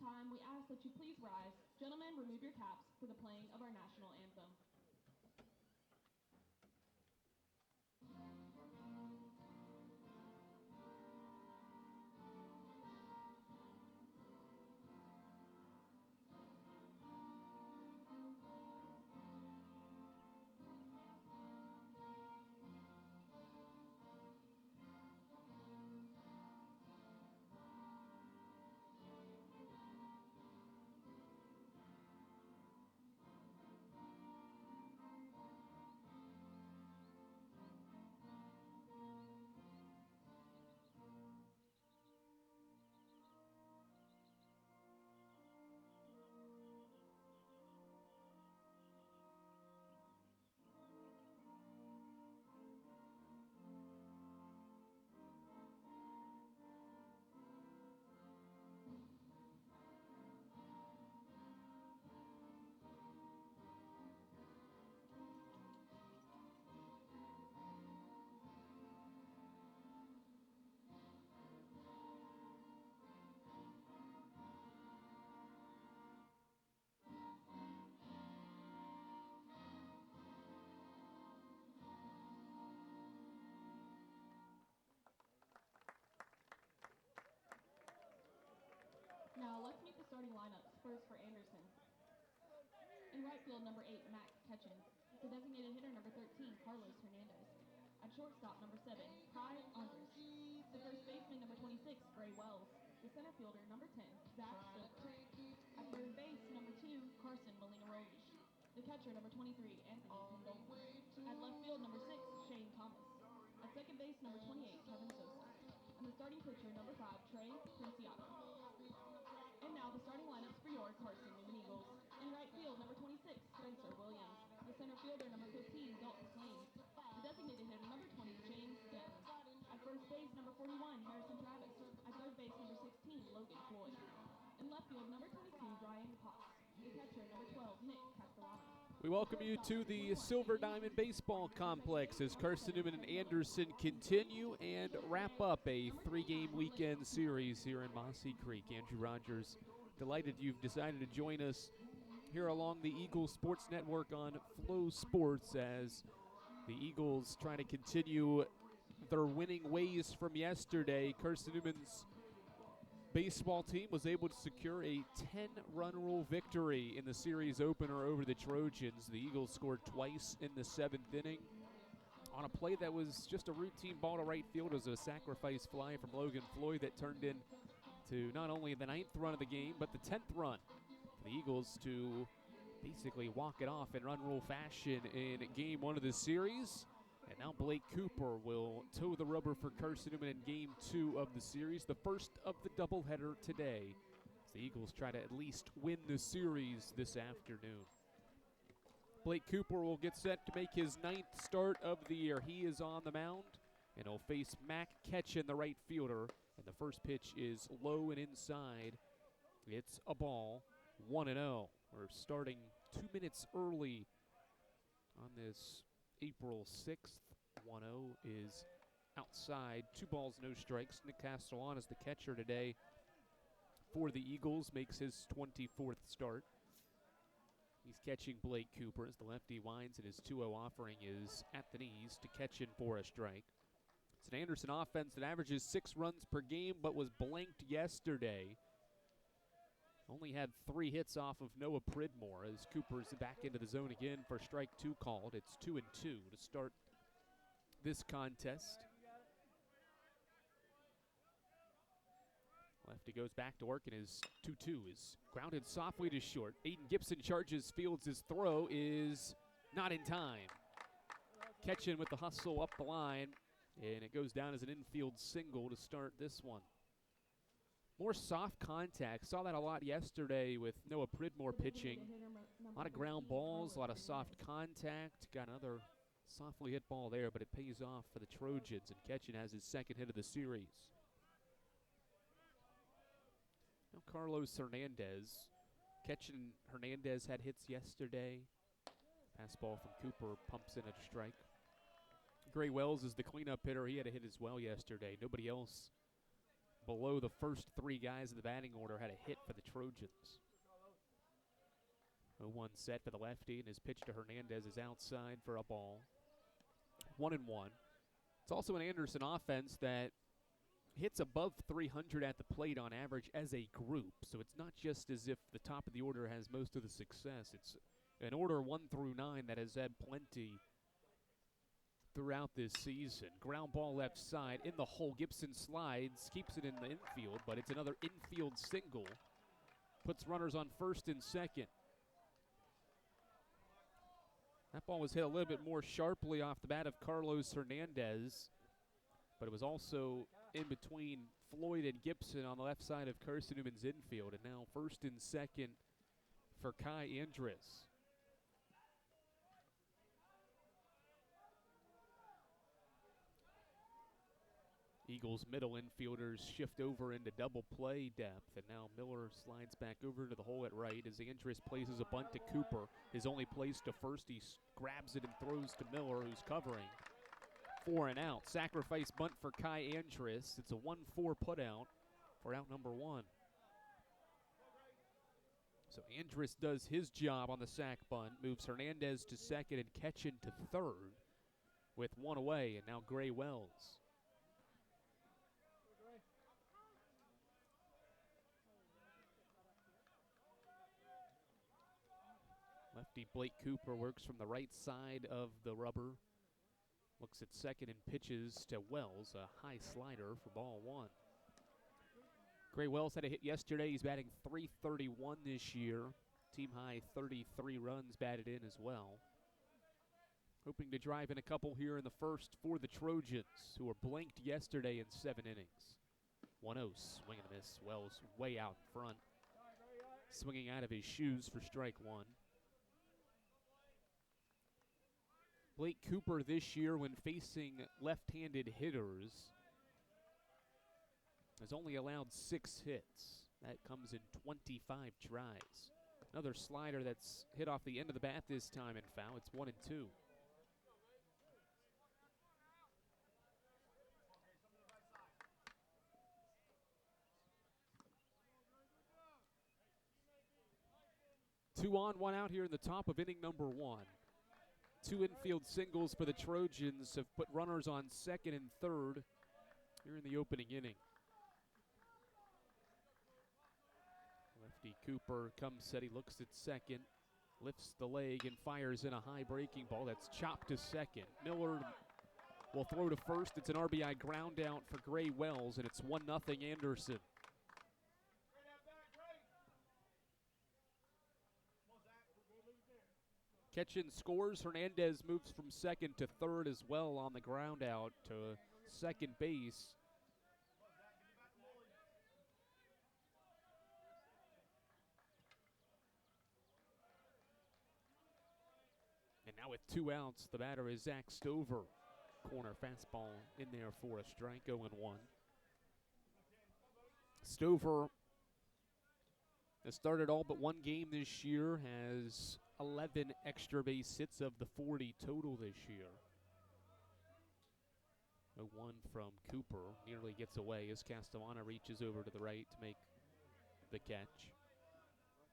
time, we ask that you please rise. Gentlemen, remove your caps for the playing of our national anthem. Now let's meet the starting lineups. First for Anderson. In right field, number 8, Max Ketchen. The designated hitter, number 13, Carlos Hernandez. At shortstop, number 7, Kai Andres. The first baseman, number 26, Gray Wells. The center fielder, number 10, Zach Silver. At third base, number 2, Carson Molina Rose. The catcher, number 23, Anthony Condolin. At left field, number 6, Shane Thomas. At second base, number 28, Kevin Sosa. And the starting pitcher, number 5, Trey Princiato. And now the starting lineups for your Carson-Newman Eagles. In right field, number 26, Spencer Williams. The center fielder, number 15, Dalton Swain. The designated hitter, number 20, James Denton. At first base, number 41, Harrison Travis. At third base, number 16, Logan Floyd. In left field, number 22, Brian Potts. The catcher, number 12, Nick Castellano. We welcome you to the Silver Diamond Baseball Complex as Carson-Newman and Anderson continue and wrap up a 3-game weekend series here in Mossy Creek. Andrew Rogers, delighted you've decided to join us here along the Eagles Sports Network on Flow Sports as the Eagles try to continue their winning ways from yesterday. Carson-Newman's baseball team was able to secure a 10-run rule victory in the series opener over the Trojans. The Eagles scored twice in the 7th inning on a play that was just a routine ball to right field. It was a sacrifice fly from Logan Floyd that turned into not only the 9th run of the game, but the 10th run for the Eagles to basically walk it off in run rule fashion in Game 1 of the series. And now Blake Cooper will toe the rubber for Carson-Newman in Game 2 of the series, the first of the doubleheader today, as the Eagles try to at least win the series this afternoon. Blake Cooper will get set to make his 9th start of the year. He is on the mound, and he'll face Mac Ketchen, the right fielder. And the first pitch is low and inside. It's a ball, 1-0. We're starting 2 minutes early on this April 6th. 1-0 is outside. 2 balls, no strikes. Nick Castellan is the catcher today for the Eagles, makes his 24th start. He's catching Blake Cooper as the lefty winds, and his 2-0 offering is at the knees to catch in for a strike. It's an Anderson offense that averages 6 runs per game but was blanked yesterday. Only had 3 hits off of Noah Pridmore as Cooper's back into the zone again for strike 2 called. It's 2-2 to start this contest. Lefty goes back to work, and his 2-2 is grounded softly to short. Aiden Gibson charges, fields his throw, is not in time. Ketchen with the hustle up the line, and it goes down as an infield single to start this one. More soft contact. Saw that a lot yesterday with Noah Pridmore pitching. A lot of ground balls, a lot of soft contact. Got another softly hit ball there, but it pays off for the Trojans, and Ketchen has his 2nd hit of the series. Now Carlos Hernandez. Ketchen Hernandez had hits yesterday. Fastball from Cooper pumps in a strike. Gray Wells is the cleanup hitter. He had a hit as well yesterday. Nobody else below the first three guys in the batting order had a hit for the Trojans. 0-1 set for the lefty, and his pitch to Hernandez is outside for a ball. 1-1. It's also an Anderson offense that hits above 300 at the plate on average as a group. So it's not just as if the top of the order has most of the success. It's an order 1 through 9 that has had plenty throughout this season. Ground ball left side in the hole. Gibson slides, keeps it in the infield, but it's another infield single. Puts runners on first and second. That ball was hit a little bit more sharply off the bat of Carlos Hernandez, but it was also in between Floyd and Gibson on the left side of Carson-Newman's infield. And now first and second for Kai Andrus. Eagles middle infielders shift over into double play depth, and now Miller slides back over to the hole at right as Andrus places a bunt to Cooper. His only place to first, he grabs it and throws to Miller, who's covering. 4 and out. Sacrifice bunt for Kai Andrus. It's a 1-4 putout for out number 1. So Andrus does his job on the sac bunt, moves Hernandez to second and Ketchin to third with 1 away, and now Gray Wells. Lefty Blake Cooper works from the right side of the rubber. Looks at second and pitches to Wells, a high slider for ball 1. Gray Wells had a hit yesterday. He's batting .331 this year. Team high 33 runs batted in as well. Hoping to drive in a couple here in the first for the Trojans, who were blanked yesterday in 7 innings. 1-0, swing and a miss. Wells way out in front. Swinging out of his shoes for strike 1. Blake Cooper this year, when facing left-handed hitters, has only allowed 6 hits. That comes in 25 tries. Another slider that's hit off the end of the bat this time and foul. It's 1-2. Two on, 1 out here in the top of inning number 1. 2 infield singles for the Trojans have put runners on second and third here in the opening inning. Lefty Cooper comes set, he looks at second, lifts the leg and fires in a high breaking ball that's chopped to second. Miller will throw to first. It's an RBI ground out for Gray Wells, and it's 1-0 Anderson. Ketchin scores. Hernandez moves from second to third as well on the ground out to second base. And now with 2 outs, the batter is Zach Stover. Corner fastball in there for a strike, 0-1. Stover has started all but 1 game this year, has 11 extra base hits of the 40 total this year. 0-1 from Cooper, nearly gets away as Castellana reaches over to the right to make the catch.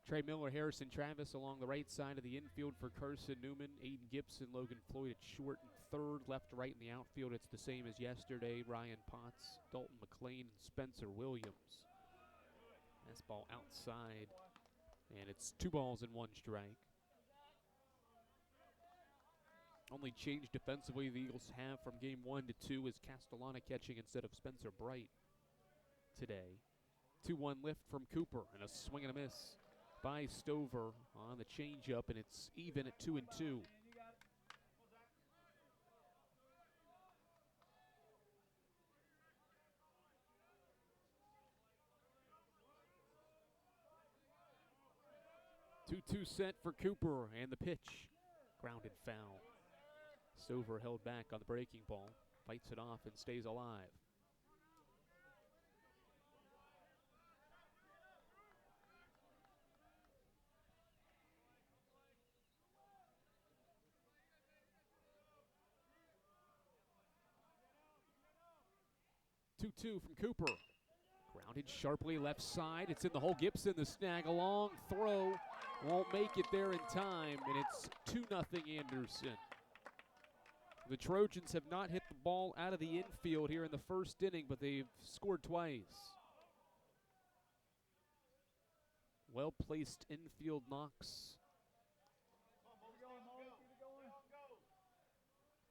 Trey Miller, Harrison Travis along the right side of the infield for Carson-Newman. Aiden Gibson, Logan Floyd at short and third. Left to right in the outfield, it's the same as yesterday. Ryan Potts, Dalton McLean, and Spencer Williams. Fastball outside, and it's 2 balls and 1 strike. Only change defensively the Eagles have from game 1 to 2 is Castellana catching instead of Spencer Bright today. 2-1 lift from Cooper, and a swing and a miss by Stover on the changeup, and it's even at 2-2. Two set for Cooper, and the pitch grounded foul. Stover held back on the breaking ball, fights it off and stays alive. Two from Cooper. Grounded sharply left side. It's in the hole. Gibson, the snag, a long throw. Won't make it there in time, and it's 2-0 Anderson. The Trojans have not hit the ball out of the infield here in the first inning, but they've scored twice. Well-placed infield knocks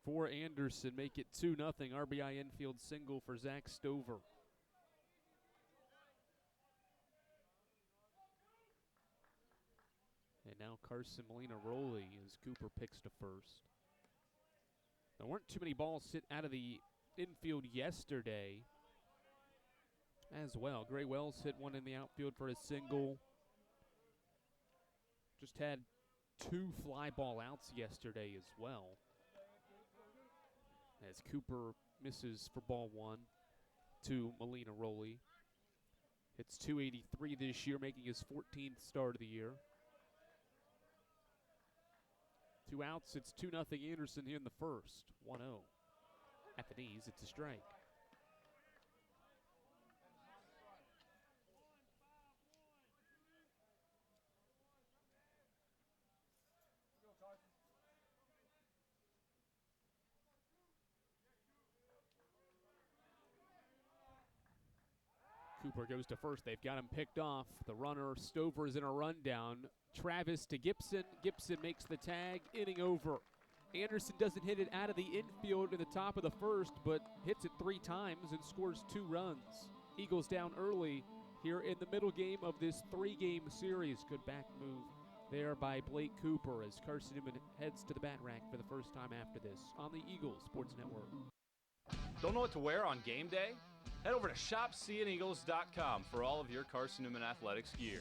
for Anderson make it 2-0. RBI infield single for Zach Stover. And now Carson Molina-Rowley as Cooper picks to first. There weren't too many balls hit out of the infield yesterday as well. Gray Wells hit one in the outfield for a single. Just had 2 fly ball outs yesterday as well, as Cooper misses for ball 1 to Molina-Rowley. Hits .283 this year, making his 14th start of the year. 2 outs, it's 2-0 Anderson here in the first. 1-0. At the knees, it's a strike. Cooper goes to first. They've got him picked off. The runner, Stover, is in a rundown. Travis to Gibson. Gibson makes the tag. Inning over. Anderson doesn't hit it out of the infield in the top of the first, but hits it 3 times and scores 2 runs. Eagles down early here in the middle game of this 3-game series. Good back move there by Blake Cooper as Carson-Newman heads to the bat rack for the first time after this on the Eagles Sports Network. Don't know what to wear on game day? Head over to shopseeandeagles.com for all of your Carson-Newman athletics gear.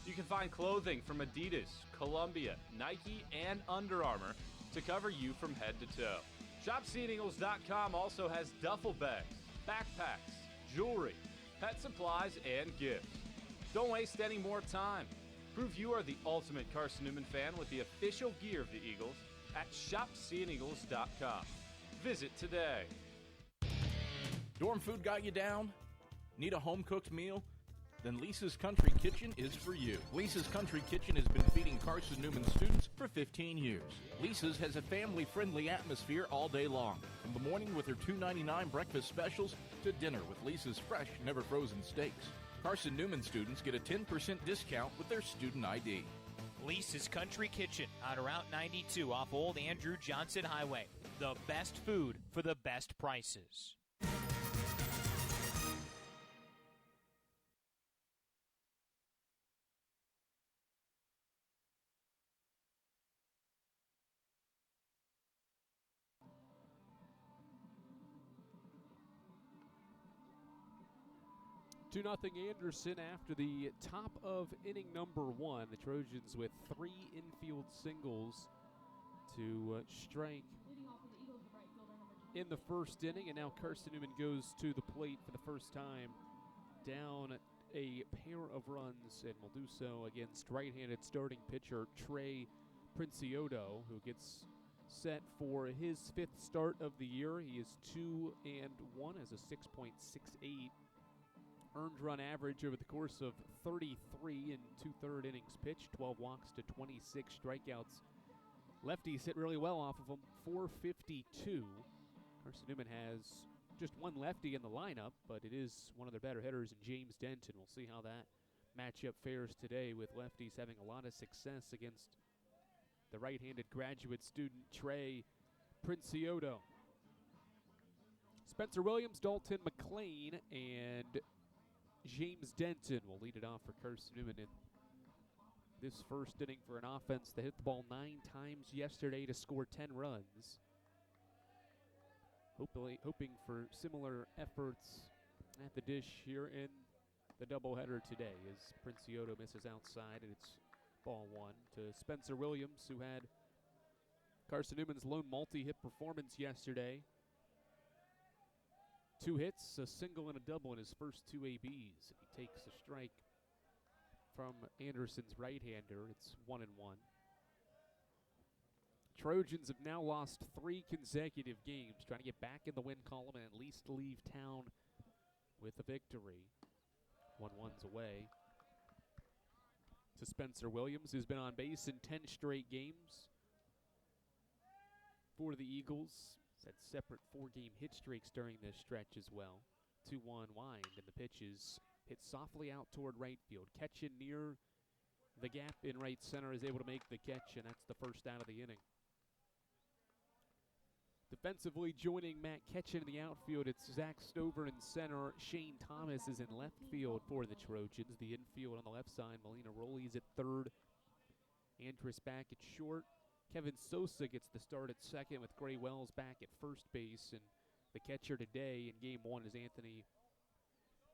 You can find clothing from Adidas, Columbia, Nike, and Under Armour to cover you from head to toe. ShopSeeAndEagles.com also has duffel bags, backpacks, jewelry, pet supplies, and gifts. Don't waste any more time. Prove you are the ultimate Carson-Newman fan with the official gear of the Eagles at ShopSeeAndEagles.com. Visit today. Dorm food got you down? Need a home-cooked meal? Then Lisa's Country Kitchen is for you. Lisa's Country Kitchen has been feeding Carson-Newman students for 15 years. Lisa's has a family-friendly atmosphere all day long, from the morning with their $2.99 breakfast specials to dinner with Lisa's fresh, never-frozen steaks. Carson-Newman students get a 10% discount with their student ID. Lisa's Country Kitchen on Route 92 off Old Andrew Johnson Highway. The best food for the best prices. 2-0 Anderson after the top of inning number 1. The Trojans with 3 infield singles to strike in the first inning, and now Carson-Newman goes to the plate for the first time, down a pair of runs, and will do so against right-handed starting pitcher Trey Princioto, who gets set for his 5th start of the year. He is 2-1 as a 6.68 earned run average over the course of 33 and 2/3 innings pitched, 12 walks to 26 strikeouts. Lefties hit really well off of him, 452. Carson-Newman has just one lefty in the lineup, but it is one of their better hitters in James Denton. We'll see how that matchup fares today, with lefties having a lot of success against the right-handed graduate student Trey Princioto. Spencer Williams, Dalton McClain, and James Denton will lead it off for Carson-Newman in this first inning for an offense that hit the ball 9 times yesterday to score 10 runs. Hoping for similar efforts at the dish here in the doubleheader today, as Princioto misses outside, and it's ball 1 to Spencer Williams, who had Carson-Newman's lone multi-hit performance yesterday. 2 hits, a single and a double in his first 2 ABs. He takes a strike from Anderson's right-hander. It's 1-1. Trojans have now lost 3 consecutive games, trying to get back in the win column and at least leave town with a victory. 1-1's away to Spencer Williams, who's been on base in 10 straight games for the Eagles. He's had separate 4-game hit streaks during this stretch as well. 2-1 wind, and the pitch is hit softly out toward right field. Ketchen near the gap in right center is able to make the catch, and that's the first out of the inning. Defensively joining Matt Ketchen in the outfield, it's Zach Stover in center. Shane Thomas is in left field for the Trojans. The infield on the left side, Melina Rollies at third. Andrus back at short. Kevin Sosa gets the start at second with Gray Wells back at first base. And the catcher today in game one is Anthony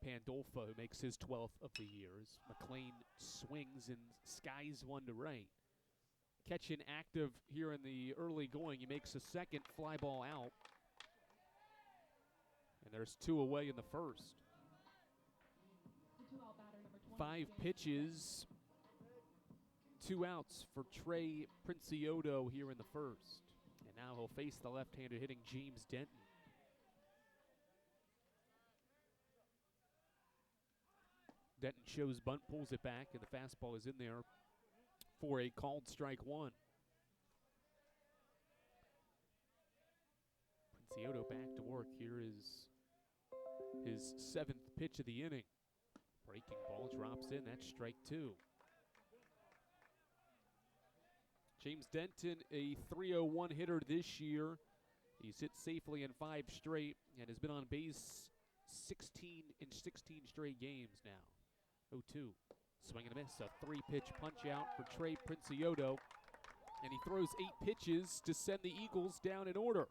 Pandolfo, who makes his 12th of the year. As McLean swings and skies one to right. Ketchen active here in the early going. He makes a second fly ball out. And there's 2 away in the first. 5 pitches, 2 outs for Trey Princioto here in the first. And now he'll face the left-handed hitting James Denton. Denton shows bunt, pulls it back, and the fastball is in there for a called strike one. Princioto back to work. Here is his 7th pitch of the inning. Breaking ball drops in. That's strike 2. James Denton, a .301 hitter this year. He's hit safely in 5 straight and has been on base 16 straight games now. 0-2. Swing and a miss, a 3-pitch punch out for Trey Princioto. And he throws 8 pitches to send the Eagles down in order.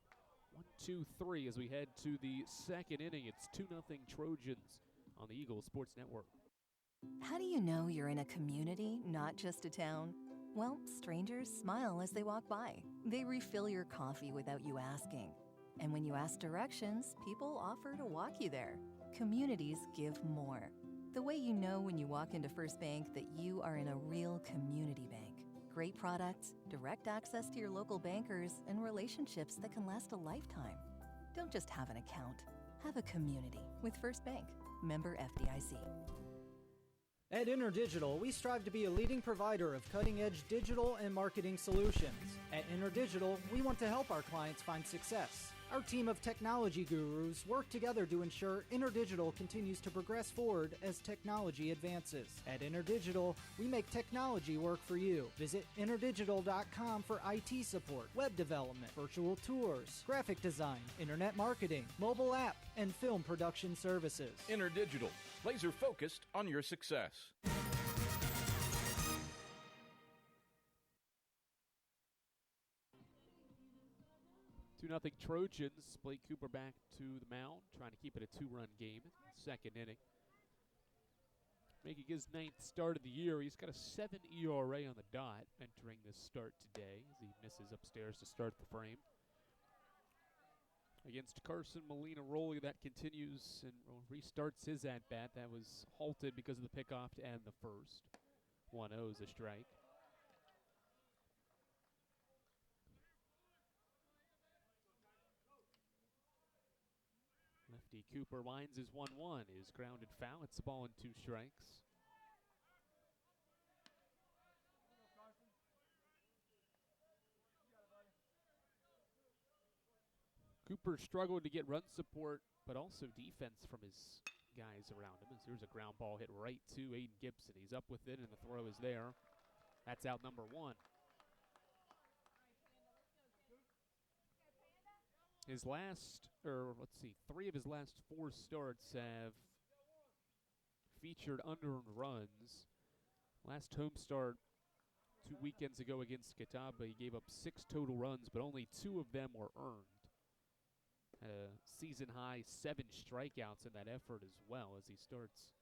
1-2-3 as we head to the second inning. It's 2-0 Trojans on the Eagles Sports Network. How do you know you're in a community, not just a town? Well, strangers smile as they walk by. They refill your coffee without you asking. And when you ask directions, people offer to walk you there. Communities give more. The way you know when you walk into First Bank that you are in a real community bank. Great products, direct access to your local bankers, and relationships that can last a lifetime. Don't just have an account. Have a community with First Bank. Member FDIC. At InterDigital, we strive to be a leading provider of cutting-edge digital and marketing solutions. At InterDigital, we want to help our clients find success. Our team of technology gurus work together to ensure InterDigital continues to progress forward as technology advances. At InterDigital, we make technology work for you. Visit interdigital.com for IT support, web development, virtual tours, graphic design, internet marketing, mobile app, and film production services. InterDigital, laser focused on your success. 2-0 Trojans. Blake Cooper back to the mound, trying to keep it a 2-run game in the second inning. Making his 9th start of the year. He's got a 7 ERA on the dot entering this start today as he misses upstairs to start the frame. Against Carson Molina Rolli, that continues and restarts his at-bat. That was halted because of the pickoff to end the first. 1-0 is a strike. Lefty Cooper winds his 1-1. Is grounded foul. It's a ball and 2 strikes. Cooper struggled to get run support, but also defense from his guys around him. As here's a ground ball hit right to Aiden Gibson. He's up with it, and the throw is there. That's out number 1. His last, 3 of his last 4 starts have featured unearned runs. Last home start 2 weekends ago against Catawba, he gave up 6 total runs, but only 2 of them were earned. Had a season-high 7 strikeouts in that effort as well as he starts.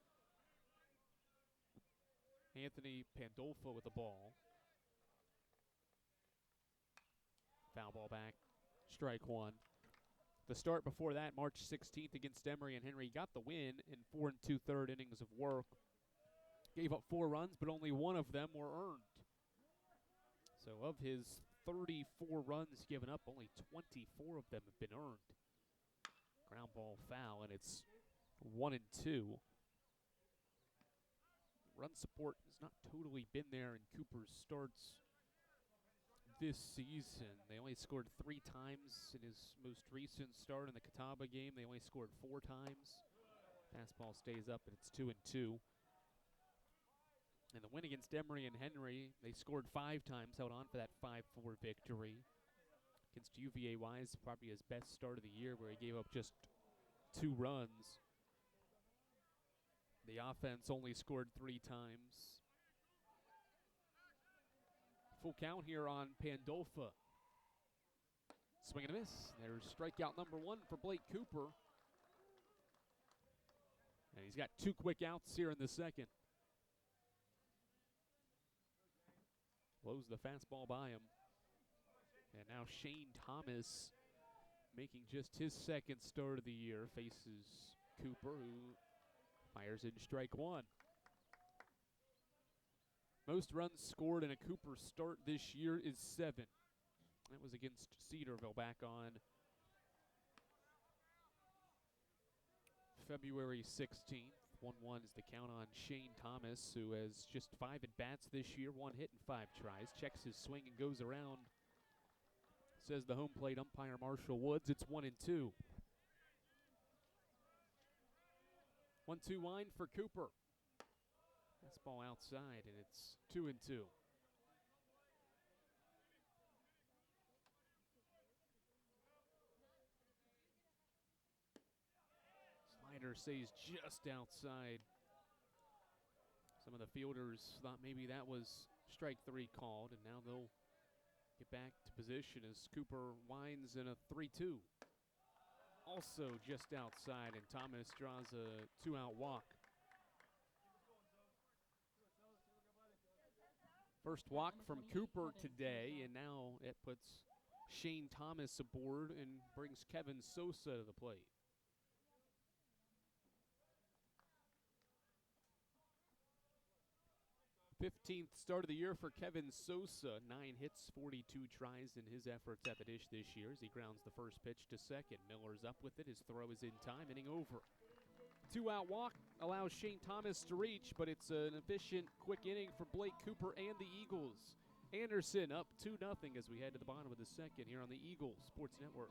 Anthony Pandolfo with the ball. Foul ball back, strike 1. The start before that, March 16th against Emory and Henry, got the win in 4 2/3 innings of work. Gave up 4 runs, but only 1 of them were earned. So of his 34 runs given up, only 24 of them have been earned. Ground ball foul, and it's 1-2. run support has not totally been there in Cooper's starts this season. They only scored 3 times in his most recent start in the Catawba game. They only scored 4 times. Fastball stays up, and it's 2-2. In the win against Emory and Henry, they scored 5 times, held on for that 5-4 victory. Against UVA Wise, probably his best start of the year, where he gave up just 2 runs. The offense only scored 3 times. Full count here on Pandolfo. Swing and a miss. There's strikeout number 1 for Blake Cooper. And he's got 2 quick outs here in the second. Blows the fastball by him. And now Shane Thomas, making just his second start of the year, faces Cooper, who fires in strike 1. Most runs scored in a Cooper start this year is 7. That was against Cedarville back on February 16th. 1-1 is the count on Shane Thomas, who has just 5 at-bats this year, 1 hit and 5 tries. Checks his swing and goes around, says the home plate umpire Marshall Woods. It's 1-2. 1-2 line for Cooper. Fastball outside, and it's 2-2. Slider stays just outside. Some of the fielders thought maybe that was strike 3 called, and now they'll get back to position as Cooper winds in a 3-2. Also just outside, and Thomas draws a 2-out walk. First walk from Cooper today, and now it puts Shane Thomas aboard and brings Kevin Sosa to the plate. 15th start of the year for Kevin Sosa. 9 hits, 42 tries in his efforts at the dish this year as he grounds the first pitch to second. Miller's up with it. His throw is in time, inning over. 2-out walk allows Shane Thomas to reach, but it's an efficient, quick inning for Blake Cooper and the Eagles. Anderson up 2-0 as we head to the bottom of the second here on the Eagles Sports Network.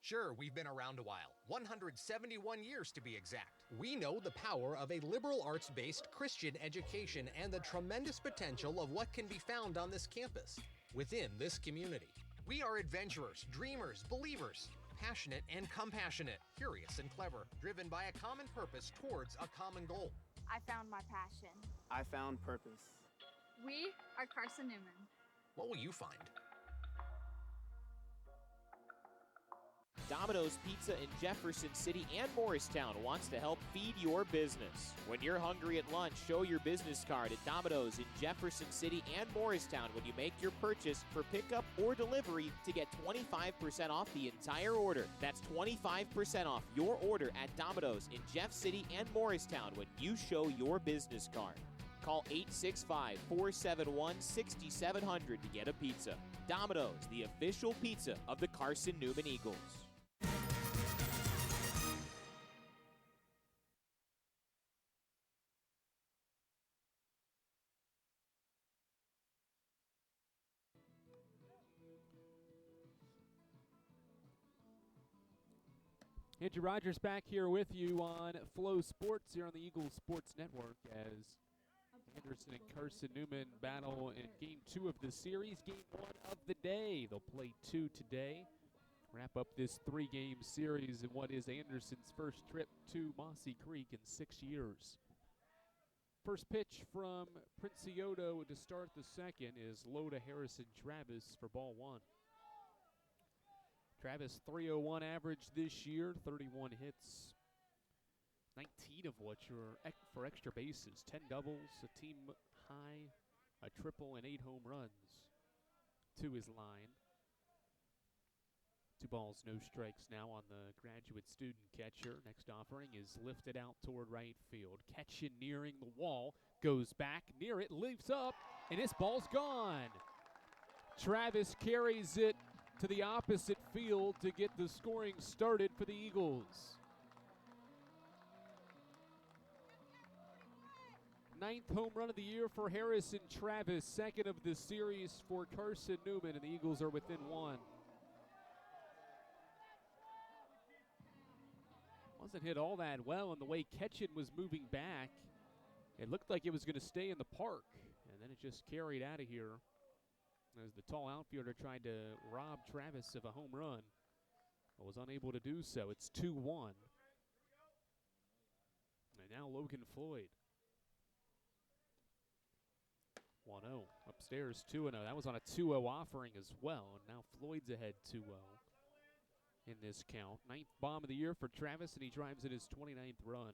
Sure, we've been around a while, 171 years to be exact. We know the power of a liberal arts-based Christian education and the tremendous potential of what can be found on this campus, within this community. We are adventurers, dreamers, believers, passionate and compassionate, curious and clever, driven by a common purpose towards a common goal. I found my passion. I found purpose. We are Carson-Newman. What will you find? Domino's Pizza in Jefferson City and Morristown wants to help feed your business. When you're hungry at lunch, show your business card at Domino's in Jefferson City and Morristown when you make your purchase for pickup or delivery to get 25% off the entire order. That's 25% off your order at Domino's in Jeff City and Morristown when you show your business card. Call 865-471-6700 to get a pizza. Domino's, the official pizza of the Carson-Newman Eagles. Andrew Rogers back here with you on Flow Sports here on the Eagles Sports Network as Anderson and Carson-Newman battle in Game 2 of the series, Game 1 of the day. They'll play 2 today, wrap up this 3-game series in what is Anderson's first trip to Mossy Creek in 6 years. First pitch from Princioto to start the second is low to Harrison Travis for ball 1. Travis, 301 average this year, 31 hits, 19 of which are for extra bases, 10 doubles, a team high, a triple, and 8 home runs to his line. 2 balls, no strikes now on the graduate student catcher. Next offering is lifted out toward right field. Catch nearing the wall, goes back near it, leaps up, and this ball's gone. Travis carries it to the opposite field to get the scoring started for the Eagles. ninth home run of the year for Harrison Travis, second of the series for Carson-Newman, and the Eagles are within one. Wasn't hit all that well, and the way Ketchin was moving back, it looked like it was going to stay in the park, and then it just carried out of here as the tall outfielder tried to rob Travis of a home run, but was unable to do so. It's 2-1. And now Logan Floyd. 1-0. Upstairs 2-0. That was on a 2-0 offering as well, and now Floyd's ahead 2-0 in this count. Ninth bomb of the year for Travis, and he drives in his 29th run.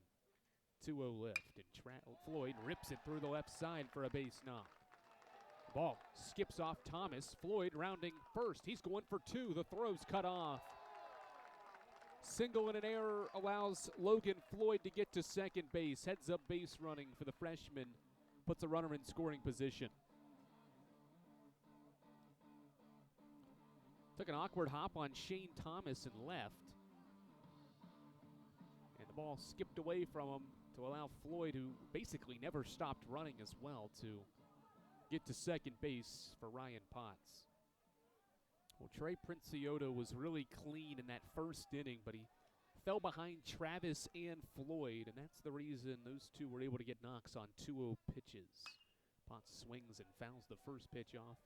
2-0 lift, and Floyd rips it through the left side for a base knock. Ball skips off Thomas. Floyd rounding first. He's going for two. The throw's cut off. Single and an error allows Logan Floyd to get to second base. Heads up base running for the freshman. Puts a runner in scoring position. Took an awkward hop on Shane Thomas and left. And the ball skipped away from him to allow Floyd, who basically never stopped running as well, to get to second base for Ryan Potts. Well, Trey Princiotto was really clean in that first inning, but he fell behind Travis and Floyd, and that's the reason those two were able to get knocks on 2-0 pitches. Potts swings and fouls the first pitch off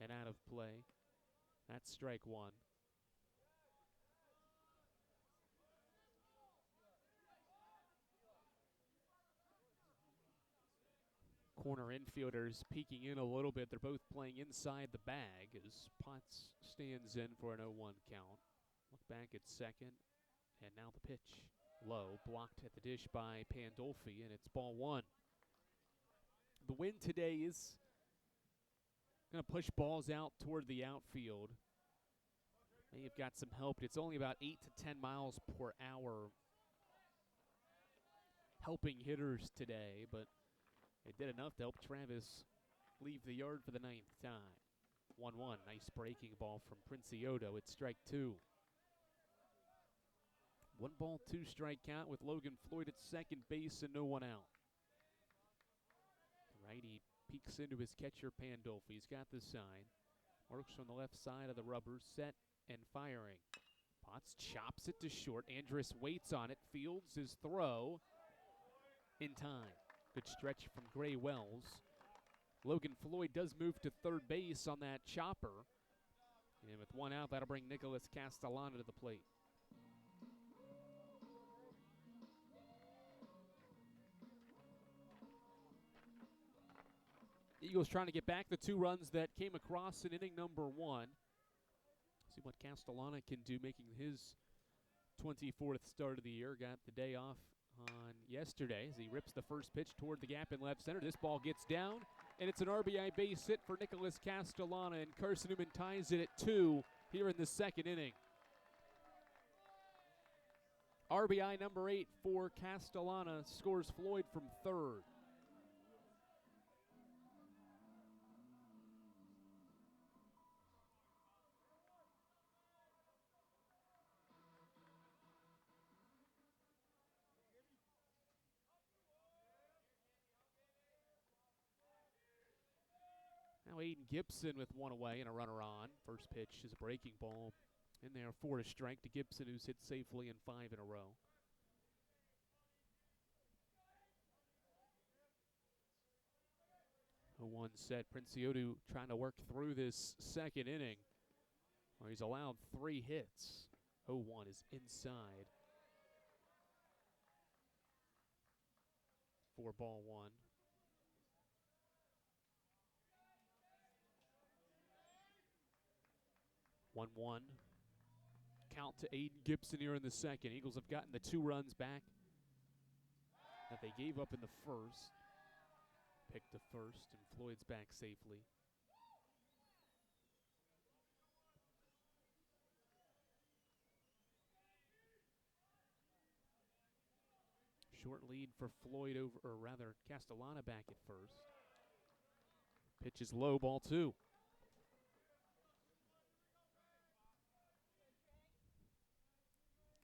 and out of play. That's strike one. Corner infielders peeking in a little bit. They're both playing inside the bag as Potts stands in for an 0-1 count. Look back at second, and now the pitch. Low, blocked at the dish by Pandolfi, and it's ball one. The wind today is going to push balls out toward the outfield. May have got some help. It's only about 8 to 10 miles per hour helping hitters today, but it did enough to help Travis leave the yard for the ninth time. 1-1, nice breaking ball from Princiotto. It's strike two. 1 ball, 2 strike count with Logan Floyd at second base and no one out. Righty peeks into his catcher Pandolfi. He's got the sign. Works from the left side of the rubber, set and firing. Potts chops it to short. Andrus waits on it, fields his throw in time. Good stretch from Gray Wells. Logan Floyd does move to third base on that chopper. And with one out, that'll bring Nicholas Castellano to the plate. Eagles trying to get back the 2 runs that came across in inning number 1. See what Castellano can do, making his 24th start of the year. Got the day off on yesterday as he rips the first pitch toward the gap in left center. This ball gets down, and it's an RBI base hit for Nicholas Castellano, and Carson-Newman ties it at 2 here in the second inning. RBI number 8 for Castellano, scores Floyd from third. Now Aiden Gibson with one away and a runner on. First pitch is a breaking ball in there for a strike to Gibson, who's hit safely in 5 in a row. A 1 set. Princiotto trying to work through this second inning where he's allowed 3 hits. 0-1 is inside for ball 1. 1-1. Count to Aiden Gibson here in the second. Eagles have gotten the 2 runs back that they gave up in the first. Picked to first, and Floyd's back safely. Short lead for Floyd over, or rather Castellano back at first. Pitch is low, ball 2.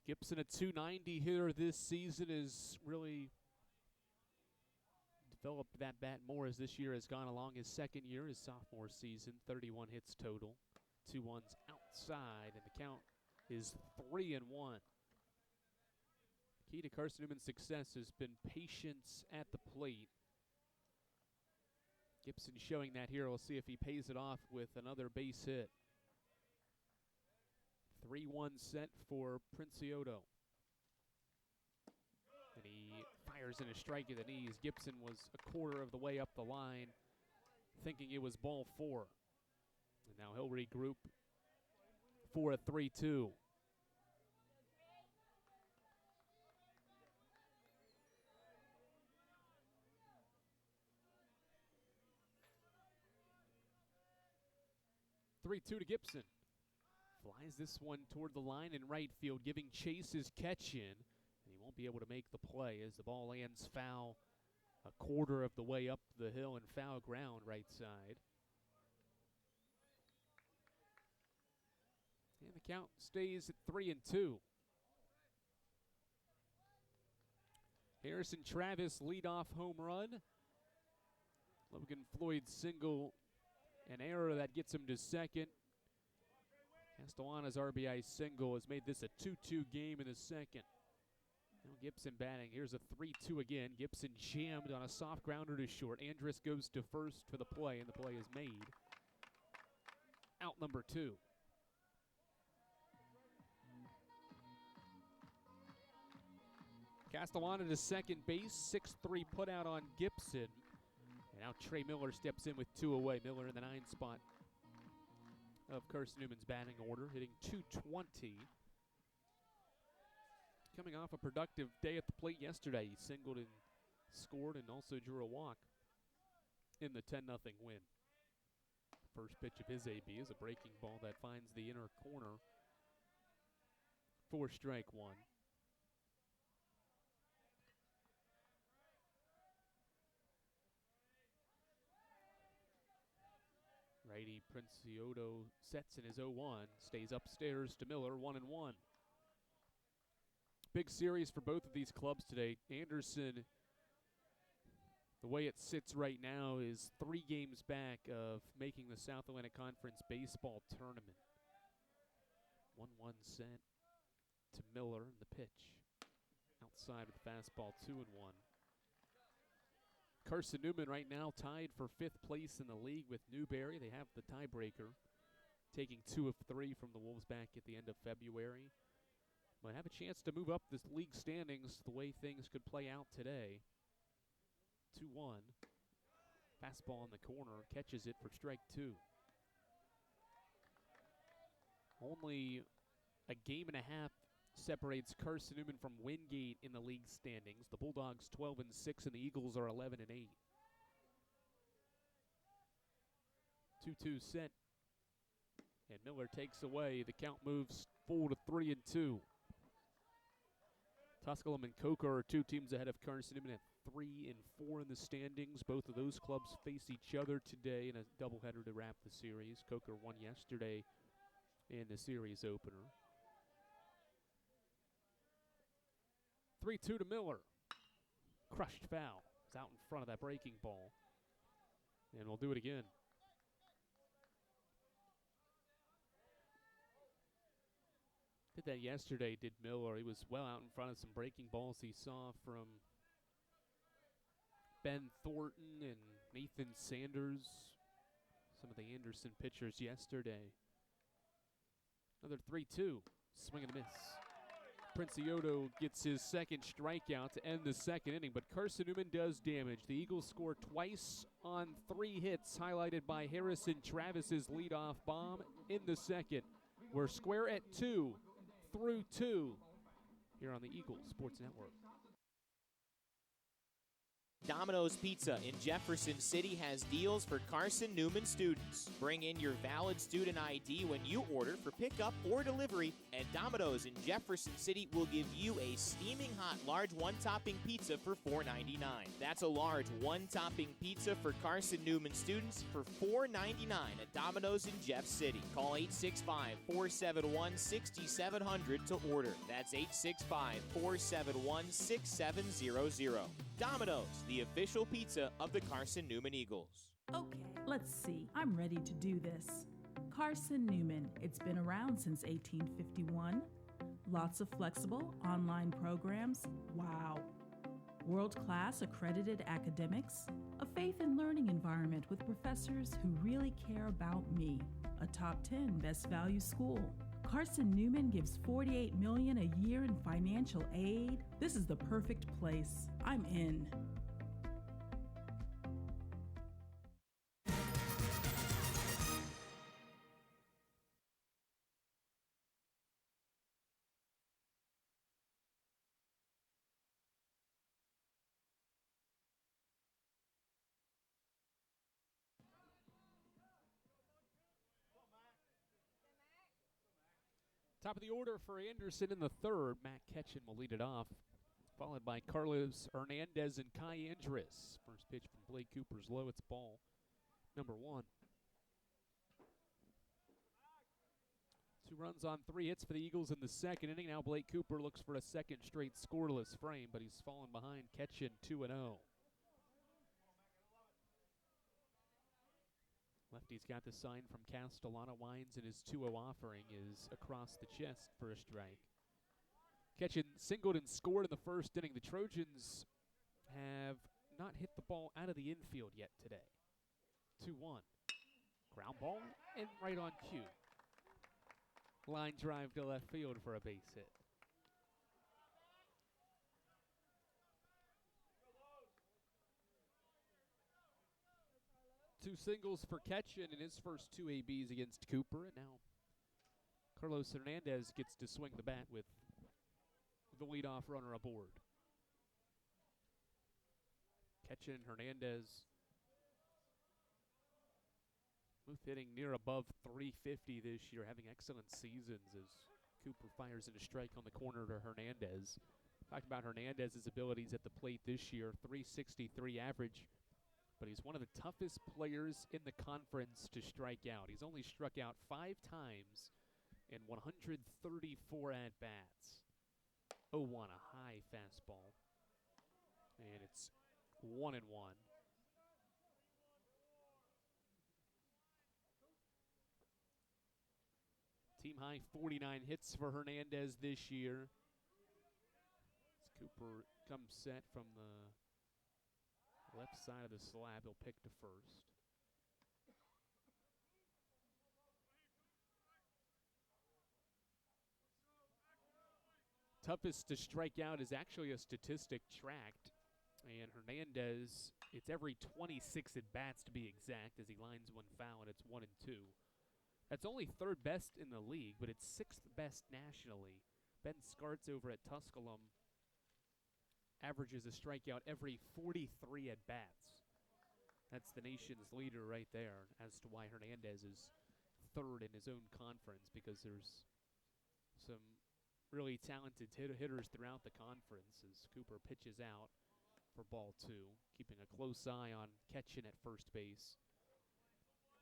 Gibson, a .290 hitter this season, is really developed that bat more as this year has gone along. His second year, his sophomore season, 31 hits total. 2 ones outside, and the count is 3-1. Key to Carson-Newman's success has been patience at the plate. Gibson showing that here. We'll see if he pays it off with another base hit. 3-1 set for Princiotto. And he fires in a strike at the knees. Gibson was a quarter of the way up the line, thinking it was ball 4. And now he'll regroup for a 3-2. To Gibson. Flies this one toward the line in right field, giving Chase his catch in. And he won't be able to make the play as the ball lands foul a quarter of the way up the hill and foul ground right side. And the count stays at 3-2. Harrison Travis leadoff home run. Logan Floyd single, an error that gets him to second. Castellana's RBI single has made this a 2-2 game in the second. Now Gibson batting. Here's a 3-2 again. Gibson jammed on a soft grounder to short. Andrus goes to first for the play, and the play is made. Out number 2. Castellana to second base. 6-3 put out on Gibson. And now Trey Miller steps in with 2 away. Miller in the 9 spot of Carson-Newman's batting order, hitting .220. Coming off a productive day at the plate yesterday. He singled and scored and also drew a walk in the 10-0 win. First pitch of his AB is a breaking ball that finds the inner corner for strike 1. Righty Princiotto sets in his 0-1, stays upstairs to Miller, 1-1. Big series for both of these clubs today. Anderson, the way it sits right now, is 3 games back of making the South Atlantic Conference baseball tournament. 1-1 set to Miller, and the pitch outside with the fastball, 2-1. Carson-Newman right now tied for 5th place in the league with Newberry. They have the tiebreaker, taking 2 of 3 from the Wolves back at the end of February. But have a chance to move up this league standings the way things could play out today. 2-1. Fastball in the corner, catches it for strike 2. Only a game and a half separates Carson-Newman from Wingate in the league standings. The Bulldogs 12-6 and the Eagles are 11-8. 2-2 set. And Miller takes away. The count moves full to 3-2. Tusculum and Coker are 2 teams ahead of Carson-Newman at 3 and 4 in the standings. Both of those clubs face each other today in a doubleheader to wrap the series. Coker won yesterday in the series opener. 3-2 to Miller. Crushed foul. It's out in front of that breaking ball. And we'll do it again. Did that yesterday, did Miller. He was well out in front of some breaking balls he saw from Ben Thornton and Nathan Sanders, some of the Anderson pitchers yesterday. Another 3-2. Swing and a miss. Princiotto gets his second strikeout to end the second inning, but Carson-Newman does damage. The Eagles score twice on 3 hits, highlighted by Harrison Travis's leadoff bomb in the second. We're square at 2 through 2 here on the Eagles Sports Network. Domino's Pizza in Jefferson City has deals for Carson-Newman students. Bring in your valid student ID when you order for pickup or delivery, and Domino's in Jefferson City will give you a steaming hot large one-topping pizza for $4.99. That's a large one-topping pizza for Carson-Newman students for $4.99 at Domino's in Jeff City. Call 865-471-6700 to order. That's 865-471-6700. Domino's, the official pizza of the Carson-Newman Eagles. Okay, let's see. I'm ready to do this. Carson-Newman. It's been around since 1851. Lots of flexible online programs. Wow. World-class accredited academics. A faith and learning environment with professors who really care about me. A top 10 best value school. Carson-Newman gives $48 million a year in financial aid. This is the perfect place. I'm in. Top of the order for Anderson in the third. Matt Ketchin will lead it off, followed by Carlos Hernandez and Kai Andrus. First pitch from Blake Cooper's low. It's ball number 1. 2 runs on 3 hits for the Eagles in the second inning. Now Blake Cooper looks for a second straight scoreless frame, but he's fallen behind Ketchin 2-0. Lefty's got the sign from Castellano. Winds, and his 2-0 offering is across the chest for a strike. Ketchin singled and scored in the first inning. The Trojans have not hit the ball out of the infield yet today. 2-1. Ground ball and right on cue. Line drive to left field for a base hit. Two singles for Ketchin in his first 2 ABs against Cooper, and now Carlos Hernandez gets to swing the bat with the leadoff runner aboard. Ketchin and Hernandez both hitting near above 350 this year, having excellent seasons as Cooper fires in a strike on the corner to Hernandez. Talked about Hernandez's abilities at the plate this year, 363 average. But he's one of the toughest players in the conference to strike out. He's only struck out 5 times in 134 at-bats. 0-1, a high fastball. And it's 1-1. Team high 49 hits for Hernandez this year. As Cooper comes set from the left side of the slab, he'll pick to first. Toughest to strike out is actually a statistic tracked. And Hernandez, it's every 26 at-bats to be exact, as he lines one foul, and it's 1-2. That's only 3rd best in the league, but it's 6th best nationally. Ben Skartz over at Tusculum averages a strikeout every 43 at-bats. That's the nation's leader right there, as to why Hernandez is 3rd in his own conference, because there's some really talented hitters throughout the conference as Cooper pitches out for ball 2, keeping a close eye on Ketchin at first base,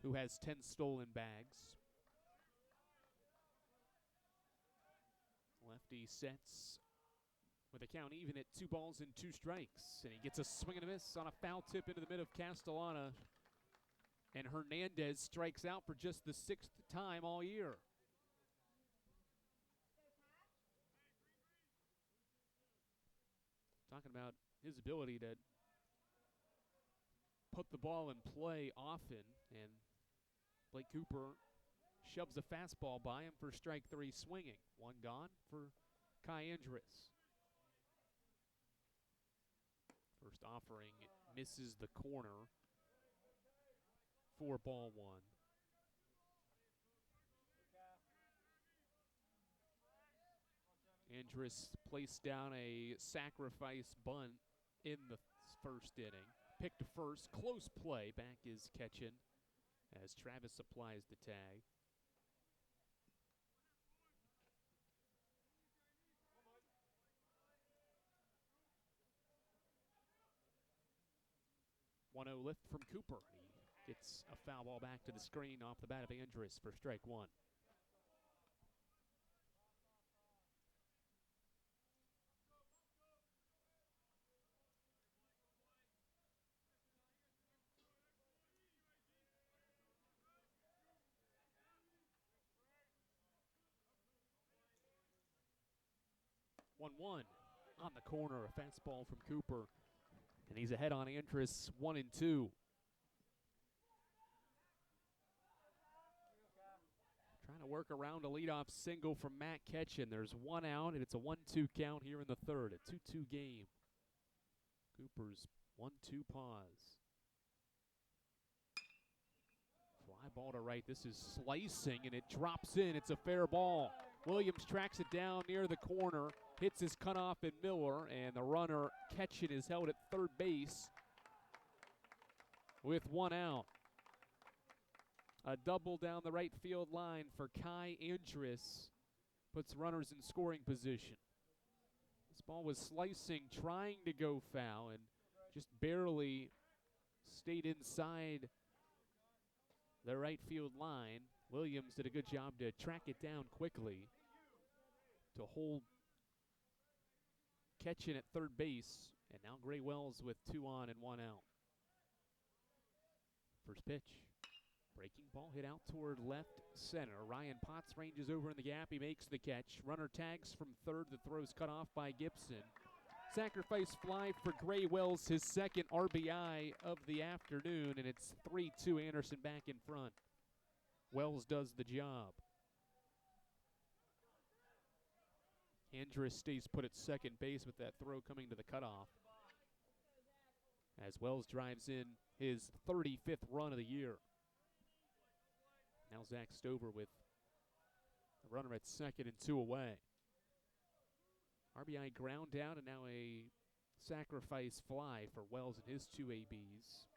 who has 10 stolen bags. Lefty sets with a count even at 2 balls and 2 strikes. And he gets a swing and a miss on a foul tip into the mid of Castellana. And Hernandez strikes out for just the 6th time all year. Talking about his ability to put the ball in play often. And Blake Cooper shoves a fastball by him for strike 3 swinging. 1 gone for Kai Andrus. First offering misses the corner for ball 1. Andrus placed down a sacrifice bunt in the first inning. Picked to first, close play. Back is Ketchin as Travis applies the tag. One-0 lift from Cooper. He gets a foul ball back to the screen off the bat of Andrus for strike 1. 1-1 on the corner, a fastball from Cooper. And he's ahead on Andrus, 1-2. Trying to work around a leadoff single from Matt Ketchin. There's one out, and it's a 1-2 count here in the third, a 2-2 game. Cooper's 1-2 pause. Fly ball to right. This is slicing, and it drops in. It's a fair ball. Williams tracks it down near the corner, hits his cutoff in Miller, and the runner Ketchin is held at third base with one out. A double down the right field line for Kai Andrus puts runners in scoring position. This ball was slicing, trying to go foul, and just barely stayed inside the right field line. Williams did a good job to track it down quickly to hold Ketchin at third base, and now Gray Wells with 2 on and 1 out. First pitch. Breaking ball hit out toward left center. Ryan Potts ranges over in the gap. He makes the catch. Runner tags from third. The throw is cut off by Gibson. Sacrifice fly for Gray Wells, his second RBI of the afternoon, and it's 3-2 Anderson back in front. Wells does the job. Andrus stays put at second base with that throw coming to the cutoff, as Wells drives in his 35th run of the year. Now Zach Stover with a runner at second and 2 away. RBI ground out, and now a sacrifice fly for Wells and his 2 ABs.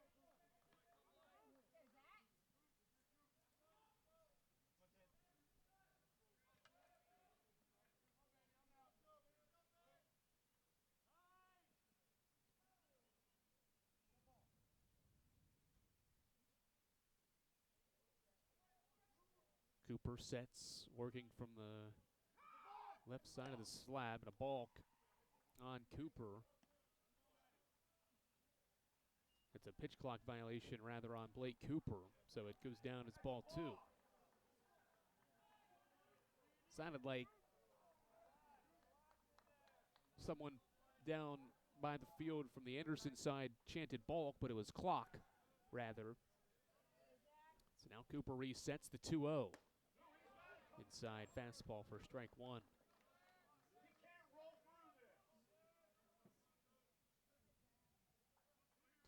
Cooper sets, working from the left side of the slab, and a balk on Cooper. It's a pitch clock violation, rather, on Blake Cooper, so it goes down as ball 2. Sounded like someone down by the field from the Anderson side chanted balk, but it was clock, rather. So now Cooper resets the 2-0. Inside fastball for strike 1.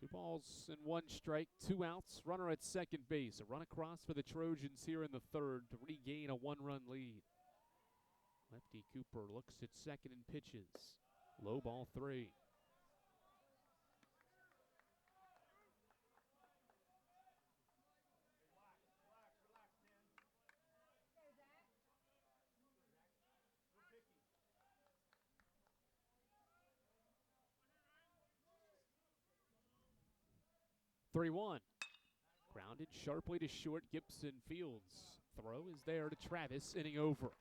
Two balls and 1 strike, 2 outs, runner at second base. A run across for the Trojans here in the third to regain a 1-run lead. Lefty Cooper looks at second and pitches. Low ball 3. Three-one. Grounded sharply to short. Gibson fields. Throw is there to Travis. Inning over.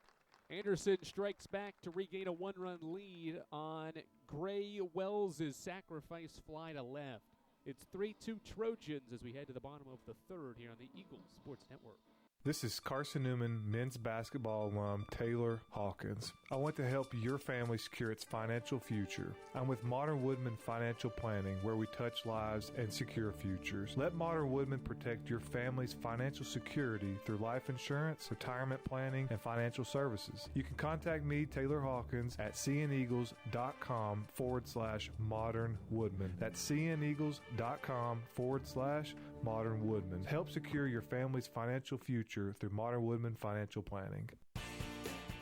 Anderson strikes back to regain a 1-run lead on Gray Wells' sacrifice fly to left. It's 3-2 Trojans as we head to the bottom of the third here on the Eagles Sports Network. This is Carson-Newman men's basketball alum Taylor Hawkins. I want to help your family secure its financial future. I'm with Modern Woodman Financial Planning, where we touch lives and secure futures. Let Modern Woodman protect your family's financial security through life insurance, retirement planning, and financial services. You can contact me, Taylor Hawkins, at cneagles.com/Modern Woodman. That's cneagles.com/Modern Woodman. Help secure your family's financial future through Modern Woodman Financial Planning.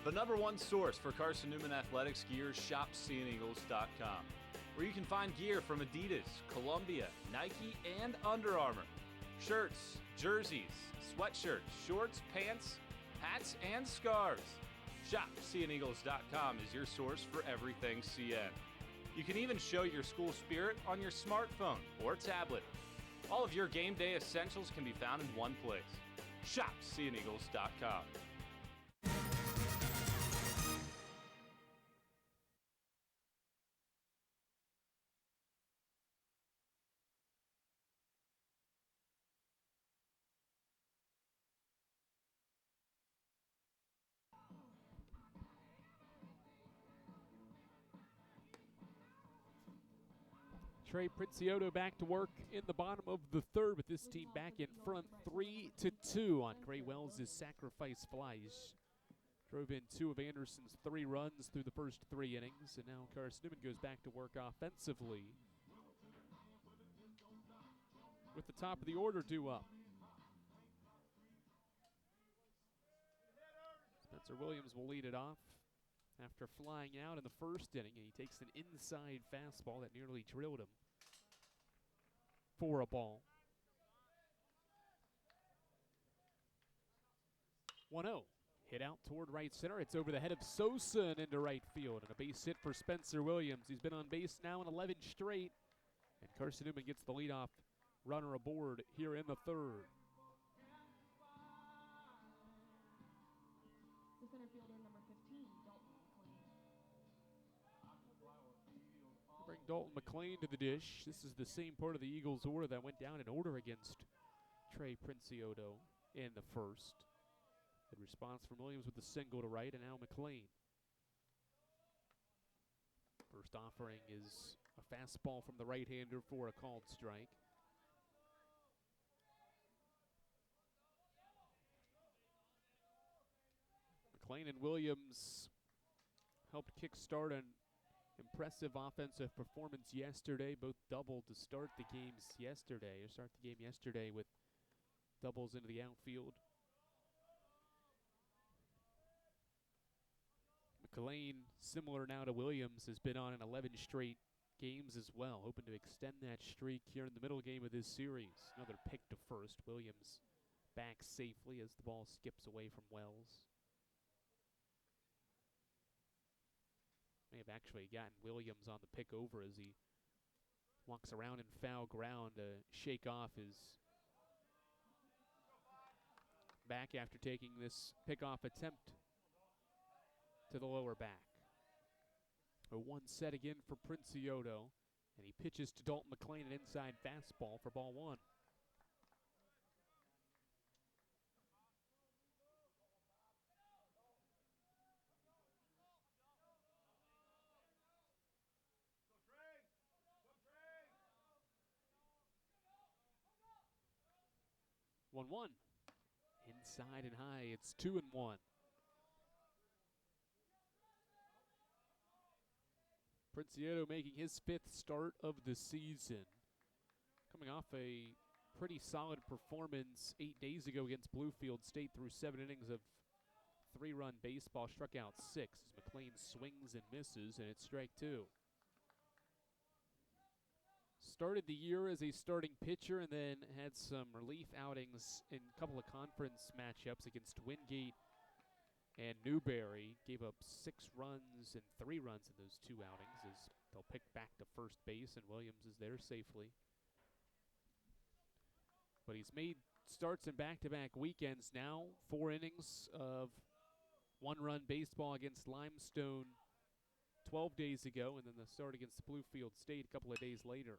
The #1 source for Carson-Newman athletics gear, shopseeandeagles.com, where you can find gear from Adidas, Columbia, Nike, and Under Armour. Shirts, jerseys, sweatshirts, shorts, pants, hats, and scarves. Shopseeandeagles.com is your source for everything CN. You can even show your school spirit on your smartphone or tablet. All of your game day essentials can be found in one place. ShopSeeAndEagles.com. Trey Princiotto back to work in the bottom of the third with this team back in front 3-2 on Gray Wells' sacrifice flies. Drove in 2 of Anderson's 3 runs through the first 3 innings, and now Carson-Newman goes back to work offensively with the top of the order due up. Spencer Williams will lead it off after flying out in the first inning, and he takes an inside fastball that nearly drilled him for a ball. 1-0. Hit out toward right center. It's over the head of Sosa and into right field. And a base hit for Spencer Williams. He's been on base now in 11 straight. And Carson-Newman gets the leadoff runner aboard here in the third. The center fielder, number 15, Dalton McLean. Bring Dalton McLean to the dish. This is the same part of the Eagles' order that went down in order against Trey Princiotto in the first. Good response from Williams with the single to right, and now McLean. First offering is a fastball from the right-hander for a called strike. McLean and Williams helped kickstart an impressive offensive performance yesterday. Both doubled to start the game yesterday with doubles into the outfield. McLean, similar now to Williams, has been on in 11 straight games as well, hoping to extend that streak here in the middle game of this series. Another pick to first. Williams back safely as the ball skips away from Wells. May have actually gotten Williams on the pick over as he walks around in foul ground to shake off his back after taking this pickoff attempt to the lower back. A 1 set again for Princiotto, and he pitches to Dalton McLean, an inside fastball for ball 1. One. Inside and high, it's 2-1. Princiotto making his 5th start of the season. Coming off a pretty solid performance 8 days ago against Bluefield State through 7 innings of 3-run baseball. Struck out 6 as McLean swings and misses, and it's strike 2. Started the year as a starting pitcher and then had some relief outings in a couple of conference matchups against Wingate and Newberry. Gave up 6 runs and 3 runs in those 2 outings as they'll pick back to first base, and Williams is there safely. But he's made starts in back-to-back weekends now. 4 innings of 1-run baseball against Limestone 12 days ago, and then the start against Bluefield State a couple of days later.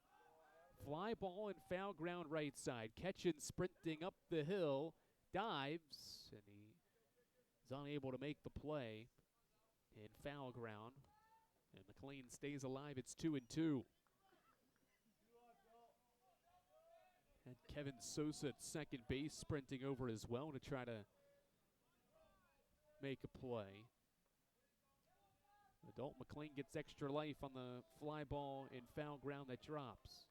Fly ball and foul ground right side. Ketchin sprinting up the hill, dives, and he is unable to make the play in foul ground. And McLean stays alive. It's 2-2. And Kevin Sosa at second base sprinting over as well to try to make a play. Dalton McLean gets extra life on the fly ball and foul ground that drops.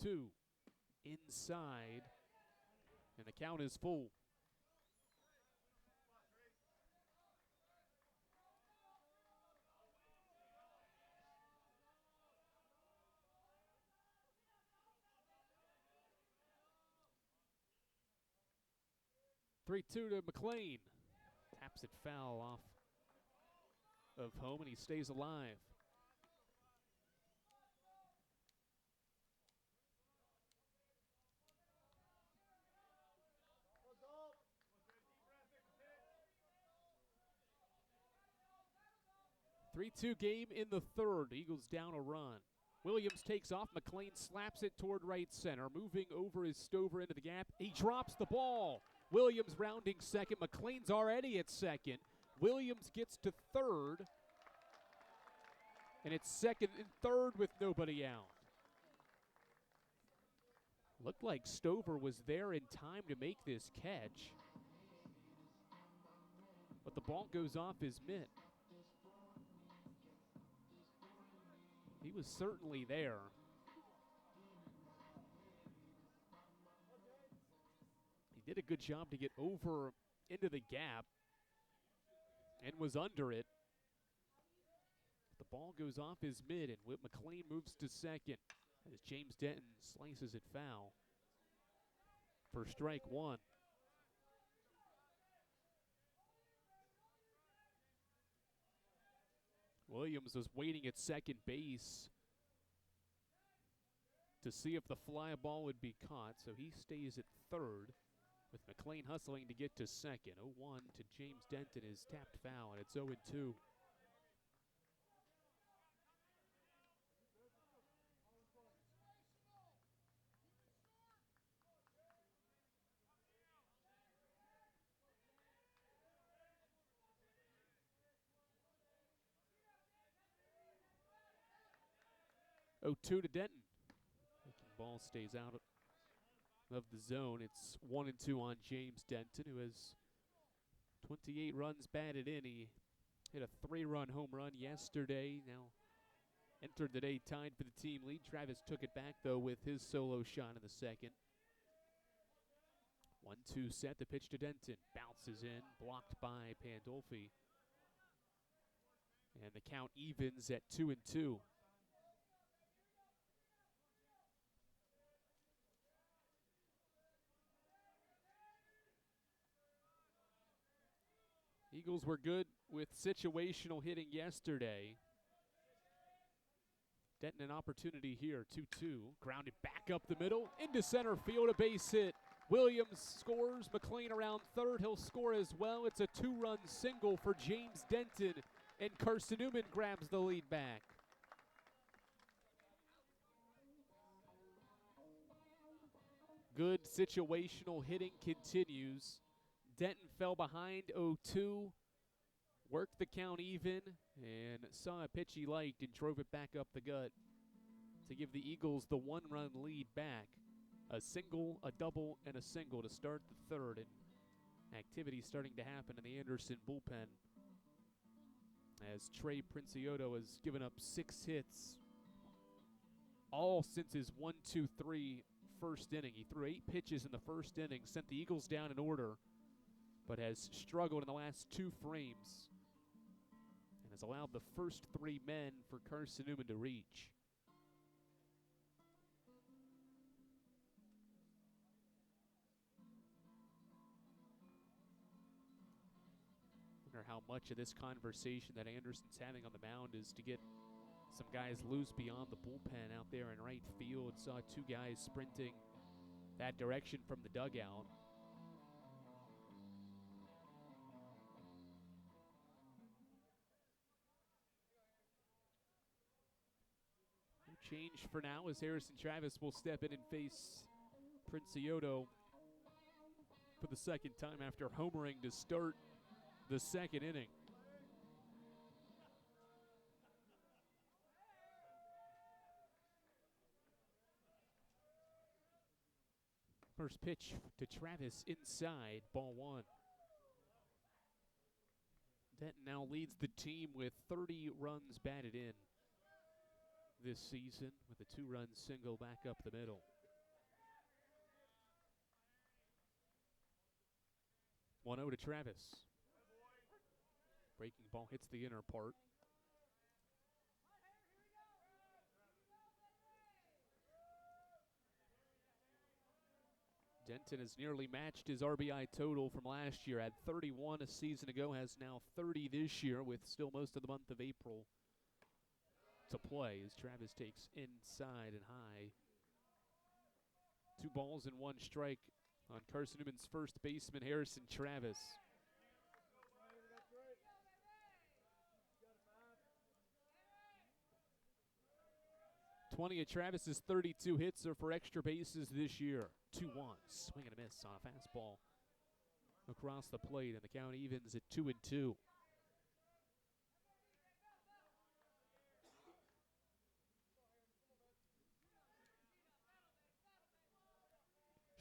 2-2 inside, and the count is full. To McLean. Taps it foul off of home, and he stays alive. Three-2 game in the third. Eagles down a run. Williams takes off. McLean slaps it toward right center. Moving over is Stover into the gap. He drops the ball. Williams rounding second. McLean's already at second. Williams gets to third. And it's second and third with nobody out. Looked like Stover was there in time to make this catch. But the ball goes off his mitt. He was certainly there. He did a good job to get over into the gap and was under it. The ball goes off his mid, and Whit McLean moves to second as James Denton slices it foul for strike one. Williams was waiting at second base to see if the fly ball would be caught, so he stays at third with McLean hustling to get to second. 0-1 to James Denton is tapped foul, and it's 0-2. To Denton. Ball stays out of the zone. It's 1-2 on James Denton, who has 28 runs batted in. He hit a 3-run home run yesterday. Now entered the day tied for the team lead. Travis took it back, though, with his solo shot in the second. 1-2 set. The pitch to Denton. Bounces in. Blocked by Pandolfi. And the count evens at 2-2. Eagles were good with situational hitting yesterday. Denton an opportunity here, 2-2. Grounded back up the middle, into center field, a base hit. Williams scores, McLean around third, he'll score as well. It's a 2-run single for James Denton, and Carson-Newman grabs the lead back. Good situational hitting continues. Denton fell behind 0-2, worked the count even, and saw a pitch he liked and drove it back up the gut to give the Eagles the 1-run lead back. A single, a double, and a single to start the third, and activity starting to happen in the Anderson bullpen as Trey Princiotto has given up 6 hits, all since his 1-2-3 first inning. He threw 8 pitches in the first inning, sent the Eagles down in order, but has struggled in the last 2 frames and has allowed the first 3 men for Carson-Newman to reach. Wonder how much of this conversation that Anderson's having on the mound is to get some guys loose beyond the bullpen out there in right field. Saw 2 guys sprinting that direction from the dugout. Change for now as Harrison Travis will step in and face Princiotto for the second time after homering to start the second inning. First pitch to Travis inside, ball 1. Denton now leads the team with 30 runs batted in this season with a 2-run single back up the middle. One 0 to Travis. Breaking ball hits the inner part. Denton has nearly matched his RBI total from last year. Had 31 a season ago, has now 30 this year with still most of the month of April to play as Travis takes inside and high. 2 balls and 1 strike on Carson-Newman's first baseman, Harrison Travis. Of Travis's 32 hits are for extra bases this year. 2-1, swing and a miss on a fastball across the plate, and the count evens at 2-2.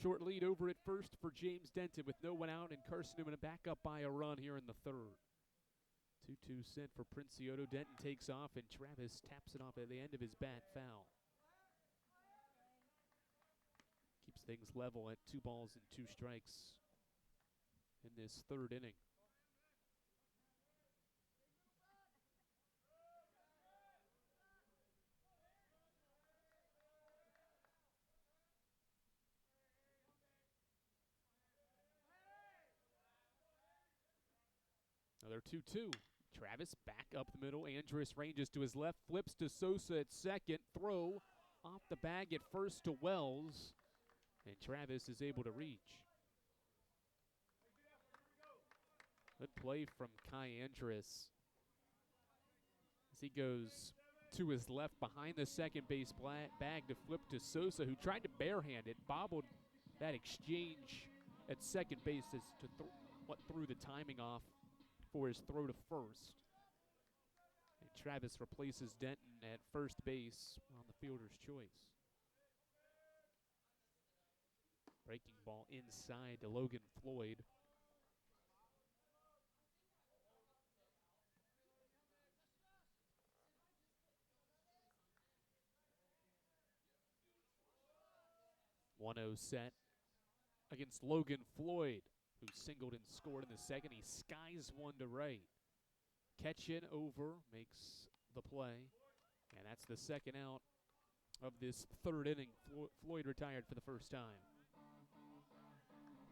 Short lead over at first for James Denton with no one out, and Carson-Newman back up by a run here in the third. 2-2 sent for Princiotto. Denton takes off, and Travis taps it off at the end of his bat, foul. Keeps things level at 2 balls and 2 strikes in this third inning. Another 2-2. Travis back up the middle. Andrus ranges to his left, flips to Sosa at second. Throw off the bag at first to Wells, and Travis is able to reach. Good play from Kai Andrus as he goes to his left behind the second base bag to flip to Sosa, who tried to barehand it, bobbled that exchange at second base as to what threw the timing off for his throw to first. And Travis replaces Denton at first base on the fielder's choice. Breaking ball inside to Logan Floyd. .1-0 set against Logan Floyd, who singled and scored in the second. He skies one to right. Ketchin over makes the play, and that's the second out of this third inning. Floyd retired for the first time.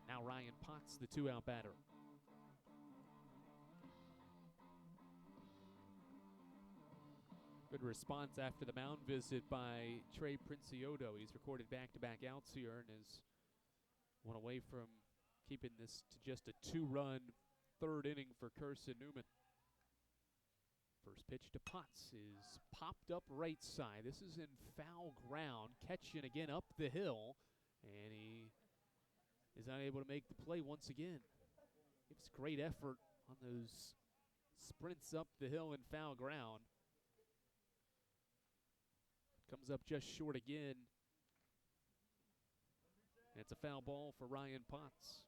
Now Ryan Potts, the 2-out batter. Good response after the mound visit by Trey Princiotto. He's recorded back-to-back outs here and is one away from keeping this to just a 2-run third inning for Carson-Newman. First pitch to Potts is popped up right side. This is in foul ground. Ketchin again up the hill, and he is unable to make the play once again. Gives great effort on those sprints up the hill in foul ground. Comes up just short again. And it's a foul ball for Ryan Potts.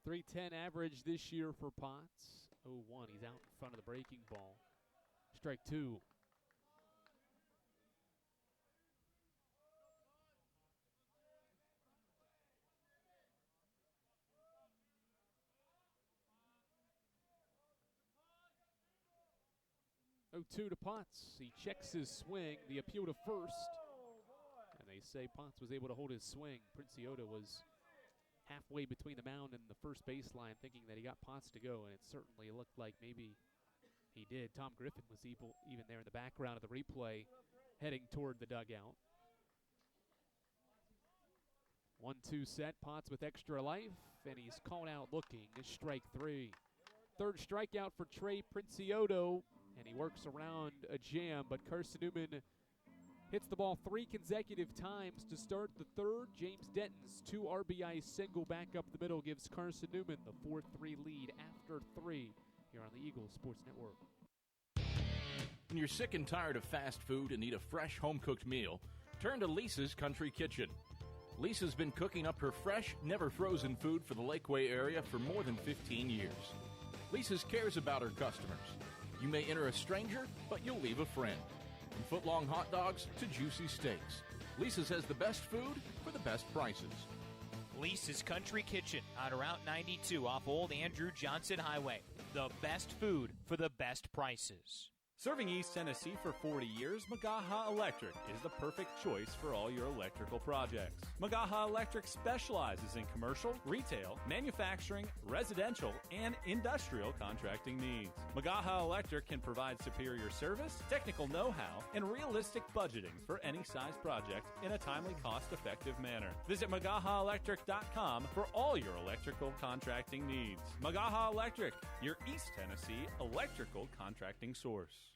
.310 average this year for Potts. 0-1, he's out in front of the breaking ball. Strike 2. .2 to Potts. He checks his swing. The appeal to first. And they say Potts was able to hold his swing. Princiotto was halfway between the mound and the first baseline thinking that he got Potts to go, and it certainly looked like maybe he did. Tom Griffin was even there in the background of the replay heading toward the dugout. 1-2 set. Potts with extra life, and he's called out looking. It's strike 3. Third strikeout for Trey Princiotto, and he works around a jam, but Carson-Newman hits the ball 3 consecutive times to start the third. James Denton's 2 RBI single back up the middle gives Carson-Newman the 4-3 lead after 3 here on the Eagles Sports Network. When you're sick and tired of fast food and need a fresh home-cooked meal, turn to Lisa's Country Kitchen. Lisa's been cooking up her fresh, never-frozen food for the Lakeway area for more than 15 years. Lisa's cares about her customers. You may enter a stranger, but you'll leave a friend. From foot-long hot dogs to juicy steaks, Lisa's has the best food for the best prices. Lisa's Country Kitchen on Route 92 off Old Andrew Johnson Highway. The best food for the best prices. Serving East Tennessee for 40 years, Magaha Electric is the perfect choice for all your electrical projects. Magaha Electric specializes in commercial, retail, manufacturing, residential, and industrial contracting needs. Magaha Electric can provide superior service, technical know-how, and realistic budgeting for any size project in a timely, cost-effective manner. Visit MagahaElectric.com for all your electrical contracting needs. Magaha Electric, your East Tennessee electrical contracting source.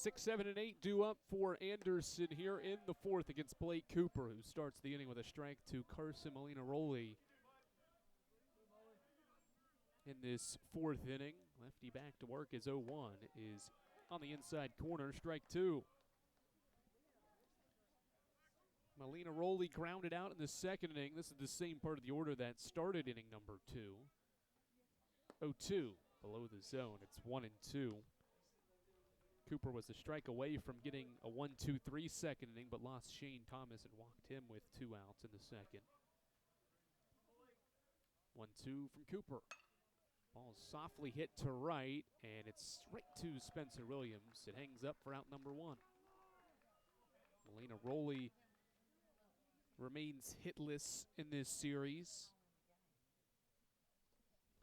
6, 7, and 8 due up for Anderson here in the fourth against Blake Cooper, who starts the inning with a strike to Carson Molina-Rowley. In this fourth inning, lefty back to work as 0-1 is on the inside corner, strike two. Molina-Rowley grounded out in the second inning. This is the same part of the order that started inning number 2. 0-2 below the zone. It's 1-2. Cooper was a strike away from getting a 1-2-3 second inning, but lost Shane Thomas and walked him with 2 outs in the second. 1-2 from Cooper. Ball softly hit to right, and it's right to Spencer Williams. It hangs up for out number 1. Molina-Rowley remains hitless in this series.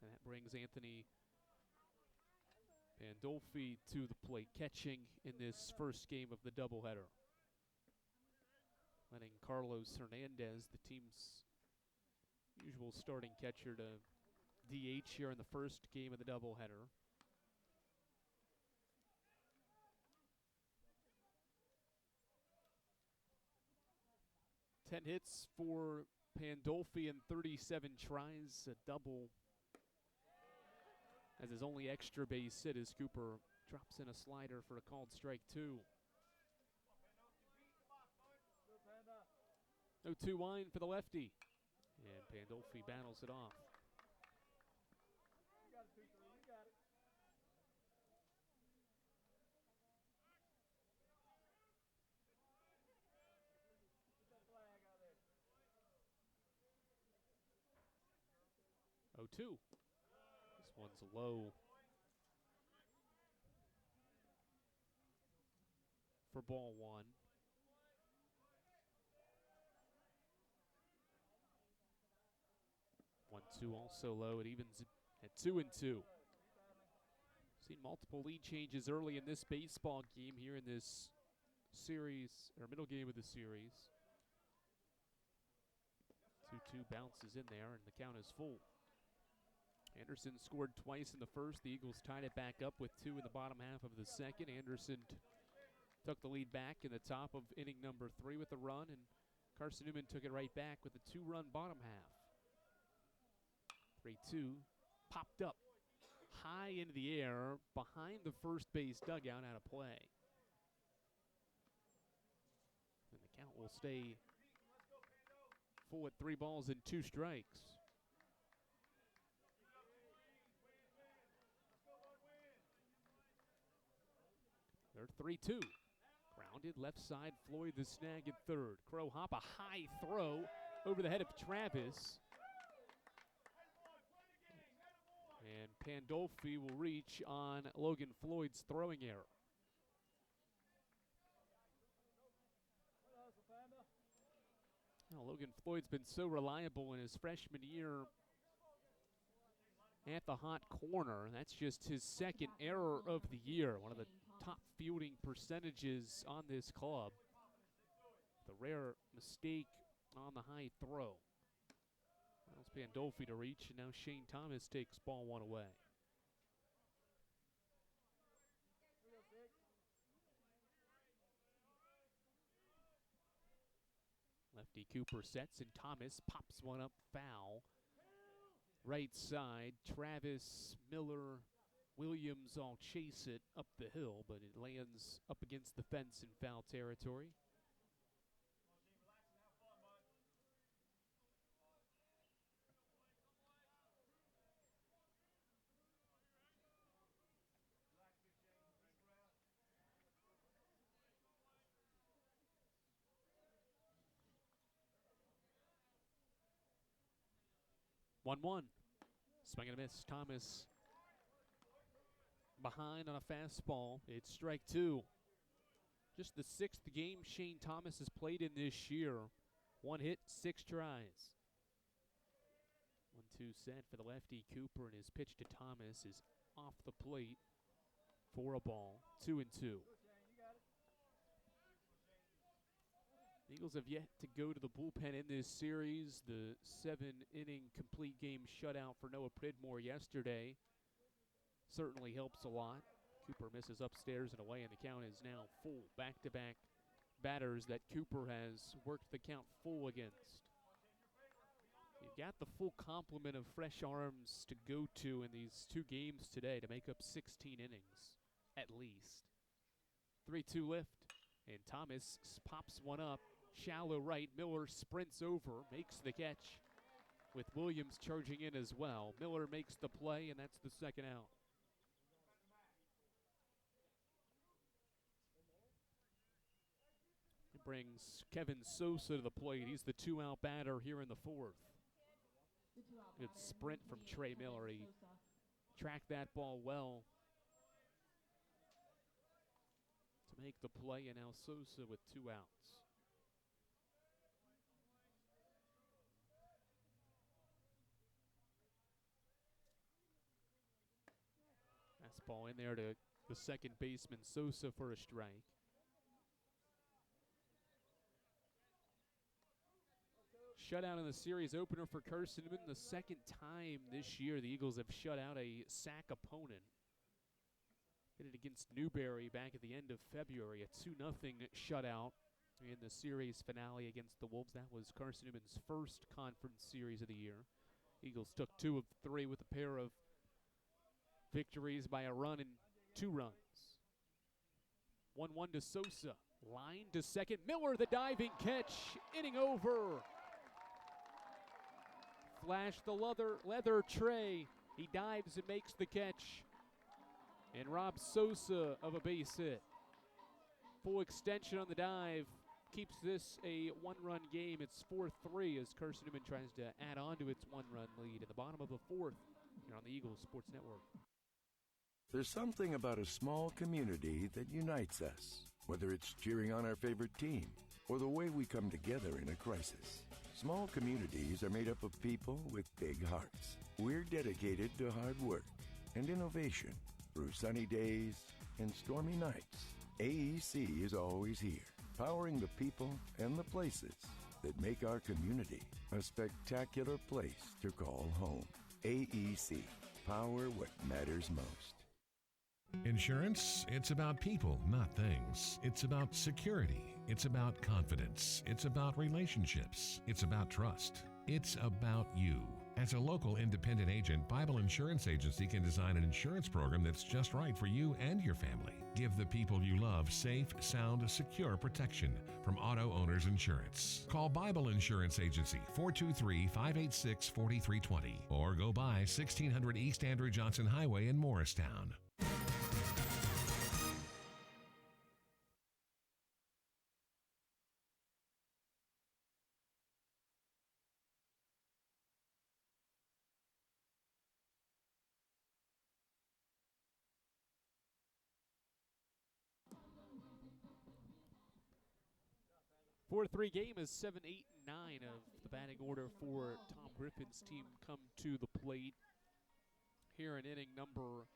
And that brings Anthony Pandolfi to the plate, catching in this first game of the doubleheader. Letting Carlos Hernandez, the team's usual starting catcher, to DH here in the first game of the doubleheader. Ten hits for Pandolfi in 37 tries, a double as his only extra base hit as Cooper drops in a slider for a called strike 2. 0-2 wine for the lefty, and Pandolfi battles it off. This one's low for ball 1. One, two, also low. It evens at 2-2. Seen multiple lead changes early in this baseball game here in this series, or middle game of the series. 2-2 bounces in there, and the count is full. Anderson scored twice in the first. The Eagles tied it back up with 2 in the bottom half of the second. Anderson took the lead back in the top of inning number 3 with a run, and Carson-Newman took it right back with a 2-run bottom half. 3-2, popped up high into the air behind the first base dugout, out of play. And the count will stay full at 3 balls and 2 strikes. They're 3-2. Grounded left side, Floyd the snag at third. Crow hop, a high throw over the head of Travis. And Pandolfi will reach on Logan Floyd's throwing error. Now, Logan Floyd's been so reliable in his freshman year at the hot corner. That's just his second error of the year. One of the top fielding percentages on this club. The rare mistake on the high throw. Allows Pandolfi to reach, and now Shane Thomas takes ball 1 away. Lefty Cooper sets, and Thomas pops one up foul. Right side, Travis, Miller, Williams all chase it up the hill, but it lands up against the fence in foul territory. One. Swing and a miss. Thomas behind on a fastball. It's strike 2. Just the 6th game Shane Thomas has played in this year. 1 hit, 6 tries. 1-2 set for the lefty. Cooper, and his pitch to Thomas is off the plate for a ball. 2-2. Eagles have yet to go to the bullpen in this series. The 7-inning complete game shutout for Noah Pridmore yesterday certainly helps a lot. Cooper misses upstairs and away, and the count is now full. Back-to-back batters that Cooper has worked the count full against. You've got the full complement of fresh arms to go to in these 2 games today to make up 16 innings, at least. 3-2 lift, and Thomas pops one up. Shallow right, Miller sprints over, makes the catch, with Williams charging in as well. Miller makes the play, and that's the second out. It brings Kevin Sosa to the plate. He's the 2-out batter here in the 4th. Good sprint from Trey Miller. He tracked that ball well to make the play, and now Sosa with 2 outs. Fastball in there to the second baseman, Sosa, for a strike. Shutout in the series opener for Carson-Newman. The second time this year the Eagles have shut out a SAC opponent. Did it against Newberry back at the end of February, a 2-0 shutout in the series finale against the Wolves. That was Carson-Newman's first conference series of the year. Eagles took 2 of 3 with a pair of victories by a run and 2 runs. 1-1 to Sosa. Line to second. Miller, the diving catch. Inning over. Flash the leather tray. He dives and makes the catch, and robs Sosa of a base hit. Full extension on the dive. Keeps this a 1-run game. It's 4-3 as Carson-Newman tries to add on to its 1-run lead at the bottom of the 4th here on the Eagles Sports Network. There's something about a small community that unites us, whether it's cheering on our favorite team or the way we come together in a crisis. Small communities are made up of people with big hearts. We're dedicated to hard work and innovation through sunny days and stormy nights. AEC is always here, powering the people and the places that make our community a spectacular place to call home. AEC, power what matters most. Insurance, it's about people, not things. It's about security. It's about confidence. It's about relationships. It's about trust. It's about you. As a local independent agent, Bible Insurance Agency can design an insurance program that's just right for you and your family. Give the people you love safe, sound, secure protection from Auto Owners Insurance. Call Bible Insurance Agency 423-586-4320 or go by 1600 East Andrew Johnson Highway in Morristown. 4-3 game as 7, 8, and 9 of the batting order for Tom Griffin's team come to the plate here in inning number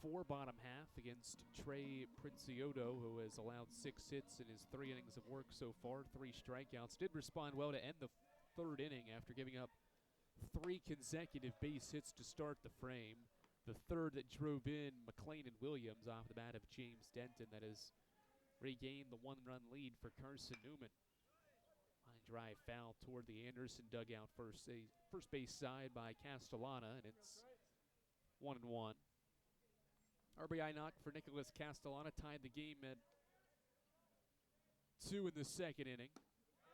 4, bottom half, against Trey Princiotto, who has allowed 6 hits in his 3 innings of work so far, 3 strikeouts. Did respond well to end the 3rd inning after giving up 3 consecutive base hits to start the frame. The 3rd that drove in McLean and Williams off the bat of James Denton, that has regained the 1-run lead for Carson-Newman. Line drive foul toward the Anderson dugout, first base side by Castellana, and it's 1-1. RBI knock for Nicholas Castellana tied the game at 2 in the 2nd inning.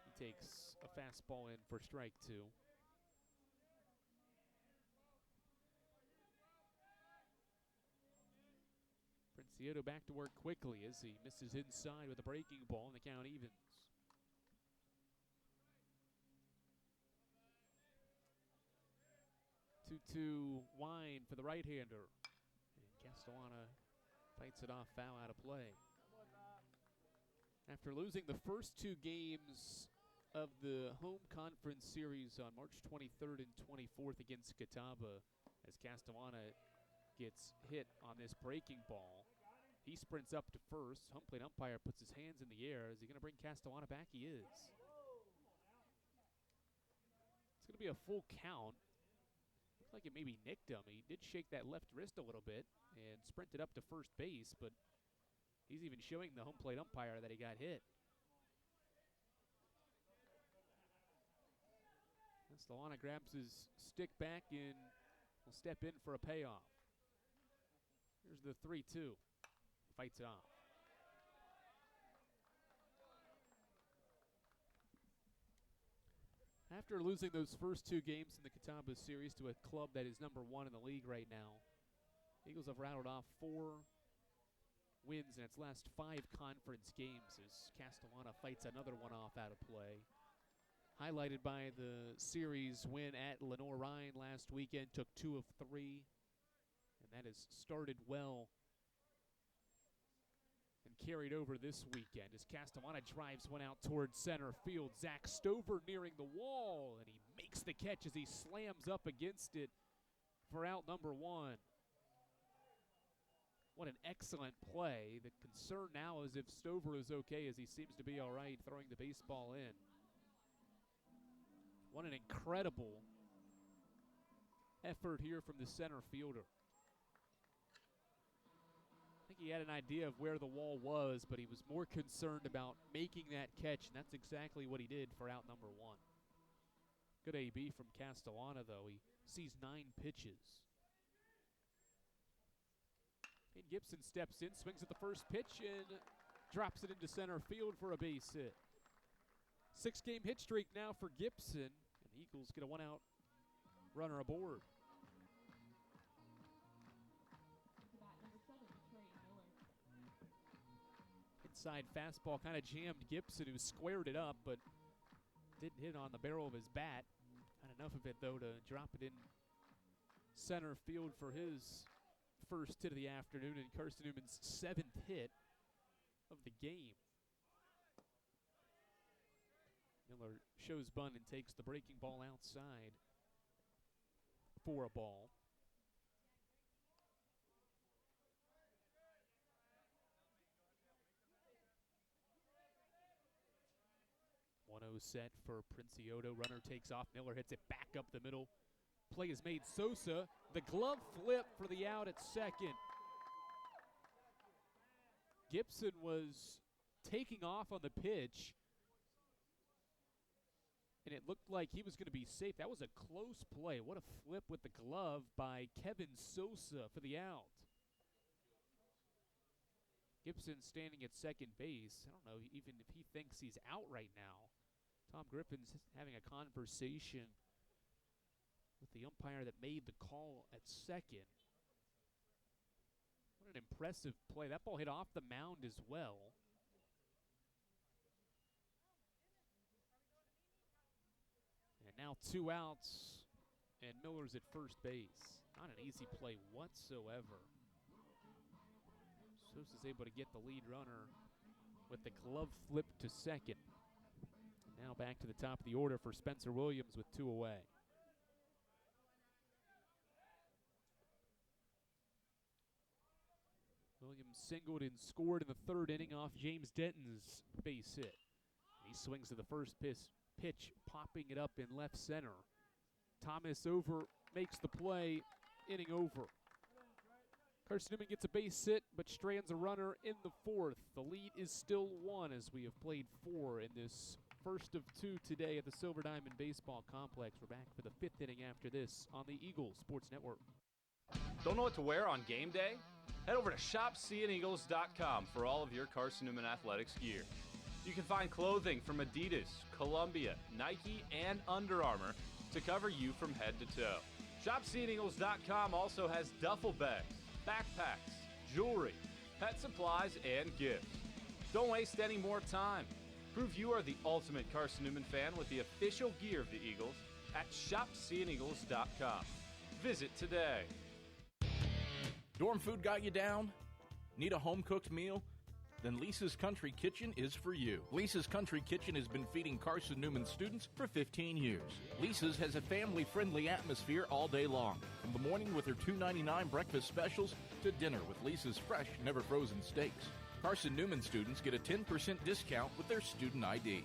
He takes a fastball in for strike 2. Princiotto back to work quickly as he misses inside with a breaking ball, and the count evens. 2-2 wind for the right-hander. And Castellana fights it off, foul out of play. After losing the first 2 games of the home conference series on March 23rd and 24th against Catawba, as Castellana gets hit on this breaking ball, he sprints up to first. Home plate umpire puts his hands in the air. Is he going to bring Castellana back? He is. It's going to be a full count. Looked like it maybe nicked him. He did shake that left wrist a little bit and sprinted up to first base, but he's even showing the home plate umpire that he got hit. Castellano grabs his stick back and will step in for a payoff. Here's the 3-2. Fights it off. After losing those first 2 games in the Catawba series to a club that is number 1 in the league right now, Eagles have rattled off 4 wins in its last 5 conference games as Castellano fights another one off out of play. Highlighted by the series win at Lenore-Ryan last weekend, took 2 of 3, and that has started well and carried over this weekend as Castellano drives one out towards center field. Zach Stover nearing the wall, and he makes the catch as he slams up against it for out number 1. What an excellent play. The concern now is if Stover is okay, as he seems to be all right throwing the baseball in. What an incredible effort here from the center fielder. I think he had an idea of where the wall was, but he was more concerned about making that catch, and that's exactly what he did for out number 1. Good AB from Castellano, though. He sees 9 pitches. And Gibson steps in, swings at the first pitch, and drops it into center field for a base hit. 6-game hit streak now for Gibson, and the Eagles get a 1-out runner aboard. Inside fastball kind of jammed Gibson, who squared it up, but didn't hit on the barrel of his bat. Not enough of it, though, to drop it in center field for his first hit of the afternoon and Carson-Newman's 7th hit of the game. Miller shows bunt and takes the breaking ball outside for a ball. 1-0 set for Princiotto. Runner takes off. Miller hits it back up the middle. Play is made. Sosa, the glove flip for the out at second. Gibson was taking off on the pitch, and it looked like he was going to be safe. That was a close play. What a flip with the glove by Kevin Sosa for the out. Gibson standing at second base. I don't know even if he thinks he's out right now. Tom Griffin's having a conversation with the umpire that made the call at second. What an impressive play. That ball hit off the mound as well. And now 2 outs, and Miller's at first base. Not an easy play whatsoever. Sosa's able to get the lead runner with the glove flip to second. Now back to the top of the order for Spencer Williams with 2 away. Williams singled and scored in the 3rd inning off James Denton's base hit. He swings to the first pitch, popping it up in left center. Thomas over makes the play, inning over. Carson-Newman gets a base hit, but strands a runner in the 4th. The lead is still 1 as we have played 4 in this first of 2 today at the Silver Diamond Baseball Complex. We're back for the 5th inning after this on the Eagles Sports Network. Don't know what to wear on game day? Head over to shopseeandeagles.com for all of your Carson-Newman athletics gear. You can find clothing from Adidas, Columbia, Nike, and Under Armour to cover you from head to toe. ShopSeeAndEagles.com also has duffel bags, backpacks, jewelry, pet supplies, and gifts. Don't waste any more time. Prove you are the ultimate Carson-Newman fan with the official gear of the Eagles at ShopSeeAndEagles.com. Visit today. Dorm food got you down? Need a home-cooked meal? Then Lisa's Country Kitchen is for you. Lisa's Country Kitchen has been feeding Carson-Newman students for 15 years. Lisa's has a family-friendly atmosphere all day long, from the morning with her $2.99 breakfast specials to dinner with Lisa's fresh, never-frozen steaks. Carson-Newman students get a 10% discount with their student ID.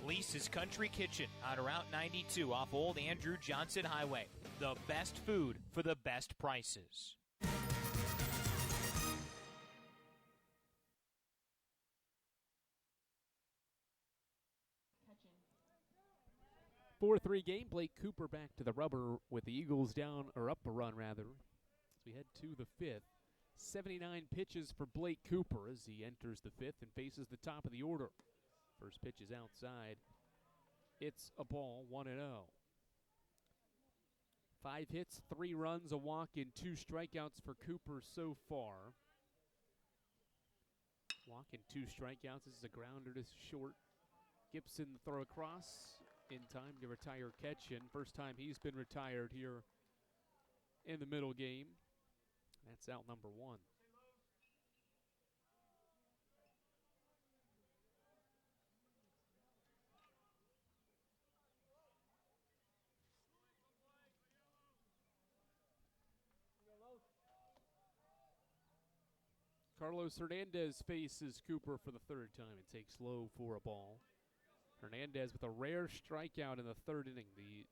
Lisa's Country Kitchen on Route 92 off Old Andrew Johnson Highway. The best food for the best prices. 4-3 game. Blake Cooper back to the rubber with the Eagles down, or up a run rather, as we head to the fifth. 79 pitches for Blake Cooper as he enters the fifth and faces the top of the order. First pitch is outside. It's a ball, 1-0. 5 hits, 3 runs, a walk, and 2 strikeouts for Cooper so far. Walk and 2 strikeouts. This is a grounder to short. Gibson the throw across in time to retire Ketchin. First time he's been retired here in the middle game. That's out number 1. Carlos Hernandez faces Cooper for the third time and takes low for a ball. Hernandez with a rare strikeout in the third inning, the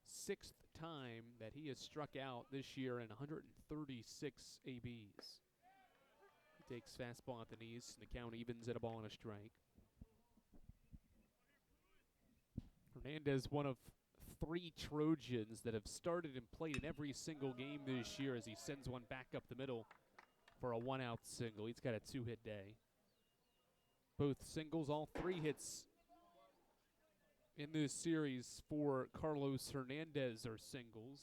6th time that he has struck out this year in 136 ABs. He takes fastball at the knees, and the count evens at a ball and a strike. Hernandez, one of 3 Trojans that have started and played in every single game this year, as he sends one back up the middle for a 1-out single. He's got a 2-hit day. Both singles, all 3 hits in this series for Carlos Hernandez are singles.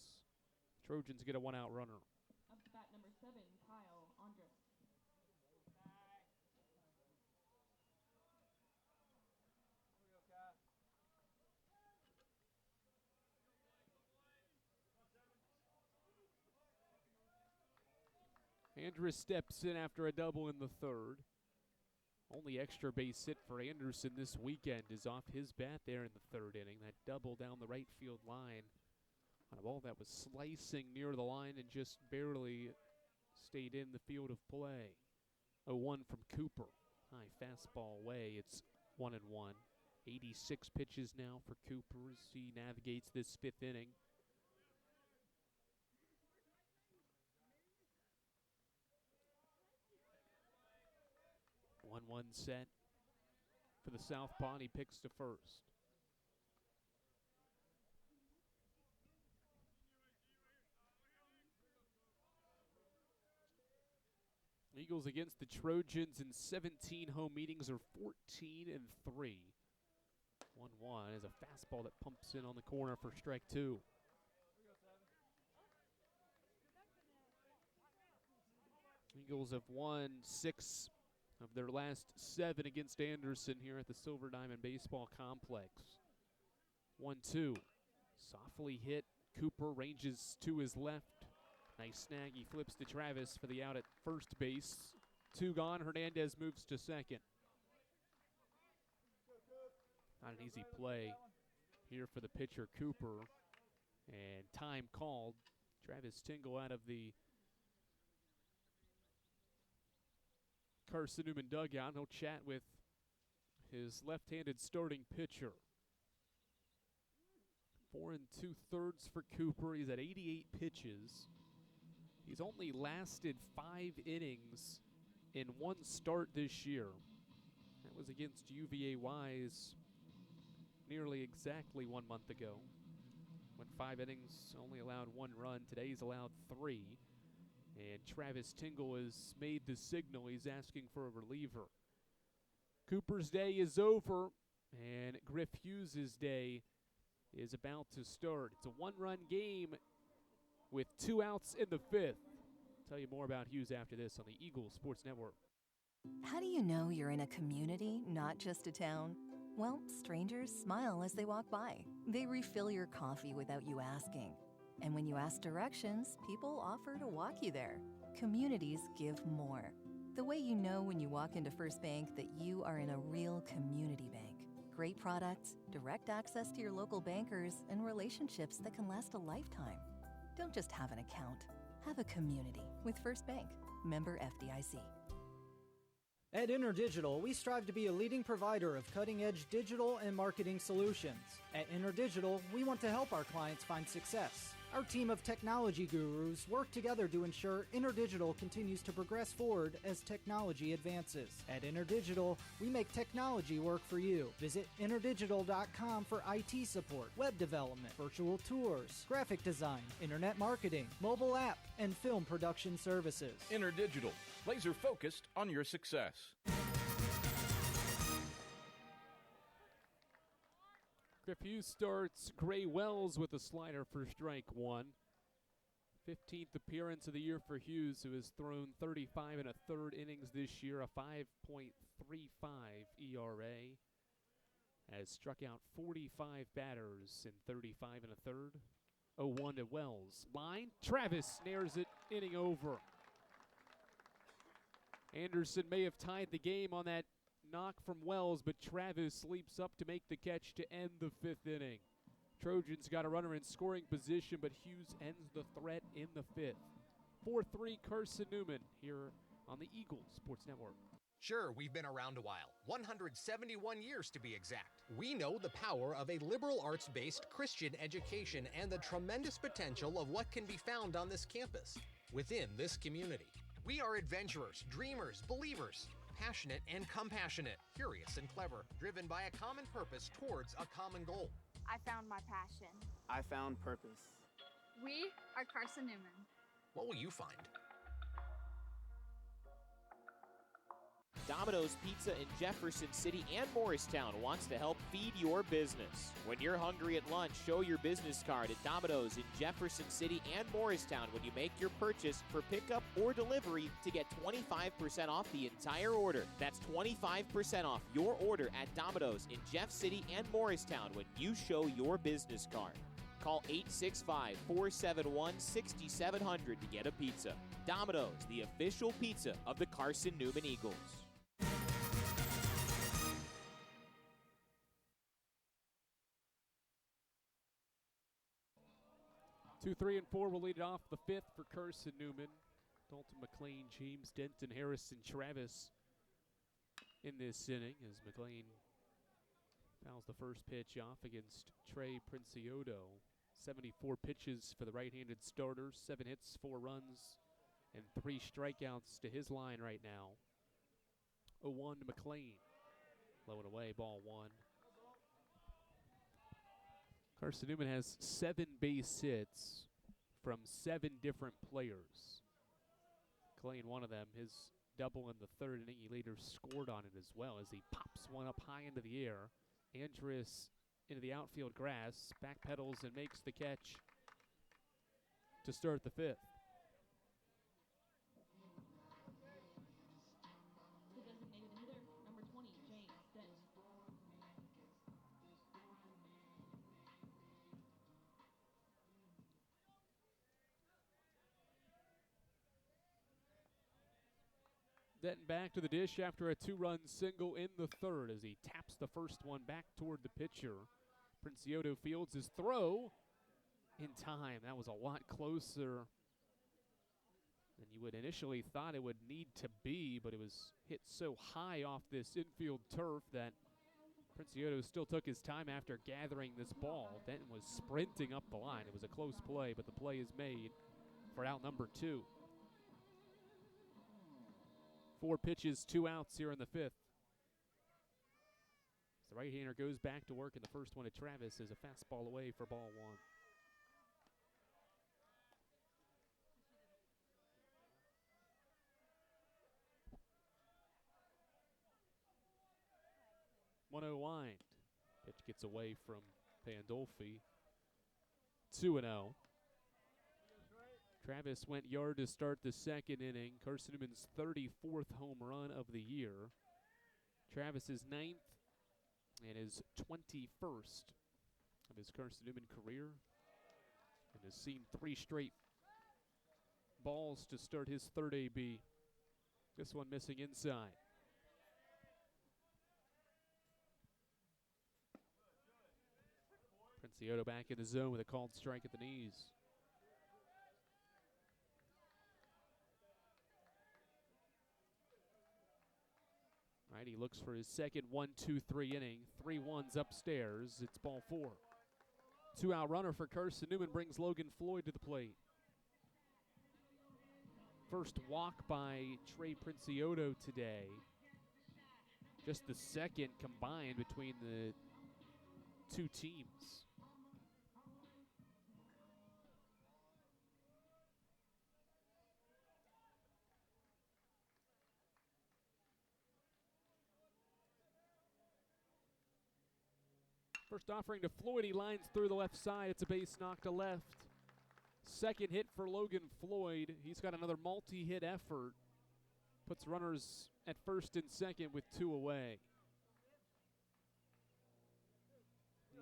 Trojans get a 1-out runner. Up to bat number 7, Kyle Andres. Andrus steps in after a double in the third. Only extra base hit for Anderson this weekend is off his bat there in the third inning. That double down the right field line on a ball that was slicing near the line and just barely stayed in the field of play. 0-1 from Cooper. High fastball away. It's 1-1. 86 pitches now for Cooper as he navigates this 5th inning. 1-1 set for the southpaw, and he picks to first. Eagles against the Trojans in 17 home meetings are 14-3. 1-1 is a fastball that pumps in on the corner for strike 2. Eagles have won 6 of their last 7 against Anderson here at the Silver Diamond Baseball Complex. 1-2. Softly hit. Cooper ranges to his left. Nice snag. He flips to Travis for the out at first base. 2 gone. Hernandez moves to second. Not an easy play here for the pitcher, Cooper. And time called. Travis Tingle out of the Carson-Newman dugout. He'll chat with his left-handed starting pitcher. 4 2/3 for Cooper. He's at 88 pitches. He's only lasted 5 innings in 1 start this year. That was against UVA-Wise nearly exactly 1 month ago. Went 5 innings, only allowed 1 run. Today he's allowed 3. And Travis Tingle has made the signal. He's asking for a reliever. Cooper's day is over, and Griff Hughes' day is about to start. It's a 1-run game with 2 outs in the 5th. Tell you more about Hughes after this on the Eagles Sports Network. How do you know you're in a community, not just a town? Well, strangers smile as they walk by. They refill your coffee without you asking. And when you ask directions, people offer to walk you there. Communities give more. The way you know when you walk into First Bank that you are in a real community bank. Great products, direct access to your local bankers, and relationships that can last a lifetime. Don't just have an account. Have a community with First Bank. Member FDIC. At InterDigital, we strive to be a leading provider of cutting-edge digital and marketing solutions. At InterDigital, we want to help our clients find success. Our team of technology gurus work together to ensure InterDigital continues to progress forward as technology advances. At InterDigital, we make technology work for you. Visit interdigital.com for IT support, web development, virtual tours, graphic design, internet marketing, mobile app, and film production services. InterDigital, laser focused on your success. Griff Hughes starts Gray Wells with a slider for strike one. 15th appearance of the year for Hughes, who has thrown 35 and a third innings this year, a 5.35 ERA. Has struck out 45 batters in 35 and a third. 0-1 to Wells. Line, Travis snares it, inning over. Anderson may have tied the game on that knock from Wells, but Travis leaps up to make the catch to end the fifth inning. Trojans got a runner in scoring position, but Hughes ends the threat in the fifth. 4-3 Carson-Newman here on the Eagles Sports Network. Sure, we've been around a while, 171 years to be exact. We know the power of a liberal arts-based Christian education and the tremendous potential of what can be found on this campus, within this community. We are adventurers, dreamers, believers, passionate and compassionate, curious and clever, driven by a common purpose towards a common goal. I found my passion. I found purpose. We are Carson-Newman. What will you find? Domino's Pizza in Jefferson City and Morristown wants to help feed your business. When you're hungry at lunch, show your business card at Domino's in Jefferson City and Morristown when you make your purchase for pickup or delivery to get 25% off the entire order. That's 25% off your order at Domino's in Jeff City and Morristown when you show your business card. Call 865-471-6700 to get a pizza. Domino's, the official pizza of the Carson-Newman Eagles. 2, 3, and 4 will lead it off the fifth for Carson-Newman. Dalton McLean, James Denton, Harrison Travis in this inning as McLean fouls the first pitch off against Trey Princioto. 74 pitches for the right-handed starter, 7 hits, 4 runs, and 3 strikeouts to his line right now. 0-1 to McLean. Low and away, ball 1. Carson-Newman has 7 base hits from 7 different players. McLean, one of them, his double in the third inning, he later scored on it as well as he pops one up high into the air. Andrus into the outfield grass, backpedals and makes the catch to start the fifth. The designated hitter, number 20, James Denton. Denton back to the dish after a 2-run single in the third as he taps the first one back toward the pitcher. Princioto fields his throw in time. That was a lot closer than you would initially thought it would need to be, but it was hit so high off this infield turf that Princioto still took his time after gathering this ball. Denton was sprinting up the line. It was a close play, but the play is made for out number 2. 4 pitches, 2 outs here in the fifth. The right-hander goes back to work, and the first one to Travis is a fastball away for ball 1. 1-0 wind. Pitch gets away from Pandolfi. 2-0. Travis went yard to start the second inning. Carson-Newman's 34th home run of the year. Travis's 9th and his 21st of his Carson-Newman career. And has seen 3 straight balls to start his third AB. This one missing inside. Princioto back in the zone with a called strike at the knees. All right, he looks for his second 1-2-3 inning. 3 1s upstairs. It's ball 4. Two-out runner for Carson-Newman brings Logan Floyd to the plate. First walk by Trey Princiotto today. Just the second combined between the two teams. First offering to Floyd, he lines through the left side. It's a base knock to left. Second hit for Logan Floyd. He's got another multi-hit effort. Puts runners at first and second with two away.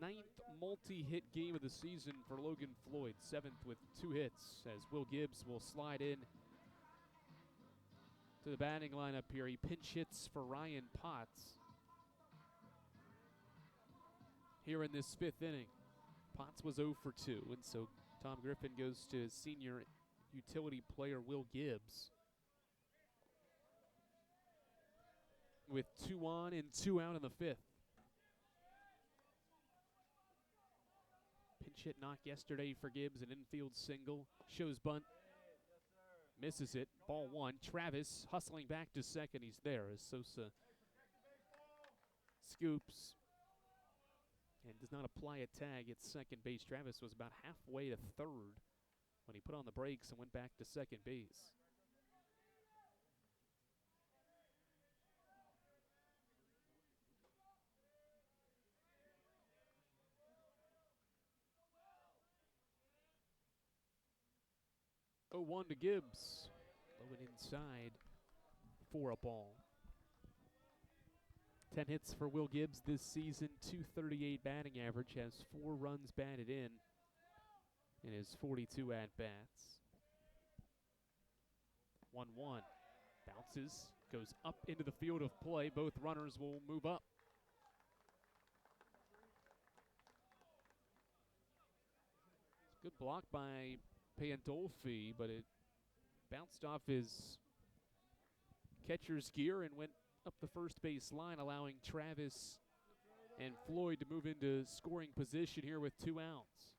Ninth multi-hit game of the season for Logan Floyd. Seventh with two hits as Will Gibbs will slide in to the batting lineup here. He pinch hits for Ryan Potts here in this fifth inning. Potts was 0 for 2, and so Tom Griffin goes to his senior utility player Will Gibbs. With 2 on and 2 out in the fifth. Pinch hit knock yesterday for Gibbs, an infield single. Shows bunt. Misses it. Ball 1. Travis hustling back to second. He's there as Sosa scoops and does not apply a tag at second base. Travis was about halfway to third when he put on the brakes and went back to second base. Oh, 1 to Gibbs. Low and inside for a ball. 10 hits for Will Gibbs this season, .238 batting average, has 4 runs batted in his 42 at-bats. 1-1. Bounces, goes up into the field of play. Both runners will move up. Good block by Pandolfi, but it bounced off his catcher's gear and went up the first base line, allowing Travis and Floyd to move into scoring position here with 2 outs.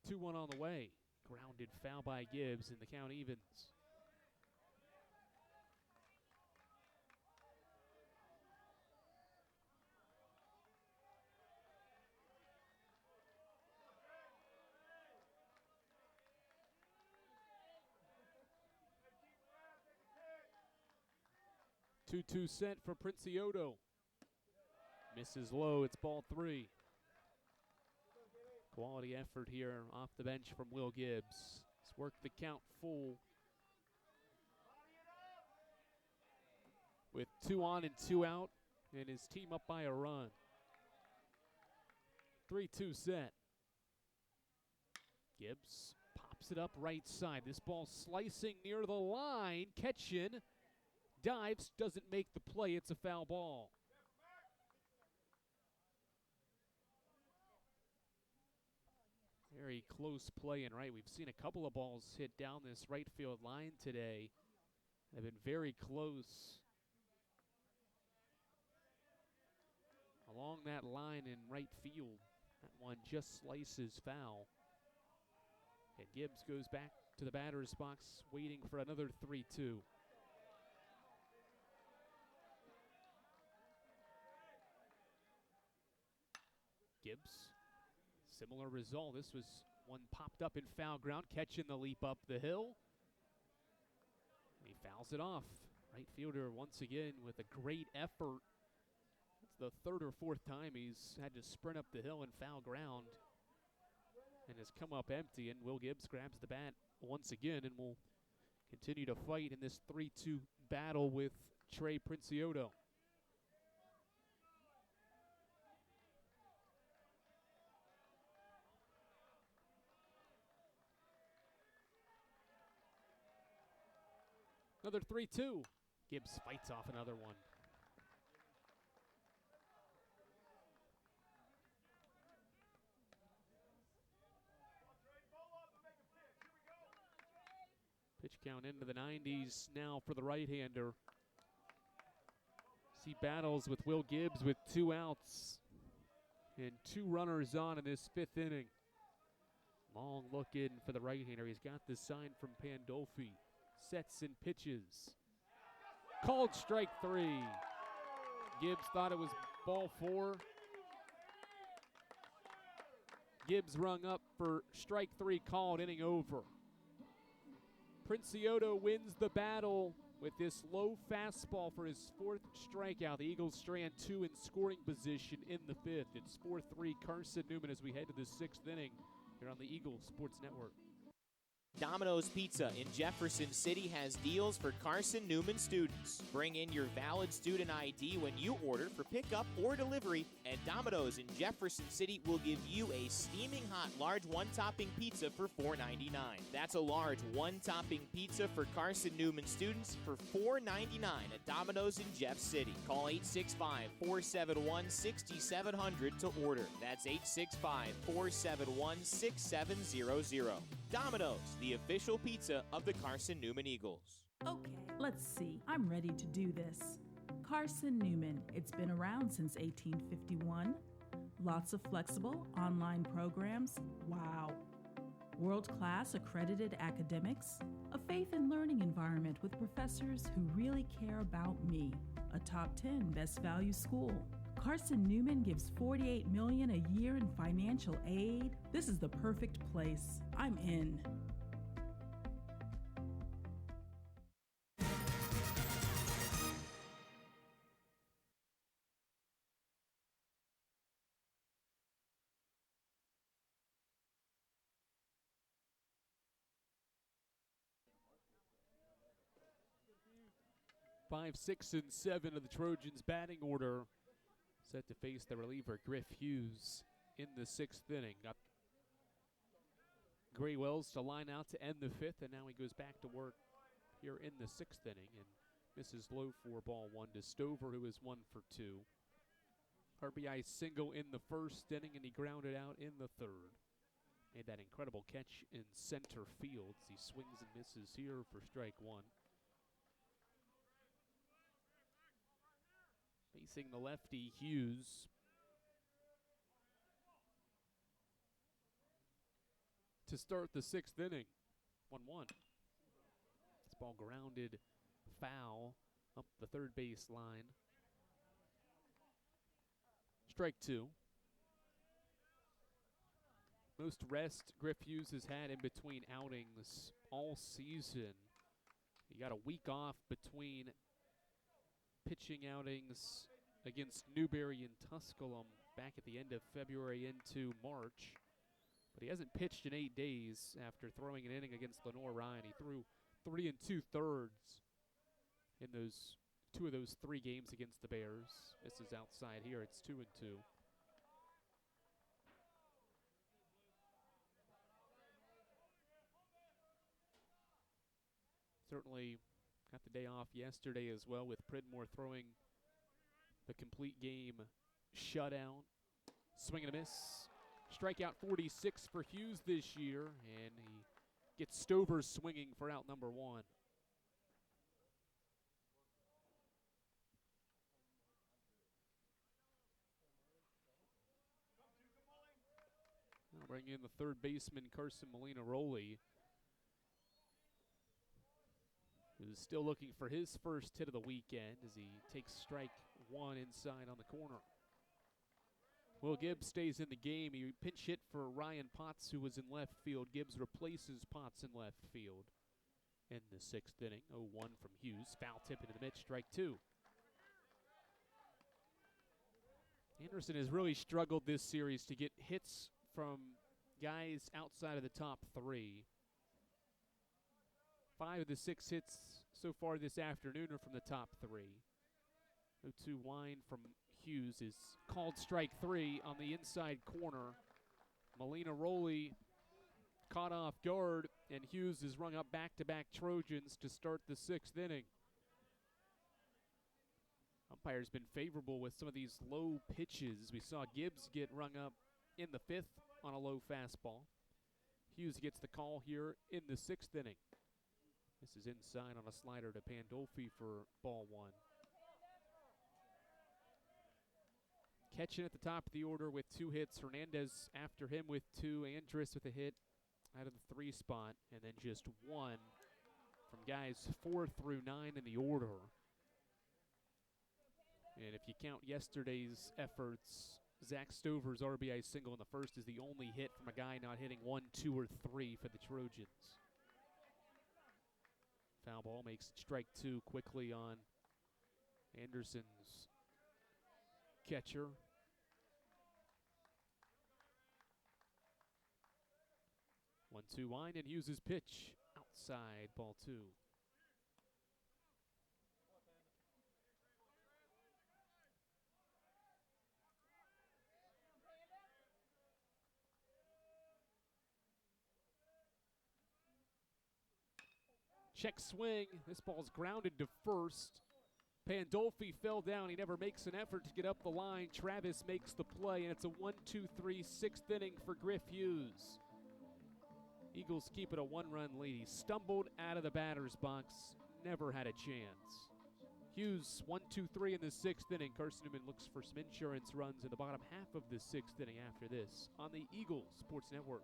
2-1 on the way. Grounded foul by Gibbs, and the count evens. Two set for Princiotto. Misses low, it's ball 3. Quality effort here off the bench from Will Gibbs. He's worked the count full with 2 on and 2 out, and his team up by a run. 3-2 set. Gibbs pops it up right side. This ball slicing near the line. Ketchin dives, doesn't make the play. It's a foul ball. Very close play and right. We've seen a couple of balls hit down this right field line today. They've been very close along that line in right field. That one just slices foul. And Gibbs goes back to the batter's box, waiting for another 3-2. Gibbs, similar result. This was one popped up in foul ground, catching the leap up the hill. He fouls it off. Right fielder once again with a great effort. It's the 3rd or 4th time he's had to sprint up the hill in foul ground and has come up empty, and Will Gibbs grabs the bat once again and will continue to fight in this 3-2 battle with Trey Princiotto. Another 3-2. Gibbs fights off another one. Pitch count into the 90s now for the right-hander. He battles with Will Gibbs with 2 outs and 2 runners on in this 5th inning. Long look in for the right-hander. He's got the sign from Pandolfi. Sets and pitches. Called strike 3. Gibbs thought it was ball 4. Gibbs rung up for strike 3 called, inning over. Princiotto wins the battle with this low fastball for his 4th strikeout. The Eagles strand 2 in scoring position in the 5th. It's 4-3 Carson-Newman as we head to the 6th inning here on the Eagles Sports Network. Domino's Pizza in Jefferson City has deals for Carson-Newman students. Bring in your valid student ID when you order for pickup or delivery, and Domino's in Jefferson City will give you a steaming hot large one-topping pizza for $4.99. That's a large one-topping pizza for Carson-Newman students for $4.99 at Domino's in Jeff City. Call 865-471-6700 to order. That's 865-471-6700. Domino's, the official pizza of the Carson-Newman Eagles. Okay, let's see. I'm ready to do this. Carson-Newman. It's been around since 1851. Lots of flexible online programs. Wow. World-class accredited academics. A faith and learning environment with professors who really care about me. A top 10 best value school. Carson-Newman gives $48 million a year in financial aid. This is the perfect place. I'm in. Five, 6, and 7 of the Trojans' batting order. Set to face the reliever, Griff Hughes, in the 6th inning. Got Gray Wells to line out to end the 5th, and now he goes back to work here in the 6th inning and misses low for ball 1 to Stover, who is 1 for 2. RBI single in the 1st inning, and he grounded out in the 3rd. Made that incredible catch in center field as he swings and misses here for strike 1. Facing the lefty, Hughes. To start the 6th inning, 1-1. This ball grounded foul up the third base line. Strike 2. Most rest Griff Hughes has had in between outings all season. He got a week off between pitching outings against Newberry and Tusculum back at the end of February into March. But he hasn't pitched in 8 days after throwing an inning against Lenore Ryan. He threw 3 2/3 in those 2 of those 3 games against the Bears. Misses outside here. It's 2-2. Certainly got the day off yesterday as well, with Pridmore throwing the complete game shutout. Swing and a miss. Strikeout 46 for Hughes this year, and he gets Stover swinging for out number 1. Now bring in the third baseman, Carson Molina-Rowley, who's still looking for his first hit of the weekend as he takes strike 1 inside on the corner. Will Gibbs stays in the game. He pinch hit for Ryan Potts, who was in left field. Gibbs replaces Potts in left field in the 6th inning. 0-1 from Hughes. Foul tip into the mid, strike 2. Anderson has really struggled this series to get hits from guys outside of the top 3. 5 of the 6 hits so far this afternoon are from the top 3. 0-2 wind from Hughes is called strike 3 on the inside corner. Molina-Rowley caught off guard, and Hughes has rung up back-to-back Trojans to start the 6th inning. Umpire's been favorable with some of these low pitches. We saw Gibbs get rung up in the 5th on a low fastball. Hughes gets the call here in the 6th inning. This is inside on a slider to Pandolfi for ball 1. Ketchen at the top of the order with 2 hits. Hernandez after him with 2. Andrus with a hit out of the 3 spot. And then just 1 from guys 4 through 9 in the order. And if you count yesterday's efforts, Zach Stover's RBI single in the first is the only hit from a guy not hitting 1, 2, or 3 for the Trojans. Foul ball makes it strike 2 quickly on Anderson's catcher. 1-2 wind, and Hughes' pitch outside, ball 2. Check swing. This ball's grounded to first. Pandolfi fell down. He never makes an effort to get up the line. Travis makes the play, and it's a 1-2-3 6th inning for Griff Hughes. Eagles keep it a 1-run lead. He stumbled out of the batter's box. Never had a chance. Hughes 1-2-3 in the 6th inning. Carson-Newman looks for some insurance runs in the bottom half of the 6th inning after this on the Eagles Sports Network.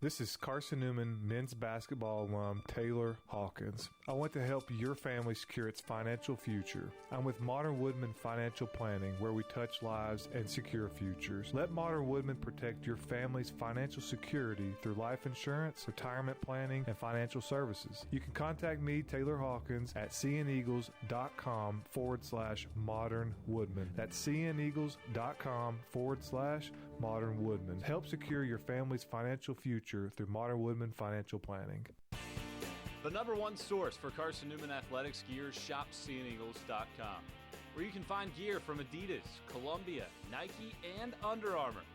This is Carson-Newman men's basketball alum Taylor Hawkins. I want to help your family secure its financial future. I'm with Modern Woodman Financial Planning, where we touch lives and secure futures. Let Modern Woodman protect your family's financial security through life insurance, retirement planning, and financial services. You can contact me, Taylor Hawkins, at cneagles.com/Modern Woodman. That's cneagles.com/Modern Woodman. Help secure your family's financial future through Modern Woodman Financial Planning. The #1 source for Carson-Newman athletics gear, shop cneagles.com, where you can find gear from Adidas, Columbia, Nike, and Under Armour.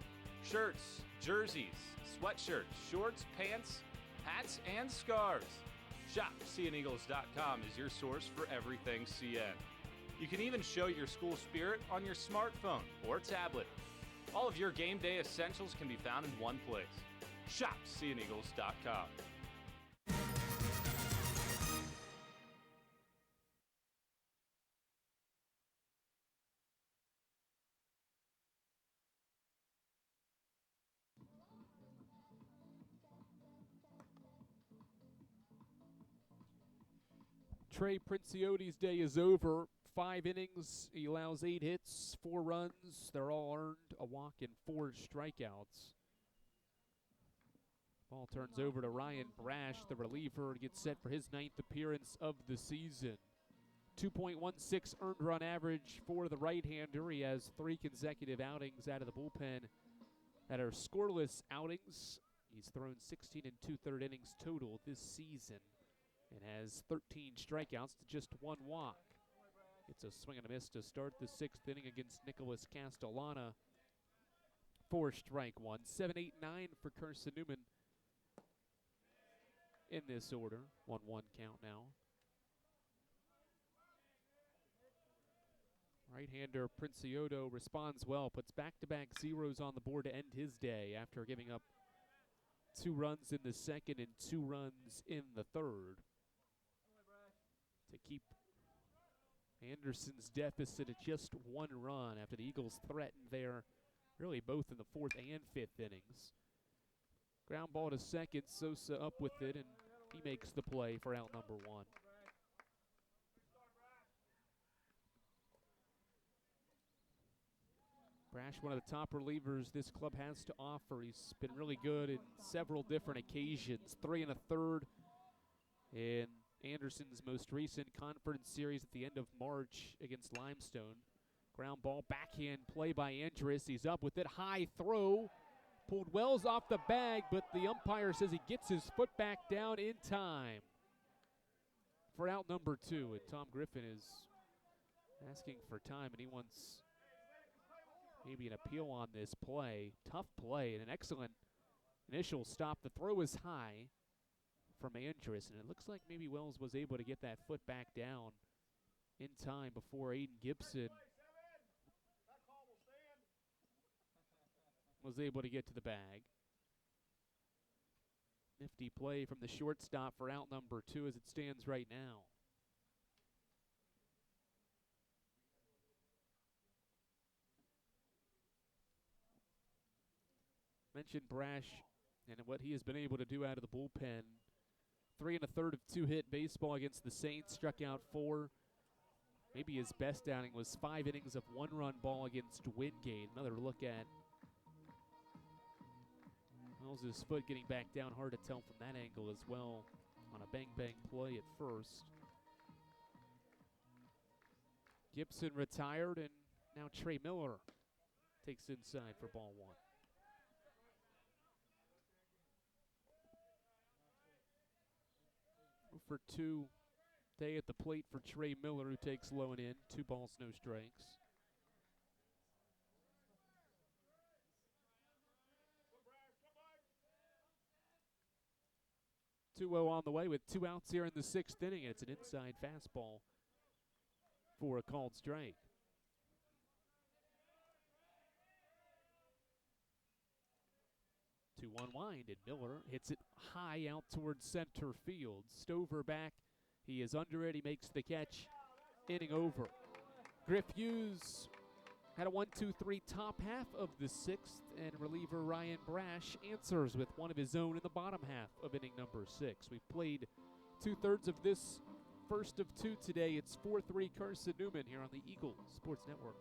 Shirts, jerseys, sweatshirts, shorts, pants, hats, and scarves. Shop cneagles.com is your source for everything CN. You can even show your school spirit on your smartphone or tablet. All of your game day essentials can be found in one place. Shop cneagles.com. Trey Princiotti's day is over. 5 innings. He allows 8 hits, 4 runs. They're all earned, a walk, and 4 strikeouts. Ball turns over to Ryan Brash, the reliever, to get set for his 9th appearance of the season. 2.16 earned run average for the right-hander. He has 3 consecutive outings out of the bullpen that are scoreless outings. He's thrown 16 2/3 innings total this season and has 13 strikeouts to just 1 walk. It's a swing and a miss to start the 6th inning against Nicholas Castellana. 4 strike 1. 7, 8, 9 for Carson-Newman in this order. 1-1 count now. Right-hander Princiotto responds well, puts back-to-back zeros on the board to end his day after giving up 2 runs in the 2nd and 2 runs in the 3rd to keep Anderson's deficit at just 1 run after the Eagles threatened there, really both in the 4th and 5th innings. Ground ball to 2nd, Sosa up with it, and he makes the play for out number 1. Brash, one of the top relievers this club has to offer. He's been really good in several different occasions. 3 1/3 in Anderson's most recent conference series at the end of March against Limestone. Ground ball, backhand play by Andrus. He's up with it, high throw. Pulled Wells off the bag, but the umpire says he gets his foot back down in time for out number 2. And Tom Griffin is asking for time, and he wants maybe an appeal on this play. Tough play and an excellent initial stop. The throw is high from Andrus, and it looks like maybe Wells was able to get that foot back down in time before Aiden Gibson was able to get to the bag. Nifty play from the shortstop for out number 2 as it stands right now. mentioned Brash and what he has been able to do out of the bullpen. 3 1/3 of 2-hit baseball against the Saints, struck out 4. Maybe his best outing was 5 innings of 1-run ball against Wingate. Another look at how's his foot getting back down. Hard to tell from that angle as well on a bang-bang play at first. Gibson retired, and now Trey Miller takes inside for ball 1. For 2 day at the plate for Trey Miller, who takes low and in. 2 balls, no strikes. 2-0 on the way with 2 outs here in the 6th inning. It's an inside fastball for a called strike. To unwind, and Miller hits it high out towards center field. Stover back. He is under it. He makes the catch. Inning over. Griff Hughes had a 1-2-3 top half of the 6th, and reliever Ryan Brash answers with one of his own in the bottom half of inning number 6. We've played 2/3 of this first of 2 today. It's 4-3 Carson-Newman here on the Eagle Sports Network.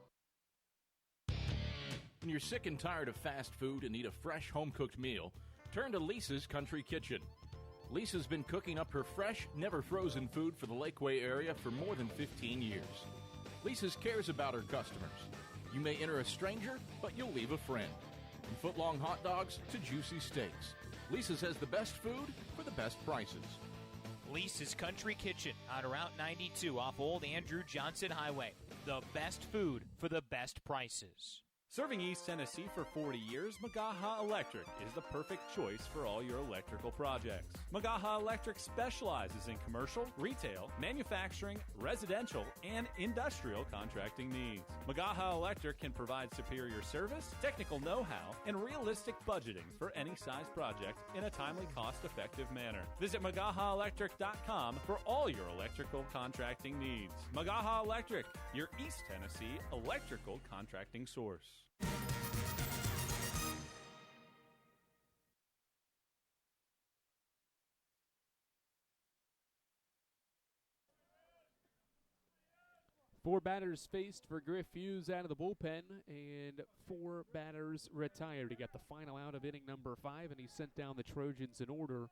When you're sick and tired of fast food and need a fresh home-cooked meal, turn to Lisa's Country Kitchen. Lisa's been cooking up her fresh, never-frozen food for the Lakeway area for more than 15 years. Lisa's cares about her customers. You may enter a stranger, but you'll leave a friend. From foot-long hot dogs to juicy steaks, Lisa's has the best food for the best prices. Lisa's Country Kitchen on Route 92 off Old Andrew Johnson Highway. The best food for the best prices. Serving East Tennessee for 40 years, Magaha Electric is the perfect choice for all your electrical projects. Magaha Electric specializes in commercial, retail, manufacturing, residential, and industrial contracting needs. Magaha Electric can provide superior service, technical know-how, and realistic budgeting for any size project in a timely, cost-effective manner. Visit MagahaElectric.com for all your electrical contracting needs. Magaha Electric, your East Tennessee electrical contracting source. 4 batters faced for Griff Hughes out of the bullpen, and 4 batters retired. He got the final out of inning number 5, and he sent down the Trojans in order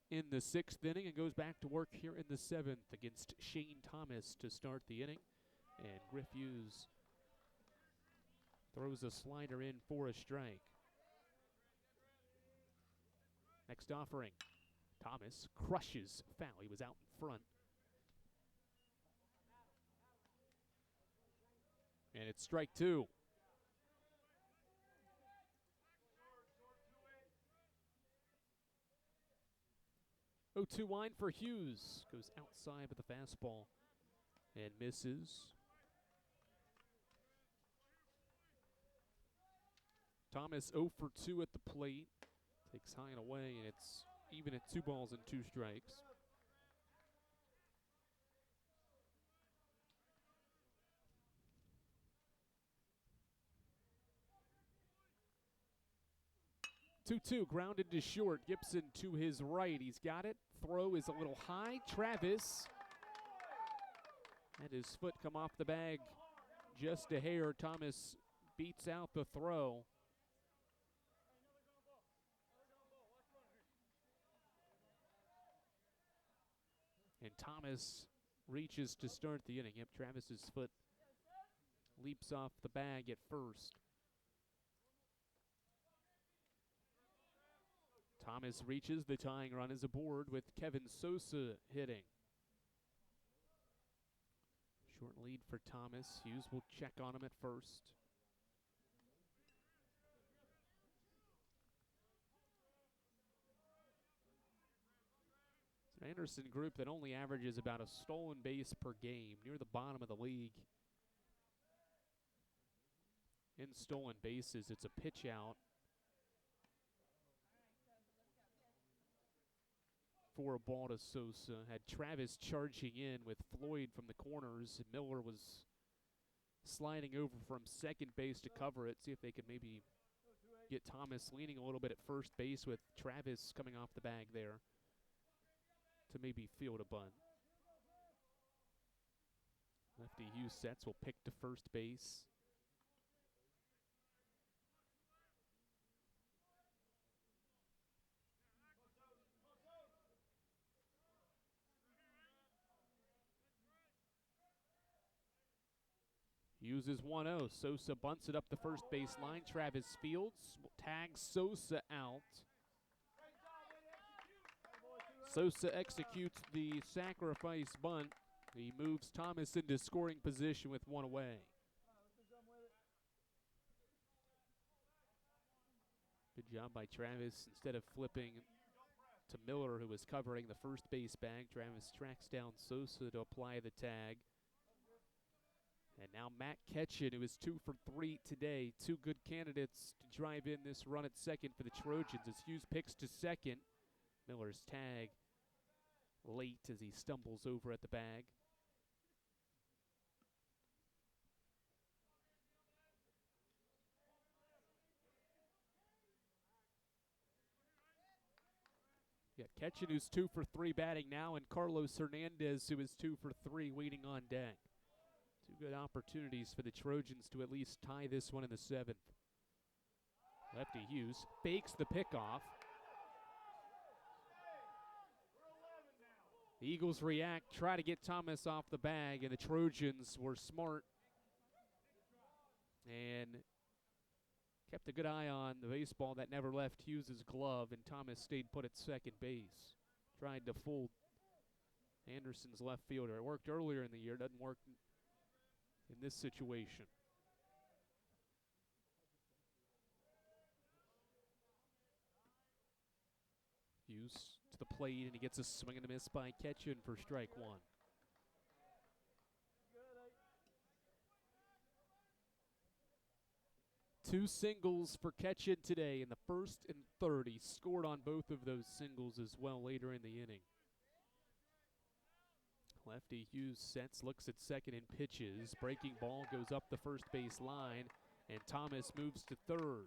in the 6th inning and goes back to work here in the 7th against Shane Thomas to start the inning. And Griff Hughes throws a slider in for a strike. Next offering, Thomas crushes foul. He was out in front. And it's strike 2. Oh, 2 wide for Hughes. Goes outside with the fastball and misses. Thomas 0 for 2 at the plate. Takes high and away, and it's even at 2 balls and 2 strikes. Two grounded to short. Gibson to his right. He's got it. Throw is a little high. Travis had his foot come off the bag just a hair. Thomas beats out the throw. And Thomas reaches to start the inning. Yep, Travis's foot leaps off the bag at first. Thomas reaches. The tying run is aboard with Kevin Sosa hitting. Short lead for Thomas. Hughes will check on him at first. It's an Anderson group that only averages about a stolen base per game, near the bottom of the league in stolen bases. It's a pitch out for a ball to Sosa. Had Travis charging in with Floyd from the corners. Miller was sliding over from second base to cover it, see if they could maybe get Thomas leaning a little bit at first base with Travis coming off the bag there to maybe field a bunt. Lefty Hughes sets, will pick to first base. Hughes is 1-0. Sosa bunts it up the first base line. Travis fields, tags Sosa out. Sosa executes the sacrifice bunt. He moves Thomas into scoring position with one away. Good job by Travis. Instead of flipping to Miller, who was covering the first base bag, Travis tracks down Sosa to apply the tag. And now Matt Ketchin, who is 2 for 3 today. Two good candidates to drive in this run at second for the Trojans as Hughes picks to second. Miller's tag late as he stumbles over at the bag. Yeah, Ketchin, who's 2 for 3 batting now, and Carlos Hernandez, who is 2 for 3 waiting on deck. Two good opportunities for the Trojans to at least tie this one in the 7th. Lefty Hughes fakes the pickoff. The Eagles react, try to get Thomas off the bag, and the Trojans were smart and kept a good eye on the baseball that never left Hughes' glove, and Thomas stayed put at second base. Tried to fool Anderson's left fielder. It worked earlier in the year, doesn't work in this situation. Hughes to the plate, and he gets a swing and a miss by Ketchin for strike one. Two singles for Ketchin today in the first and third. He scored on both of those singles as well later in the inning. Lefty Hughes sets, looks at second and pitches. Breaking ball goes up the first base line, and Thomas moves to third.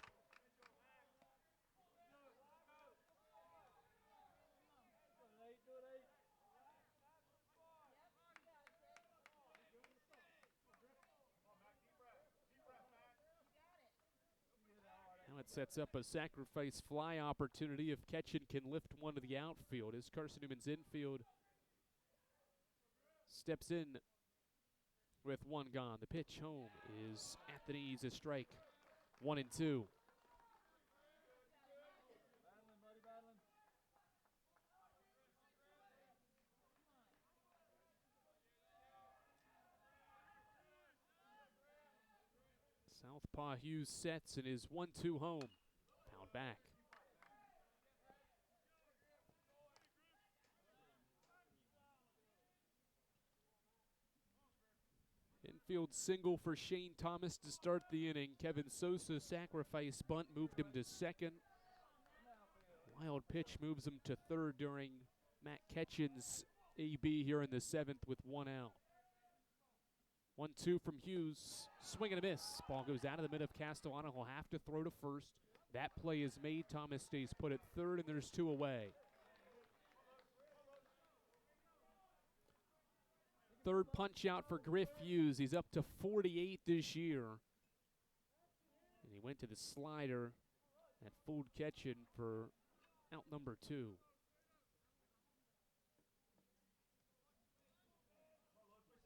Now it sets up a sacrifice fly opportunity if Ketchin can lift one to the outfield as Carson-Newman's infield steps in with one gone. The pitch home is at the knees, a strike. 1-2. Southpaw Hughes sets and is 1-2 home. Fouled back. Infield single for Shane Thomas to start the inning. Kevin Sosa sacrifice bunt moved him to second. Wild pitch moves him to third during Matt Ketchin's AB here in the 7th with one out. 1-2 from Hughes. Swing and a miss. Ball goes out of the mid of Castellano. He'll have to throw to first. That play is made. Thomas stays put at third, and there's two away. Third punch out for Griff Hughes. He's up to 48 this year. And he went to the slider that fooled Ketchin for out number 2.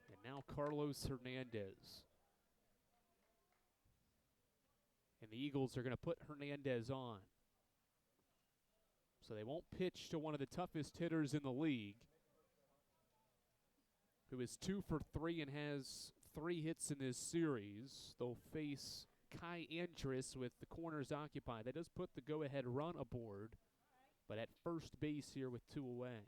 And now Carlos Hernandez. And the Eagles are going to put Hernandez on. So they won't pitch to one of the toughest hitters in the league, who is 2 for 3 and has 3 hits in this series. They'll face Kai Andrus with the corners occupied. That does put the go-ahead run aboard, but at first base here with 2 away.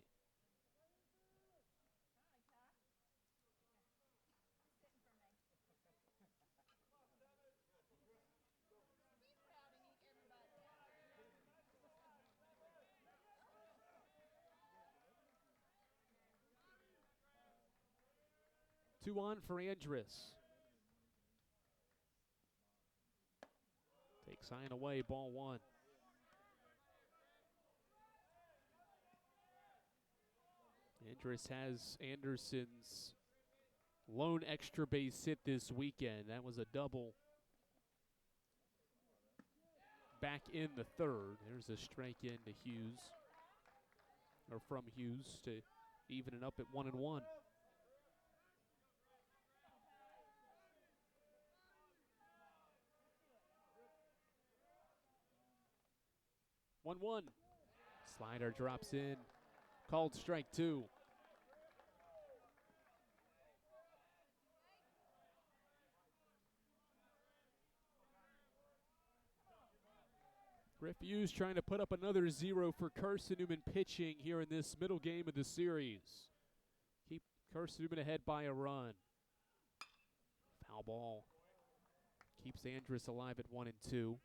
Two on for Andrus. Take Complex. High and away, ball one. Andrus has Anderson's lone extra base hit this weekend. That was a double back in the third. There's a strike in to Hughes, or from Hughes, to even it up at 1-1. One. Slider drops in. Called strike two. Griff Hughes trying to put up another 0 for Carson-Newman pitching here in this middle game of the series. Keep Carson-Newman ahead by a run. Foul ball. Keeps Andrus alive at 1-2.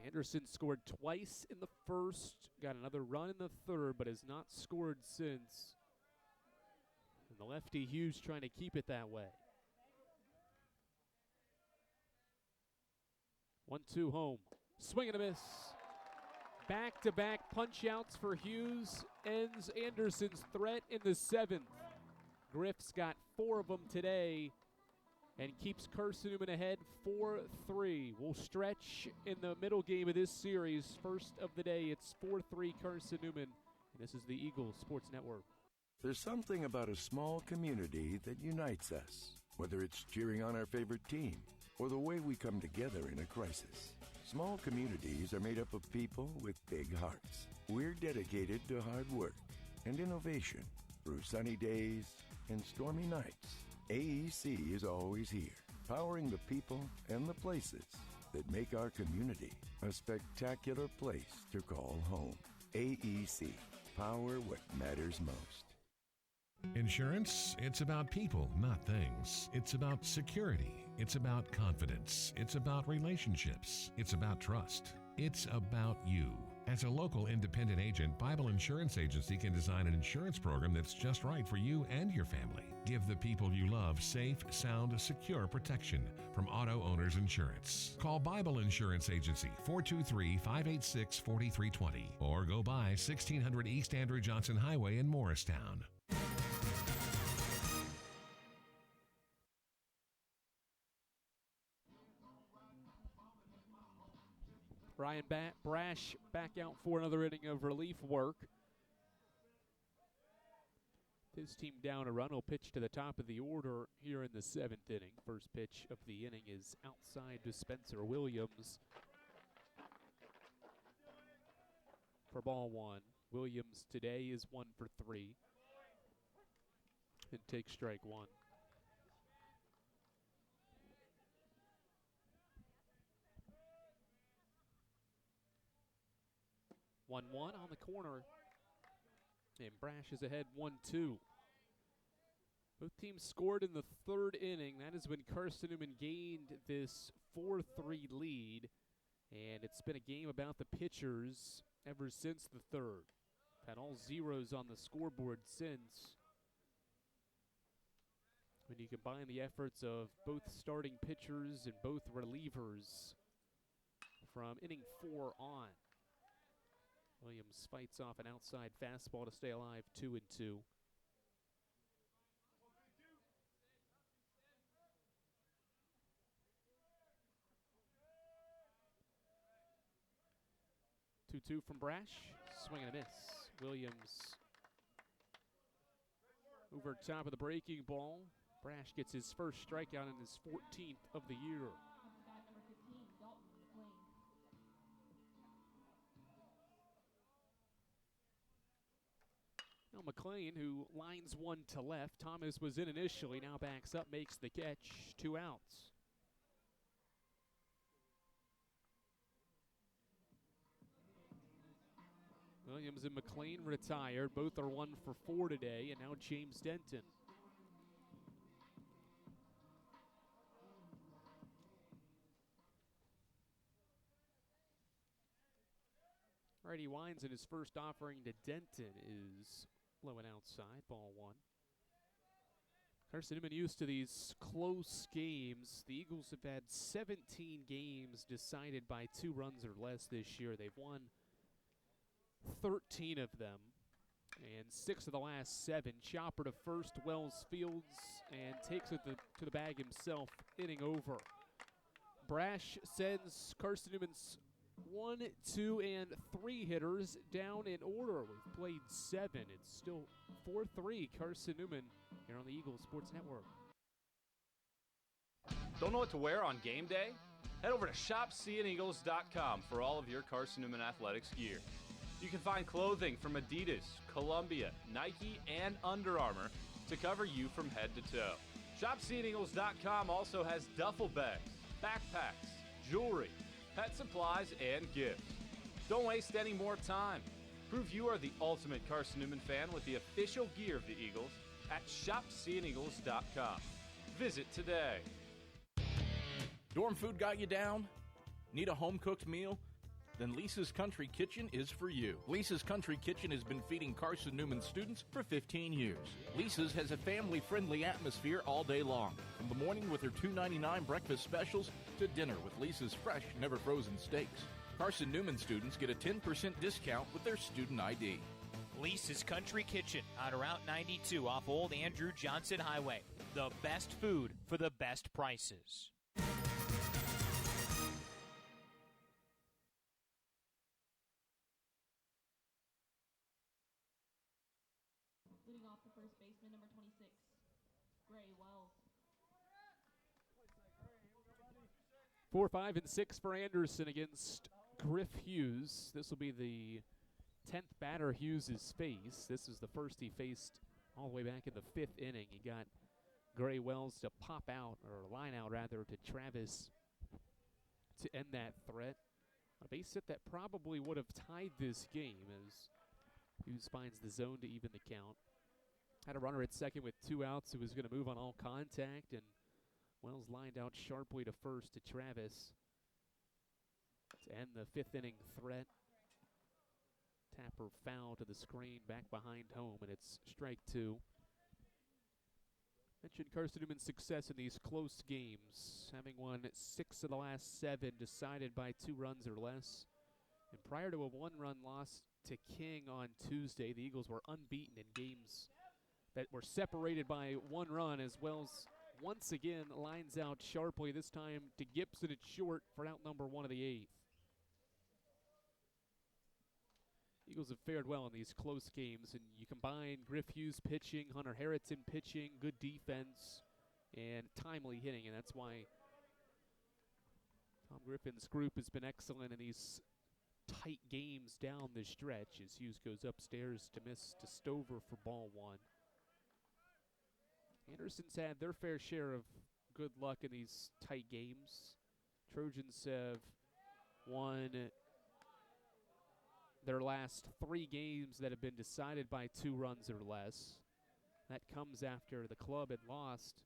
Anderson scored twice in the first, got another run in the third, but has not scored since. And the lefty Hughes trying to keep it that way. 1-2 home. Swing and a miss. Back-to-back punch-outs for Hughes ends Anderson's threat in the seventh. Griff's got 4 of them today and keeps Carson-Newman ahead 4-3. We'll stretch in the middle game of this series. First of the day, it's 4-3 Carson-Newman. And this is the Eagles Sports Network. There's something about a small community that unites us, whether it's cheering on our favorite team or the way we come together in a crisis. Small communities are made up of people with big hearts. We're dedicated to hard work and innovation through sunny days and stormy nights. AEC is always here, powering the people and the places that make our community a spectacular place to call home. AEC, power what matters most. Insurance, it's about people, not things. It's about security. It's about confidence. It's about relationships. It's about trust. It's about you. As a local independent agent, Bible Insurance Agency can design an insurance program that's just right for you and your family. Give the people you love safe, sound, secure protection from Auto Owners Insurance. Call Bible Insurance Agency 423-586-4320 or go by 1600 East Andrew Johnson Highway in Morristown. Ryan Brash back out for another inning of relief work. His team down a run will pitch to the top of the order here in the 7th inning. First pitch of the inning is outside to Spencer Williams for ball one. Williams today is 1 for 3 and takes strike one. One on the corner, and Brash is ahead 1-2. Both teams scored in the 3rd inning. That is when Carson-Newman gained this 4-3 lead, and it's been a game about the pitchers ever since the 3rd. Had all zeros on the scoreboard since. When you combine the efforts of both starting pitchers and both relievers from inning 4 on. Williams fights off an outside fastball to stay alive, 2-2. Two from Brash, swing and a miss. Williams over top of the breaking ball. Brash gets his first strikeout and his 14th of the year. Now McLean, who lines one to left. Thomas was in initially, now backs up, makes the catch, 2 outs. Williams and McLean retired. Both are 1 for 4 today, and now James Denton. Righty winds, and his first offering to Denton is low and outside, ball one. Carson-Newman used to these close games. The Eagles have had 17 games decided by 2 runs or less this year. They've won 13 of them, and 6 of the last 7. Chopper to first, Wells fields, and takes it to the bag himself, inning over. Brash sends Carson-Newman's 1, 2, and 3 hitters down in order. We've played 7. It's still 4-3 Carson-Newman here on the Eagles Sports Network. Don't know what to wear on game day? Head over to shopseeandeagles.com for all of your Carson-Newman athletics gear. You can find clothing from Adidas, Columbia, Nike, and Under Armour to cover you from head to toe. ShopSeeingEagles.com also has duffel bags, backpacks, jewelry, pet supplies, and gifts. Don't waste any more time. Prove you are the ultimate Carson-Newman fan with the official gear of the Eagles at ShopSeeingEagles.com. Visit today. Dorm food got you down? Need a home-cooked meal? Then Lisa's Country Kitchen is for you. Lisa's Country Kitchen has been feeding Carson-Newman students for 15 years. Lisa's has a family-friendly atmosphere all day long, from the morning with her $2.99 breakfast specials to dinner with Lisa's fresh, never-frozen steaks. Carson-Newman students get a 10% discount with their student ID. Lisa's Country Kitchen on Route 92 off Old Andrew Johnson Highway. The best food for the best prices. Leading off the first baseman, number 26, Gray Wells. 4, 5, and 6 for Anderson against Griff Hughes. This will be the 10th batter Hughes has faced. This is the first he faced all the way back in the 5th inning. He got Gray Wells to pop out, or line out rather, to Travis to end that threat. A base hit that probably would have tied this game as Hughes finds the zone to even the count. Had a runner at second with 2 outs who was going to move on all contact, and Wells lined out sharply to first to Travis to end the 5th inning threat. Tapper foul to the screen back behind home, and it's strike 2. Mentioned Carson-Newman's success in these close games, having won 6 of the last 7 decided by 2 runs or less. And prior to a 1-run loss to King on Tuesday, the Eagles were unbeaten in games that were separated by 1 run, as Wells once again lines out sharply, this time to Gibson at short for out number 1 of the 8th. Eagles have fared well in these close games, and you combine Griff Hughes pitching, Hunter Harrington pitching, good defense, and timely hitting, and that's why Tom Griffin's group has been excellent in these tight games down the stretch as Hughes goes upstairs to miss to Stover for ball 1. Anderson's had their fair share of good luck in these tight games. Trojans have won their last 3 games that have been decided by 2 runs or less. That comes after the club had lost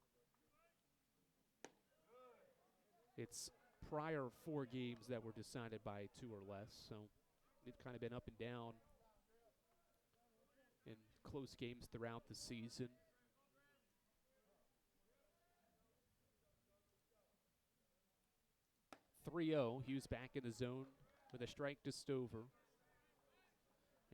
its prior 4 games that were decided by 2 or less. So they've kind of been up and down in close games throughout the season. Hughes back in the zone with a strike to Stover.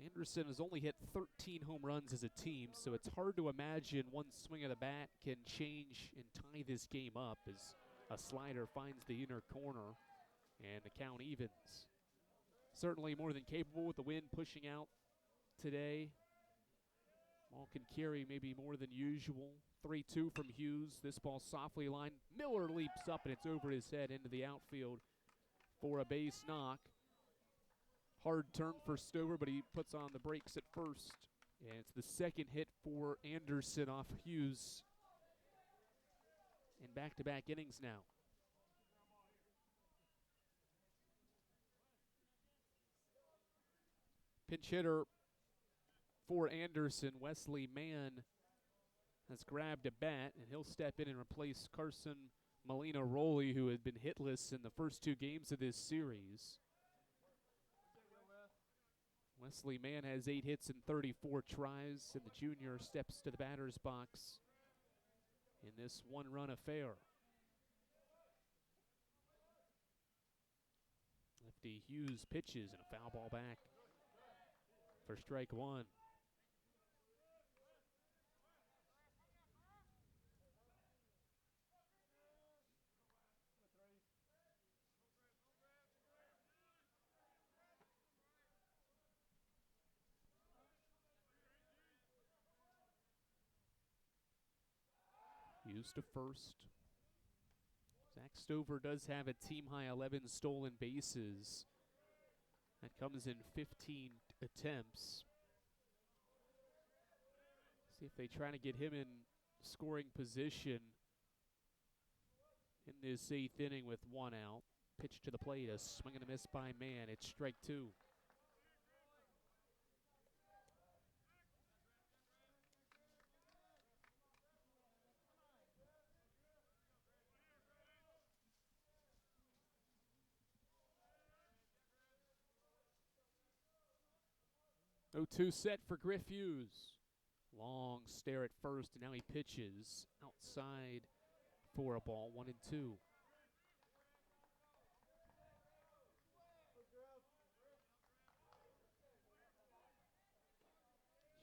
Anderson has only hit 13 home runs as a team, so it's hard to imagine one swing of the bat can change and tie this game up as a slider finds the inner corner and the count evens. Certainly more than capable with the wind pushing out today. Ball can carry maybe more than usual. 3-2 from Hughes. This ball softly lined. Miller leaps up and it's over his head into the outfield for a base knock. Hard turn for Stover, but he puts on the brakes at first. And it's the second hit for Anderson off Hughes in back-to-back innings now. Pinch hitter for Anderson, Wesley Mann, has grabbed a bat, and he'll step in and replace Carson Molina Rowley, who had been hitless in the first 2 games of this series. Wesley Mann has 8 hits and 34 tries, and the junior steps to the batter's box in this one-run affair. Lefty Hughes pitches and a foul ball back for strike one. Hughes to first. Zach Stover does have a team-high 11 stolen bases. That comes in 15 attempts. See if they try to get him in scoring position in this 8th inning with one out. Pitch to the plate, a swing and a miss by Mann. It's strike two. Oh, 2 set for Griff Hughes. Long stare at first, and now he pitches outside for a ball, 1-2.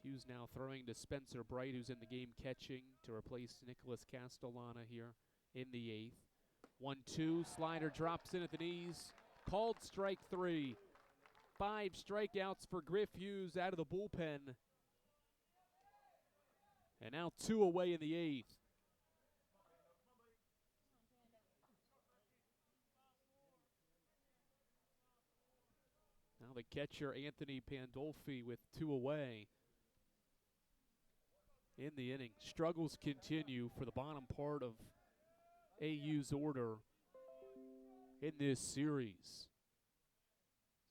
Hughes now throwing to Spencer Bright, who's in the game catching to replace Nicholas Castellana here in the 8th. 1-2, slider drops in at the knees. Called strike 3. 5 strikeouts for Griff Hughes out of the bullpen. And now 2 away in the 8th. Now the catcher, Anthony Pandolfi, with 2 away in the inning. Struggles continue for the bottom part of AU's order in this series.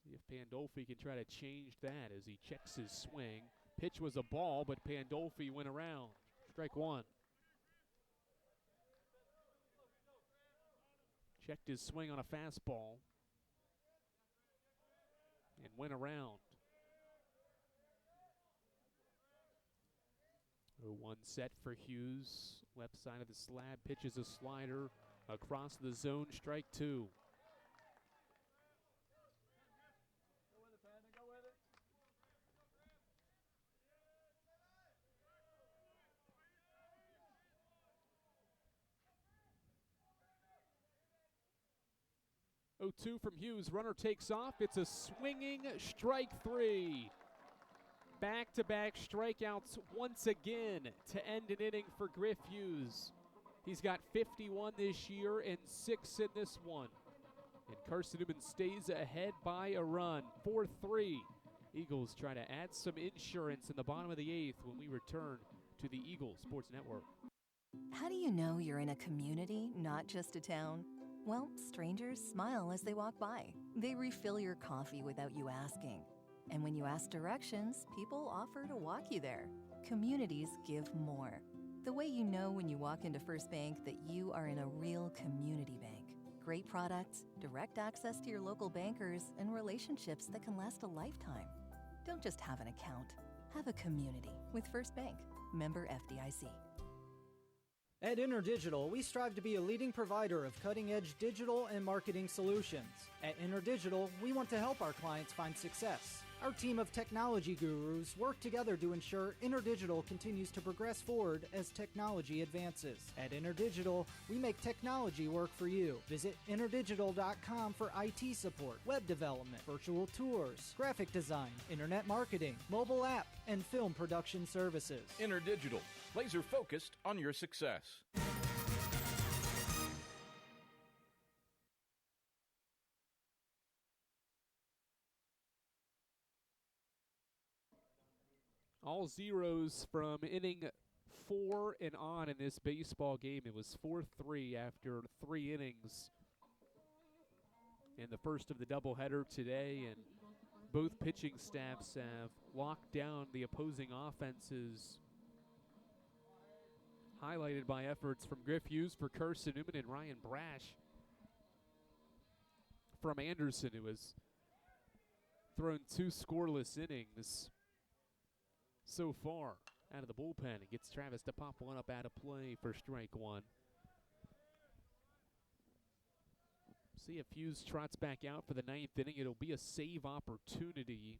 See if Pandolfi can try to change that as he checks his swing. Pitch was a ball, but Pandolfi went around. Strike one. Checked his swing on a fastball and went around. 0-1 set for Hughes. Left side of the slab, pitches a slider across the zone, strike two. Oh, 2 from Hughes. Runner takes off. It's a swinging strike three. Back-to-back strikeouts once again to end an inning for Griff Hughes. He's got 51 this year and 6 in this one. And Carson-Newman stays ahead by a run. 4-3. Eagles try to add some insurance in the bottom of the 8th when we return to the Eagles Sports Network. How do you know you're in a community, not just a town? Well, strangers smile as they walk by. They refill your coffee without you asking. And when you ask directions, people offer to walk you there. Communities give more. The way you know when you walk into First Bank that you are in a real community bank. Great products, direct access to your local bankers, and relationships that can last a lifetime. Don't just have an account. Have a community with First Bank. Member FDIC. At InterDigital, we strive to be a leading provider of cutting-edge digital and marketing solutions. At InterDigital, we want to help our clients find success. Our team of technology gurus work together to ensure InterDigital continues to progress forward as technology advances. At InterDigital, we make technology work for you. Visit interdigital.com for IT support, web development, virtual tours, graphic design, internet marketing, mobile app, and film production services. InterDigital, laser focused on your success. All zeros from inning 4 and on in this baseball game. It was 4-3 after 3 innings in the first of the doubleheader today, and both pitching staffs have locked down the opposing offenses, highlighted by efforts from Griff Hughes for Carson-Newman and Ryan Brash from Anderson, who has thrown 2 scoreless innings so far. out of the bullpen. It gets Travis to pop one up out of play for strike one. See if Hughes trots back out for the ninth inning. It'll be a save opportunity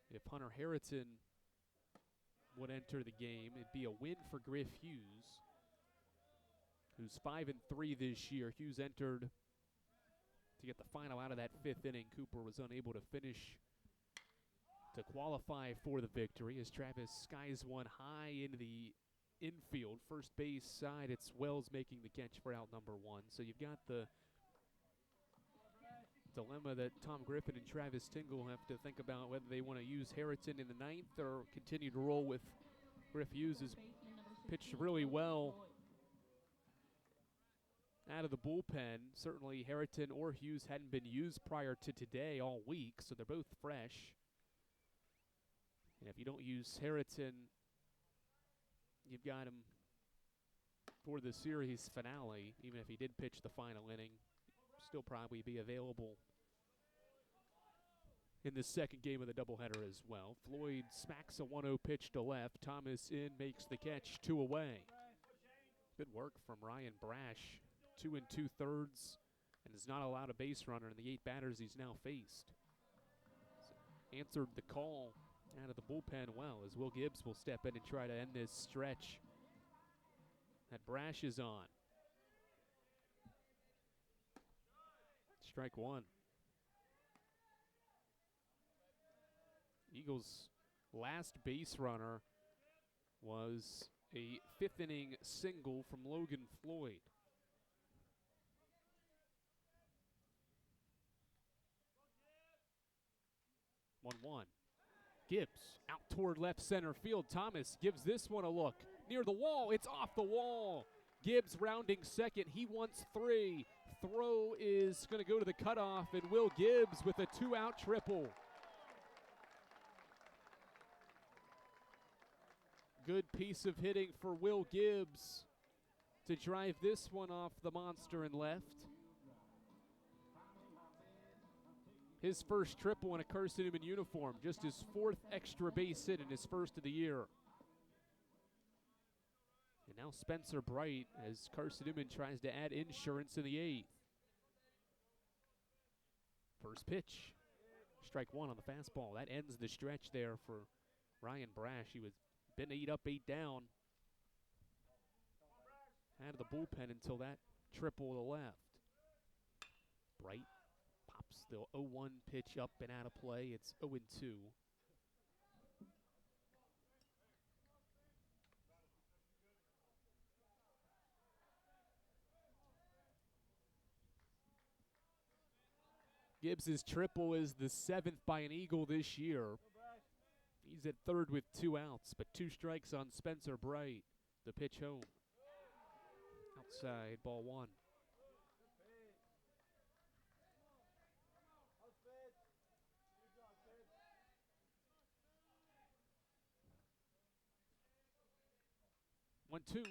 if Hunter Harrington would enter the game. It'd be a win for Griff Hughes, who's 5-3 this year. Hughes entered to get the final out of that fifth inning. Cooper was unable to finish to qualify for the victory as Travis skies one high into the infield. First base side, it's Wells making the catch for out number one. So you've got the dilemma that Tom Griffin and Travis Tingle have to think about, whether they want to use Harrington in the ninth or continue to roll with Griff Hughes, who's pitched really well out of the bullpen. Certainly Harrington or Hughes hadn't been used prior to today all week, so they're both fresh. And if you don't use Harrington, you've got him for the series finale. Even if he did pitch the final inning, still probably be available in the second game of the doubleheader as well. Floyd smacks a 1-0 pitch to left. Thomas in, makes the catch, 2 away. Good work from Ryan Brash. 2 2/3, and has not allowed a base runner in the 8 batters he's now faced. So answered the call out of the bullpen well, as Will Gibbs will step in and try to end this stretch that Brash is on. Strike one. Eagles' last base runner was a 5th inning single from Logan Floyd. 1-1. Gibbs out toward left center field. Thomas gives this one a look. Near the wall, it's off the wall. Gibbs rounding second. He wants 3. Throw is going to go to the cutoff, and Will Gibbs with a 2-out triple. Good piece of hitting for Will Gibbs to drive this one off the monster and left. His first triple in a Carson-Newman uniform, just his 4th extra base hit in his first of the year. And now Spencer Bright as Carson-Newman tries to add insurance in the 8th. First pitch, strike one on the fastball. That ends the stretch there for Ryan Brash. He was been 8 up, 8 down out of the bullpen until that triple to the left. Bright pops the 0-1 pitch up and out of play. It's 0-2. Gibbs's triple is the 7th by an Eagle this year. He's at 3rd with 2 outs, but 2 strikes on Spencer Bright. The pitch home. Outside, ball 1. One, 2.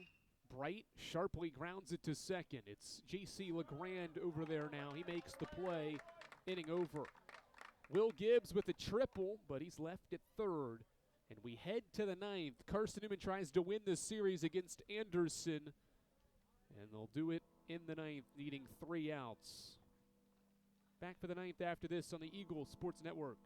Bright sharply grounds it to second. It's J.C. LeGrand over there now. He makes the play. Inning over. Will Gibbs with a triple, but he's left at 3rd. And we head to the 9th. Carson-Newman tries to win this series against Anderson. And they'll do it in the 9th, needing 3 outs. Back for the 9th after this on the Eagle Sports Network.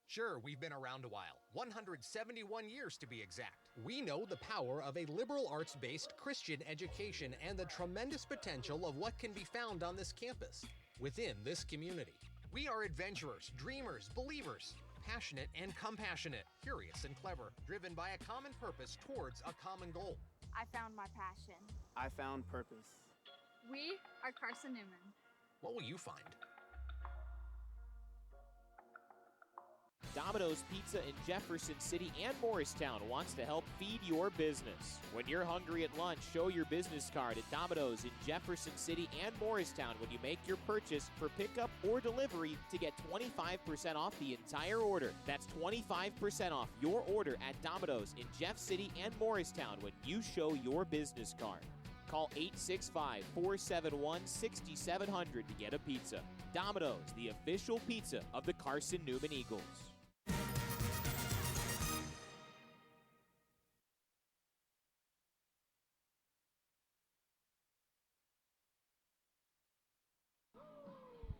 Sure, we've been around a while. 171 years to be exact. We know the power of a liberal arts-based Christian education and the tremendous potential of what can be found on this campus, within this community. We are adventurers, dreamers, believers, passionate and compassionate, curious and clever, driven by a common purpose towards a common goal. I found my passion. I found purpose. We are Carson-Newman. What will you find? Domino's Pizza in Jefferson City and Morristown wants to help feed your business. When you're hungry at lunch, show your business card at Domino's in Jefferson City and Morristown when you make your purchase for pickup or delivery to get 25% off the entire order. That's 25% off your order at Domino's in Jeff City and Morristown when you show your business card. Call 865-471-6700 to get a pizza. Domino's, the official pizza of the Carson-Newman Eagles.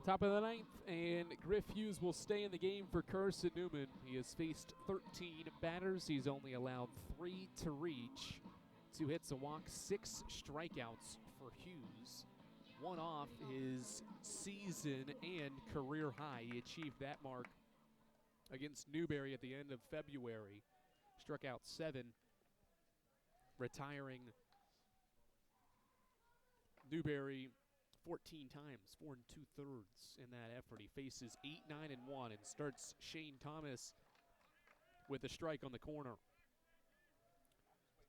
Top of the ninth, and Griff Hughes will stay in the game for Carson-Newman. He has faced 13 batters. He's only allowed 3 to reach. 2 hits, a walk, 6 strikeouts for Hughes. One off his season and career high. He achieved that mark against Newberry at the end of February. Struck out 7, retiring Newberry 14 times, 4 2/3 in that effort. He faces 8-9-1 and starts Shane Thomas with a strike on the corner.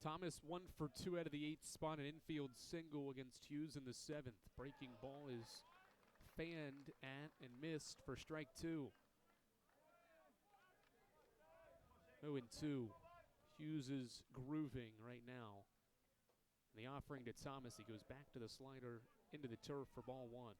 Thomas 1 for 2 out of the 8 spot, an infield single against Hughes in the 7th. Breaking ball is fanned at and missed for strike 2. 0-2. Hughes is grooving right now. And the offering to Thomas, he goes back to the slider into the turf for ball 1.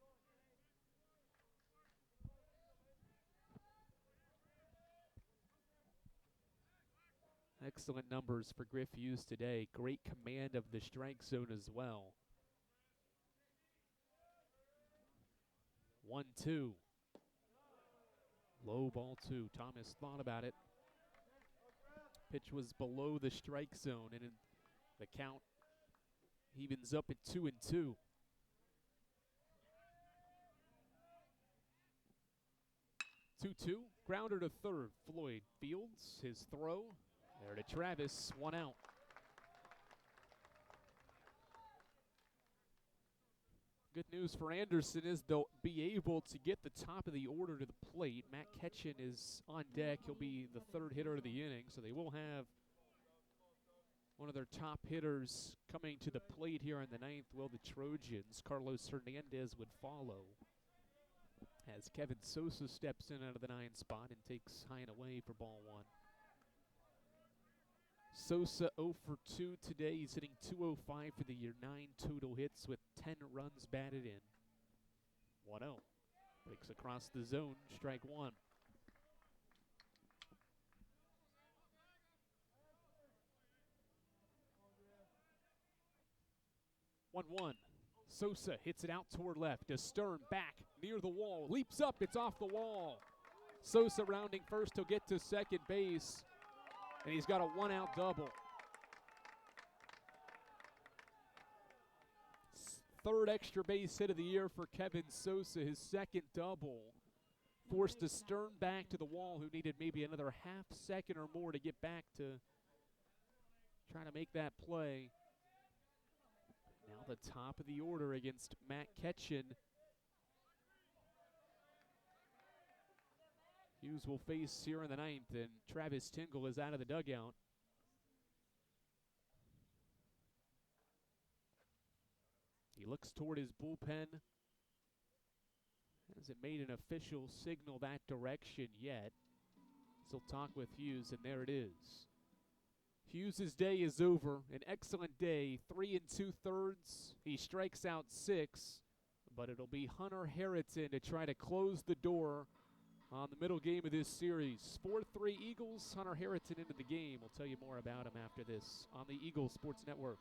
Excellent numbers for Griff Hughes today. Great command of the strike zone as well. 1-2. Low ball 2. Thomas thought about it. Pitch was below the strike zone, and in the count evens up at 2-2. Two, grounder to third. Floyd fields his throw. There to Travis, 1 out. Good news for Anderson is they'll be able to get the top of the order to the plate. Matt Ketchen is on deck. He'll be the 3rd hitter of the inning, so they will have one of their top hitters coming to the plate here in the 9th. Will the Trojans? Carlos Hernandez would follow as Kevin Sosa steps in out of the 9 spot and takes high and away for ball 1. Sosa 0 for 2 today. He's hitting .205 for the year, 9 total hits with 10 runs batted in. 1-0. Breaks across the zone, strike 1. 1-1. Sosa hits it out toward left. To Stern, back near the wall. Leaps up, it's off the wall. Sosa rounding first, he'll get to second base. And he's got a 1-out double. 3rd extra base hit of the year for Kevin Sosa, his 2nd double. Forced a Stern back to the wall, who needed maybe another half second or more to get back to try to make that play. Now the top of the order against Matt Ketchen. Hughes will face here in the 9th, and Travis Tingle is out of the dugout. He looks toward his bullpen. Hasn't made an official signal that direction yet. So he'll talk with Hughes, and there it is. Hughes' day is over. An excellent day, 3 2/3. He strikes out 6, but it'll be Hunter Harrington to try to close the door on the middle game of this series. 4-3 Eagles. Hunter Harrington into the game. We'll tell you more about him after this on the Eagles Sports Network.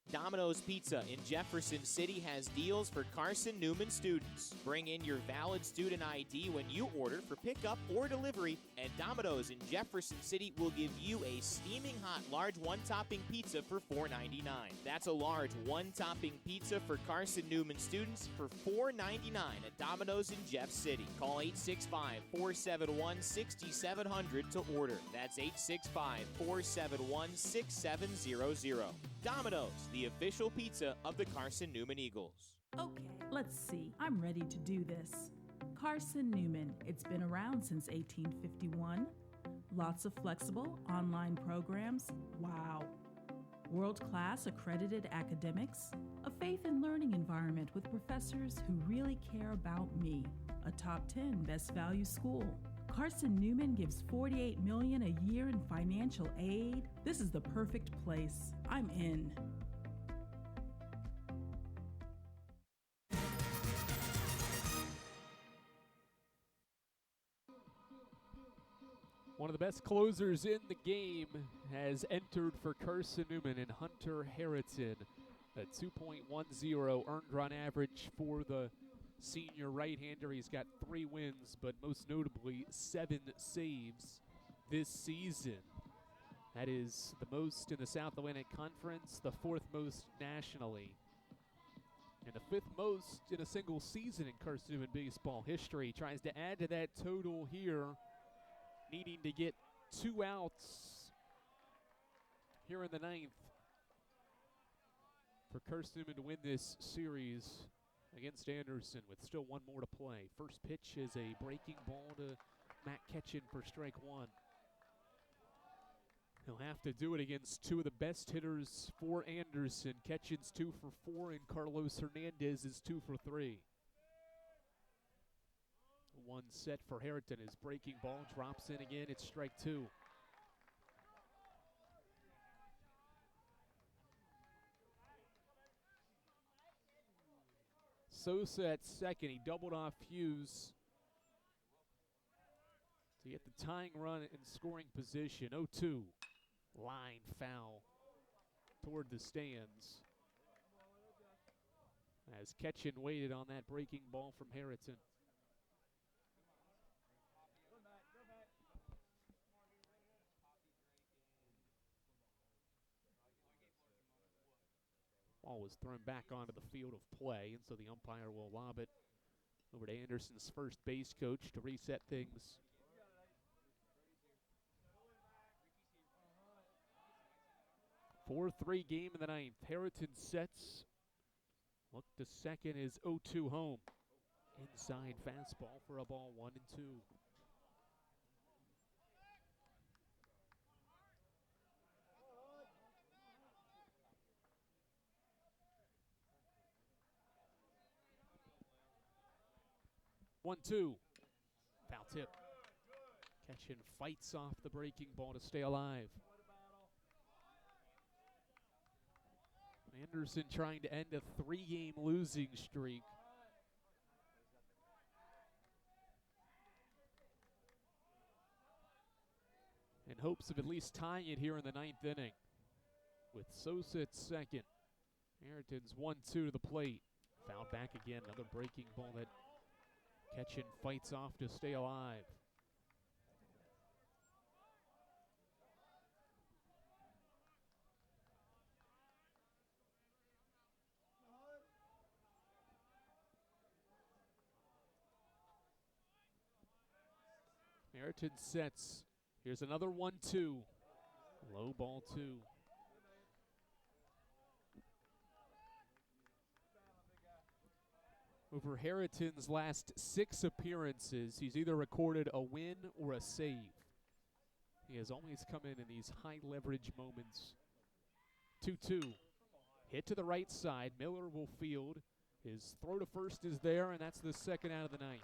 Domino's Pizza in Jefferson City has deals for Carson-Newman students. Bring in your valid student ID when you order for pickup or delivery, and Domino's in Jefferson City will give you a steaming hot large one-topping pizza for $4.99. That's a large one-topping pizza for Carson-Newman students for $4.99 at Domino's in Jeff City. Call 865-471-6700 to order. That's 865-471-6700. Domino's, the official pizza of the Carson-Newman Eagles. Okay, let's see. I'm ready to do this. Carson-Newman. It's been around since 1851. Lots of flexible online programs. Wow. World-class accredited academics. A faith and learning environment with professors who really care about me. A top 10 best value school. Carson-Newman gives $48 million a year in financial aid. This is the perfect place. I'm in. One of the best closers in the game has entered for Carson-Newman and Hunter Harrington. A 2.10 earned run average for the senior right-hander. He's got 3 wins, but most notably 7 saves this season. That is the most in the South Atlantic Conference, the 4th most nationally, and the 5th most in a single season in Carson-Newman baseball history. Tries to add to that total here, needing to get 2 outs here in the 9th for Carson-Newman to win this series against Anderson with still 1 more to play. First pitch is a breaking ball to Matt Ketchin for strike 1. He'll have to do it against 2 of the best hitters for Anderson. Ketchin's 2 for 4, and Carlos Hernandez is 2 for 3. 1 set for Harrington. His breaking ball drops in again. It's strike 2. Sosa at second. He doubled off Hughes to get the tying run in scoring position. 0-2. Line foul toward the stands as Ketchin waited on that breaking ball from Harrington. Ball was thrown back onto the field of play, and so the umpire will lob it over to Anderson's first base coach to reset things. 4-3 game in the 9th. Harrington sets. Look to second is 0-2 home. Inside fastball for a ball, 1-2. One, two. Foul tip. Ketchin fights off the breaking ball to stay alive. Anderson trying to end a 3-game losing streak. In hopes of at least tying it here in the 9th inning. With Sosa at second. Harrington's 1-2 to the plate. Fouled back again. Another breaking ball that Ketchin fights off to stay alive. Harrington sets. Here's another 1-2. Low ball 2. Over Harrington's last 6 appearances, he's either recorded a win or a save. He has always come in these high leverage moments. 2-2. Hit to the right side. Miller will field. His throw to first is there, and that's the second out of the 9th.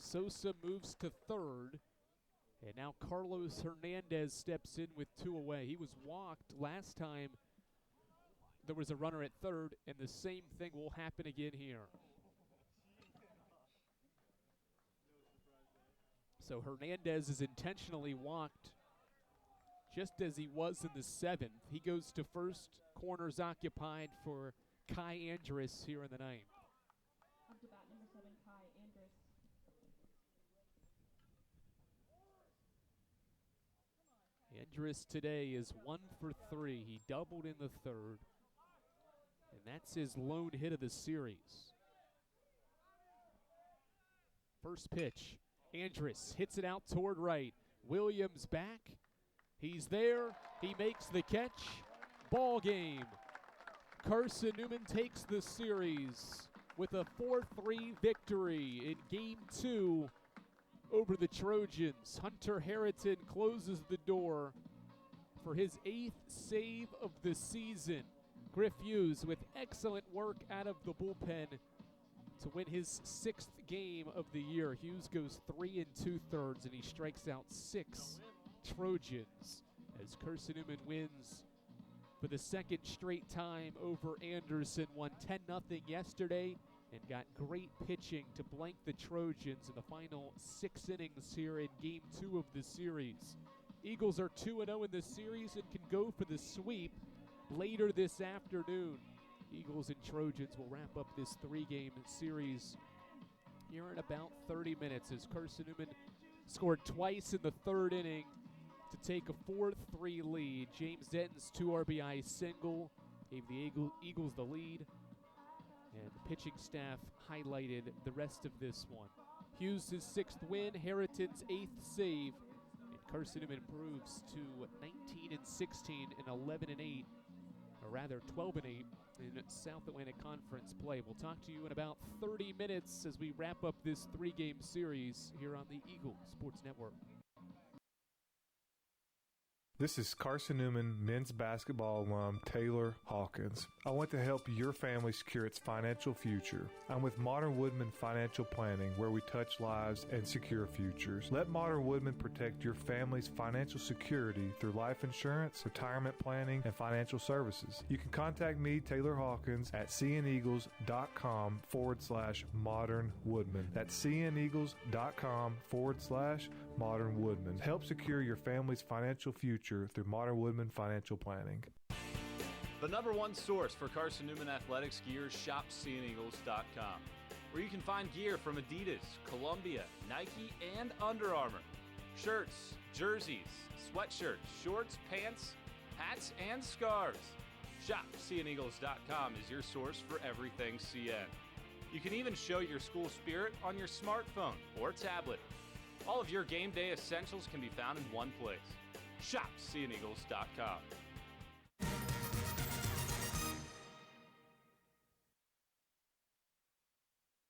Sosa moves to third, and now Carlos Hernandez steps in with 2 away. He was walked last time there was a runner at third, and the same thing will happen again here. So Hernandez is intentionally walked just as he was in the 7th. He goes to first, corners occupied for Kai Andrus here in the 9th. Up to bat number 7, Kai Andrus. Andrus today is 1 for 3. He doubled in the 3rd, and that's his lone hit of the series. First pitch, Andrus hits it out toward right. Williams back. He's there. He makes the catch. Ball game. Carson-Newman takes the series with a 4-3 victory in Game 2 over the Trojans. Hunter Harrington closes the door for his 8th save of the season. Griff Hughes with excellent work out of the bullpen to win his 6th game of the year. Hughes goes 3 2/3, and he strikes out 6 Trojans as Carson-Newman wins for the 2nd straight time over Anderson. Won 10-0 yesterday and got great pitching to blank the Trojans in the final 6 innings here in Game 2 of the series. Eagles are 2-0 in the series and can go for the sweep later this afternoon. Eagles and Trojans will wrap up this three-game series here in about 30 minutes as Carson-Newman scored twice in the third inning to take a 4-3 lead. James Denton's 2 RBI single gave the Eagles the lead, and the pitching staff highlighted the rest of this one. Hughes' 6th win, Harriton's 8th save, and Carson-Newman improves to 19-16 and 11-8, or rather 12-8 in South Atlantic Conference play. We'll talk to you in about 30 minutes as we wrap up this three-game series here on the Eagle Sports Network. This is Carson-Newman men's basketball alum Taylor Hawkins. I want to help your family secure its financial future. I'm with Modern Woodman Financial Planning, where we touch lives and secure futures. Let Modern Woodman protect your family's financial security through life insurance, retirement planning, and financial services. You can contact me, Taylor Hawkins, at cneagles.com/Modern Woodman. That's cneagles.com/Modern Woodman. Help secure your family's financial future through Modern Woodman Financial Planning. The number one source for Carson-Newman athletics gear is shopseeandeagles.com, where you can find gear from Adidas, Columbia, Nike, and Under Armour. Shirts, jerseys, sweatshirts, shorts, pants, hats, and scarves. Shopseeandeagles.com is your source for everything CN. You can even show your school spirit on your smartphone or tablet. All of your game day essentials can be found in one place. ShopSeeAndEagles.com.